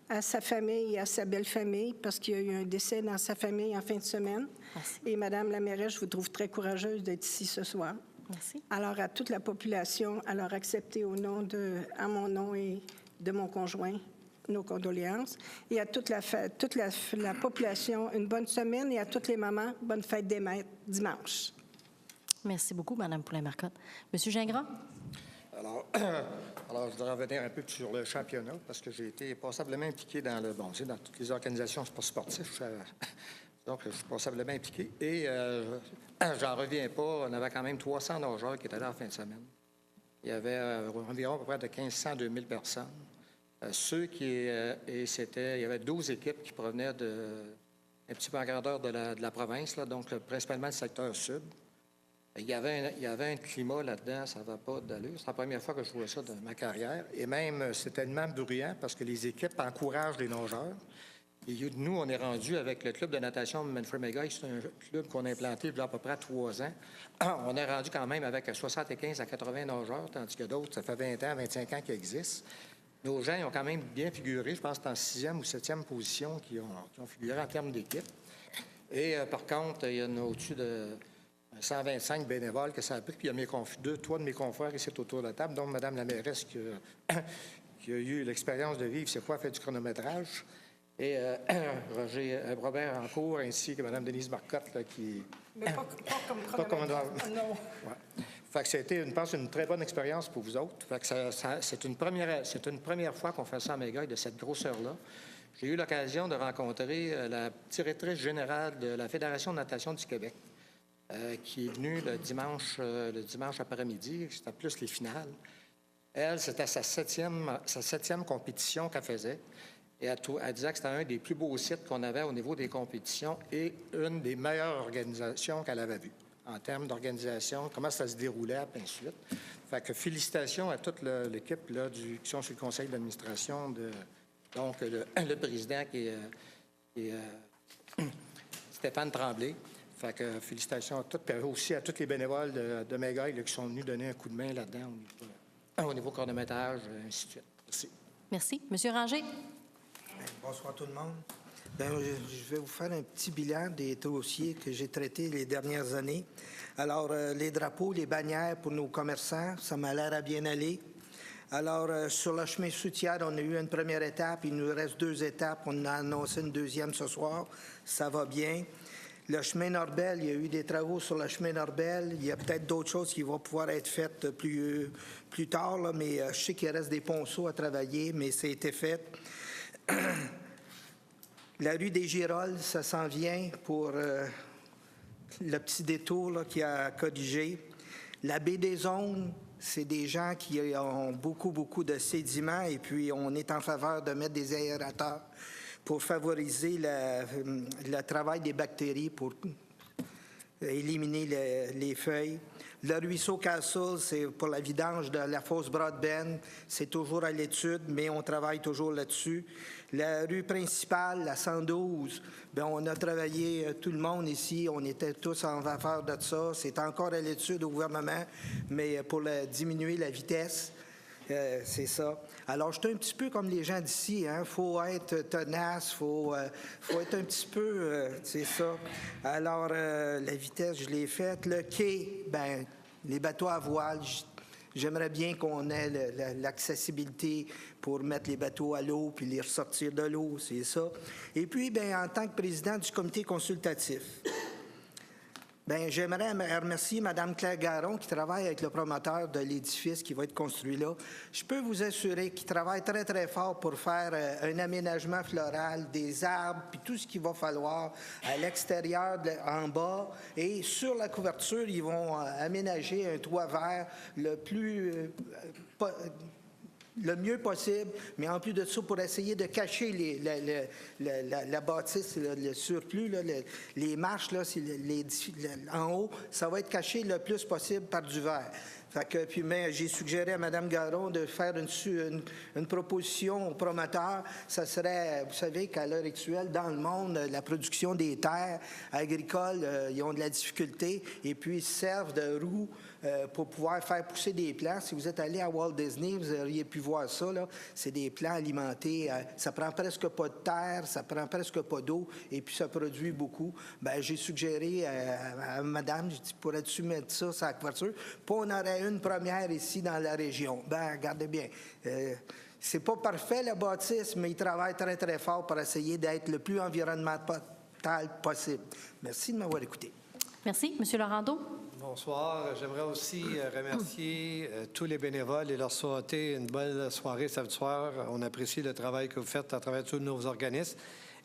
Speaker 6: à sa famille et à sa belle famille, parce qu'il y a eu un décès dans sa famille en fin de semaine. Merci. Et Mme la mairesse, je vous trouve très courageuse d'être ici ce soir.
Speaker 1: Merci.
Speaker 6: Alors, à toute la population, alors acceptez à mon nom et de mon conjoint, nos condoléances. Et à toute la population, une bonne semaine, et à toutes les mamans, bonne fête des mères dimanche.
Speaker 1: Merci beaucoup, Mme Poulain-Marcotte. Monsieur Gingras?
Speaker 14: Alors, je voudrais revenir un peu sur le championnat, parce que j'ai été passablement impliqué dans dans toutes les organisations sportives. Donc, je suis passablement impliqué. Et j'en reviens pas, on avait quand même 300 nageurs qui étaient là en fin de semaine. Il y avait environ à peu près de 1500 à 2000 personnes. Il y avait 12 équipes qui provenaient un petit peu en grandeur de la province, là, donc principalement le secteur sud. Il y avait un climat là-dedans, ça ne va pas d'allure. C'est la première fois que je vois ça de ma carrière. Et même, c'est tellement bruyant parce que les équipes encouragent les nageurs. Et nous, on est rendu avec le club de natation Manfred-Mégaille. C'est un club qu'on a implanté il y a à peu près 3 ans. On est rendu quand même avec 75 à 80 nageurs, tandis que d'autres, ça fait 20 ans, 25 ans qu'ils existent. Nos gens ils ont quand même bien figuré. Je pense que c'est en 6e ou 7e position qui ont figuré en termes d'équipe. Et par contre, il y en a au-dessus de 125 bénévoles que ça a pris. Puis il y a 3 de mes confrères ici autour de la table, dont Mme la mairesse qui a eu l'expérience de vivre, c'est quoi, faire du chronométrage. Et Robert Rancourt, ainsi que Mme Denise Marcotte, là, qui...
Speaker 6: Mais pas comme
Speaker 14: non. Ouais. Fait que c'était, je pense, une très bonne expérience pour vous autres. Fait que c'est une première fois qu'on fait ça à Mégaille de cette grosseur-là. J'ai eu l'occasion de rencontrer la directrice générale de la Fédération de natation du Québec,
Speaker 9: qui est venue le dimanche après-midi. C'était plus les finales. Elle, c'était sa septième compétition qu'elle faisait. Et elle disait que c'était un des plus beaux sites qu'on avait au niveau des compétitions et une des meilleures organisations qu'elle avait vues en termes d'organisation, comment ça se déroulait, et ainsi de suite. Fait que félicitations à toute l'équipe qui sont sur le conseil d'administration, donc le président qui est Stéphane Tremblay. Fait que félicitations à toutes, puis aussi à tous les bénévoles de Magog qui sont venus donner un coup de main là-dedans au niveau chronométrage, ainsi de suite. Merci.
Speaker 1: Merci. Monsieur Ranger.
Speaker 2: Bonsoir tout le monde. Bien, je vais vous faire un petit bilan des dossiers que j'ai traités les dernières années. Alors, les drapeaux, les bannières pour nos commerçants, ça m'a l'air à bien aller. Alors, sur le chemin soutière, on a eu une première étape. Il nous reste 2 étapes. On a annoncé une deuxième ce soir. Ça va bien. Le chemin Norbel, il y a eu des travaux sur le chemin Norbel. Il y a peut-être d'autres choses qui vont pouvoir être faites plus tard, là, mais je sais qu'il reste des ponceaux à travailler, mais ça a été fait. La rue des Girolles, ça s'en vient pour le petit détour là, qui a corrigé. La baie des Ondes, c'est des gens qui ont beaucoup de sédiments et puis on est en faveur de mettre des aérateurs pour favoriser le travail des bactéries, pour éliminer les feuilles. Le ruisseau Castle, c'est pour la vidange de la fosse Broadbend. C'est toujours à l'étude, mais on travaille toujours là-dessus. La rue principale, la 112, bien, on a travaillé, tout le monde ici, on était tous en faveur de ça. C'est encore à l'étude au gouvernement, mais pour diminuer la vitesse. C'est ça. Alors, je suis un petit peu comme les gens d'ici. Il faut être tenace, faut être un petit peu... c'est ça. Alors, la vitesse, je l'ai faite. Le quai, bien, les bateaux à voile, j'aimerais bien qu'on ait l'accessibilité pour mettre les bateaux à l'eau puis les ressortir de l'eau, c'est ça. Et puis, bien, en tant que président du comité consultatif, bien, j'aimerais remercier Mme Claire Garon qui travaille avec le promoteur de l'édifice qui va être construit là. Je peux vous assurer qu'il travaille très fort pour faire un aménagement floral, des arbres, puis tout ce qu'il va falloir à l'extérieur, en bas. Et sur la couverture, ils vont aménager un toit vert le mieux possible, mais en plus de ça, pour essayer de cacher la bâtisse, le surplus, là, les marches, là, en haut, ça va être caché le plus possible par du verre. Fait que, puis, j'ai suggéré à Mme Garon de faire une proposition au promoteur. Ça serait, vous savez qu'à l'heure actuelle, dans le monde, la production des terres agricoles, ils ont de la difficulté et puis ils servent de roue pour pouvoir faire pousser des plants. Si vous êtes allé à Walt Disney, vous auriez pu voir ça, là. C'est des plants alimentés. Ça prend presque pas de terre, ça prend presque pas d'eau et puis ça produit beaucoup. Bien, j'ai suggéré à Madame, j'ai dit, pourrais-tu mettre ça sur la couverture? Puis on aurait une première ici dans la région. Bien, regardez bien. C'est pas parfait, la bâtisse, mais ils travaillent très fort pour essayer d'être le plus environnemental possible. Merci de m'avoir écouté.
Speaker 1: Merci. Monsieur Laurando.
Speaker 3: Bonsoir. J'aimerais aussi remercier tous les bénévoles et leur souhaiter une bonne soirée samedi soir. On apprécie le travail que vous faites à travers tous nos organismes.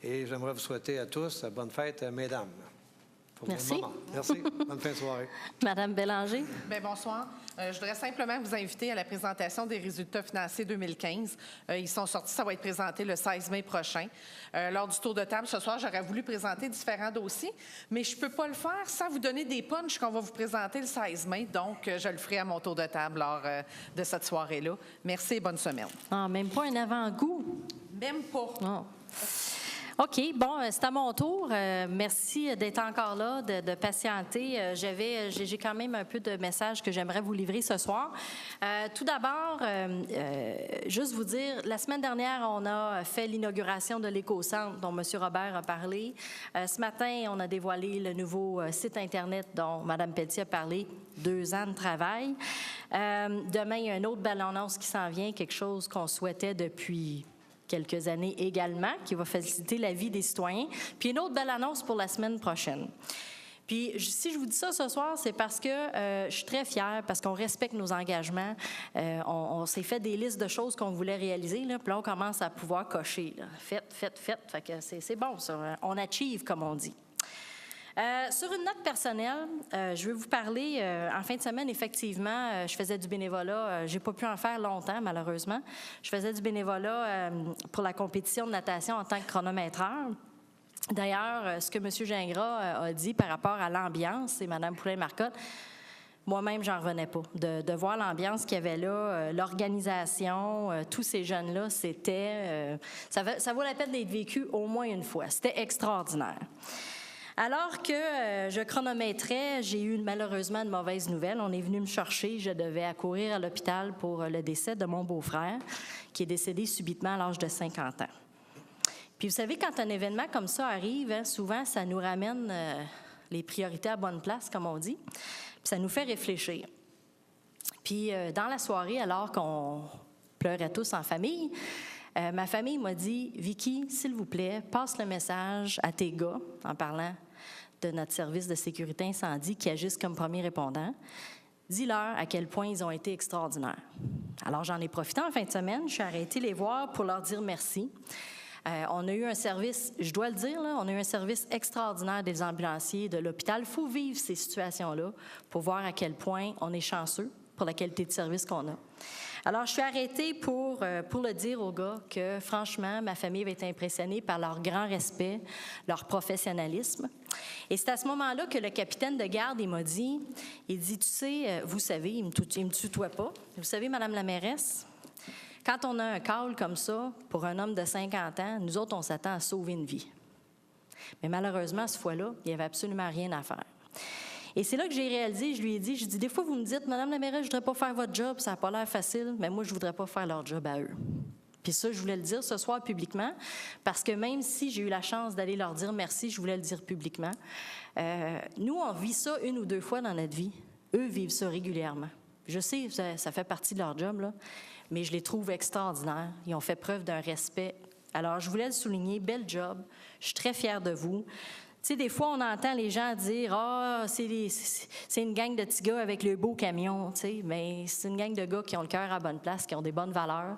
Speaker 3: Et j'aimerais vous souhaiter à tous bonne fête, mesdames.
Speaker 1: Merci.
Speaker 3: Merci. Bonne fin de soirée.
Speaker 1: Madame Bélanger.
Speaker 7: Bien, bonsoir. Je voudrais simplement vous inviter à la présentation des résultats financiers 2015. Ils sont sortis, ça va être présenté le 16 mai prochain. Lors du tour de table ce soir, j'aurais voulu présenter différents dossiers, mais je ne peux pas le faire sans vous donner des punchs qu'on va vous présenter le 16 mai. Donc, je le ferai à mon tour de table lors de cette soirée-là. Merci et bonne semaine.
Speaker 1: Ah, même pas un avant-goût?
Speaker 7: Même pas.
Speaker 1: Oh. OK. Bon, c'est à mon tour. Merci d'être encore là, de patienter. J'ai quand même un peu de messages que j'aimerais vous livrer ce soir. Tout d'abord, juste vous dire, la semaine dernière, on a fait l'inauguration de l'éco-centre dont M. Robert a parlé. Ce matin, on a dévoilé le nouveau site Internet dont Mme Pelletier a parlé. 2 ans de travail. Demain, il y a une autre belle annonce qui s'en vient, quelque chose qu'on souhaitait depuis quelques années également, qui va faciliter la vie des citoyens. Puis une autre belle annonce pour la semaine prochaine. Puis si je vous dis ça ce soir, c'est parce que je suis très fière, parce qu'on respecte nos engagements. On s'est fait des listes de choses qu'on voulait réaliser, là, puis là, on commence à pouvoir cocher. Là. Faites. Fait que c'est bon, ça. On achieve, comme on dit. Sur une note personnelle, je vais vous parler, en fin de semaine, effectivement, je faisais du bénévolat. J'ai pas pu en faire longtemps, malheureusement. Je faisais du bénévolat pour la compétition de natation en tant que chronométreur. D'ailleurs, ce que M. Gingras a dit par rapport à l'ambiance, et Mme Poulin-Marcotte, moi-même, j'en revenais pas. De voir l'ambiance qu'il y avait là, l'organisation, tous ces jeunes-là, c'était... ça vaut la peine d'être vécu au moins une fois. C'était extraordinaire. Alors que je chronométrais, j'ai eu malheureusement une mauvaise nouvelle. On est venu me chercher. Je devais accourir à l'hôpital pour le décès de mon beau-frère, qui est décédé subitement à l'âge de 50 ans. Puis vous savez, quand un événement comme ça arrive, hein, souvent, ça nous ramène les priorités à bonne place, comme on dit. Puis ça nous fait réfléchir. Puis dans la soirée, alors qu'on pleurait tous en famille, ma famille m'a dit « Vicky, s'il vous plaît, passe le message à tes gars, en parlant de notre service de sécurité incendie qui agissent comme premier répondant. Dis-leur à quel point ils ont été extraordinaires. » Alors j'en ai profité en fin de semaine. Je suis arrêtée les voir pour leur dire merci. On a eu un service, je dois le dire, là, on a eu un service extraordinaire des ambulanciers de l'hôpital. Il faut vivre ces situations-là pour voir à quel point on est chanceux pour la qualité de service qu'on a. Alors, je suis arrêtée pour le dire aux gars que, franchement, ma famille va être impressionnée par leur grand respect, leur professionnalisme. Et c'est à ce moment-là que le capitaine de garde, il m'a dit, tu sais, vous savez, il me tutoie pas, vous savez, Madame la mairesse, quand on a un call comme ça, pour un homme de 50 ans, nous autres, on s'attend à sauver une vie. Mais malheureusement, cette fois-là, il n'y avait absolument rien à faire. Et c'est là que j'ai réalisé, je lui ai dit, des fois, vous me dites, Madame la mairesse, je ne voudrais pas faire votre job, ça n'a pas l'air facile, mais moi, je ne voudrais pas faire leur job à eux. Puis ça, je voulais le dire ce soir publiquement, parce que même si j'ai eu la chance d'aller leur dire merci, je voulais le dire publiquement. Nous, on vit ça 1 ou 2 fois dans notre vie. Eux vivent ça régulièrement. Je sais, ça fait partie de leur job, là, mais je les trouve extraordinaires. Ils ont fait preuve d'un respect. Alors, je voulais le souligner, bel job. Je suis très fière de vous. Tu sais, des fois, on entend les gens dire « Ah, c'est une gang de petits gars avec le beau camion. » Tu sais, mais c'est une gang de gars qui ont le cœur à bonne place, qui ont des bonnes valeurs.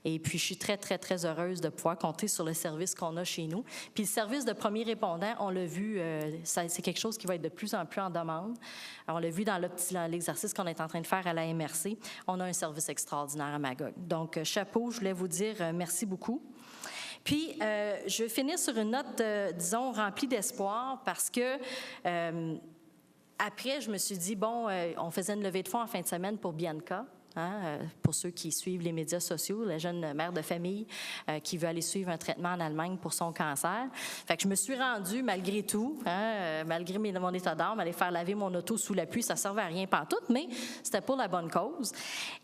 Speaker 1: Et puis, je suis très, très, très heureuse de pouvoir compter sur le service qu'on a chez nous. Puis, le service de premier répondant, on l'a vu, c'est quelque chose qui va être de plus en plus en demande. On l'a vu dans l'exercice qu'on est en train de faire à la MRC. On a un service extraordinaire à Magog. Donc, chapeau, je voulais vous dire merci beaucoup. Puis, je vais finir sur une note, disons, remplie d'espoir parce que... après, je me suis dit, bon, on faisait une levée de fonds en fin de semaine pour Bianca. Hein, pour ceux qui suivent les médias sociaux, la jeune mère de famille qui veut aller suivre un traitement en Allemagne pour son cancer. Fait que je me suis rendue, malgré tout, malgré mon état d'âme, aller faire laver mon auto sous la pluie. Ça ne servait à rien pantoute, mais c'était pour la bonne cause.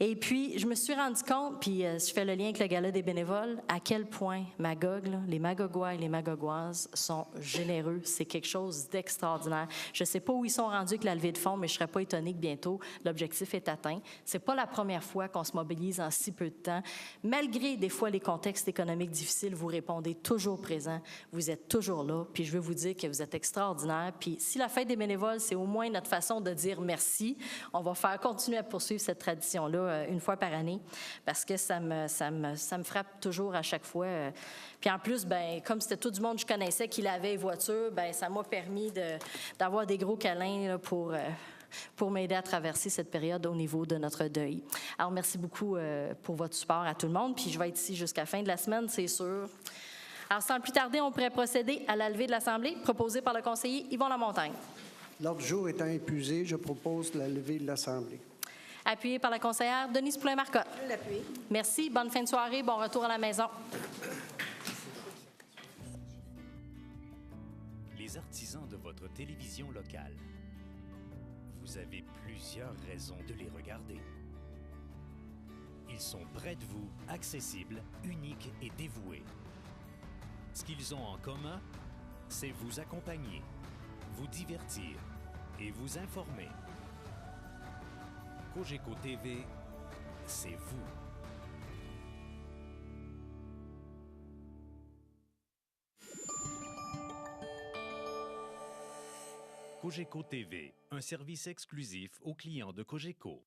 Speaker 1: Et puis, je me suis rendu compte, puis je fais le lien avec le gala des bénévoles, à quel point Magog, là, les Magogois et les Magogoises sont généreux. C'est quelque chose d'extraordinaire. Je ne sais pas où ils sont rendus avec la levée de fonds, mais je ne serais pas étonnée que bientôt l'objectif est atteint. C'est pas la première fois qu'on se mobilise en si peu de temps. Malgré des fois les contextes économiques difficiles, vous répondez toujours présent, vous êtes toujours là, puis je veux vous dire que vous êtes extraordinaire. Puis si la fête des bénévoles, c'est au moins notre façon de dire merci, on va faire continuer à poursuivre cette tradition-là 1 fois par année, parce que ça me frappe toujours à chaque fois. Puis en plus, ben comme c'était tout du monde que je connaissais qui lavait les voitures, ben ça m'a permis d'avoir des gros câlins là, pour m'aider à traverser cette période au niveau de notre deuil. Alors, merci beaucoup pour votre support à tout le monde. Puis, je vais être ici jusqu'à la fin de la semaine, c'est sûr. Alors, sans plus tarder, on pourrait procéder à la levée de l'Assemblée, proposée par le conseiller Yvon Lamontagne.
Speaker 10: L'ordre du jour étant épuisé, je propose la levée de l'Assemblée.
Speaker 1: Appuyé par la conseillère Denise Poulin-Marcotte.
Speaker 6: Je l'appuie.
Speaker 1: Merci. Bonne fin de soirée. Bon retour à la maison.
Speaker 20: Les artisans de votre télévision locale. Vous avez plusieurs raisons de les regarder. Ils sont près de vous, accessibles, uniques et dévoués. Ce qu'ils ont en commun, c'est vous accompagner, vous divertir et vous informer. Cogeco TV, c'est vous. Cogeco TV, un service exclusif aux clients de Cogeco.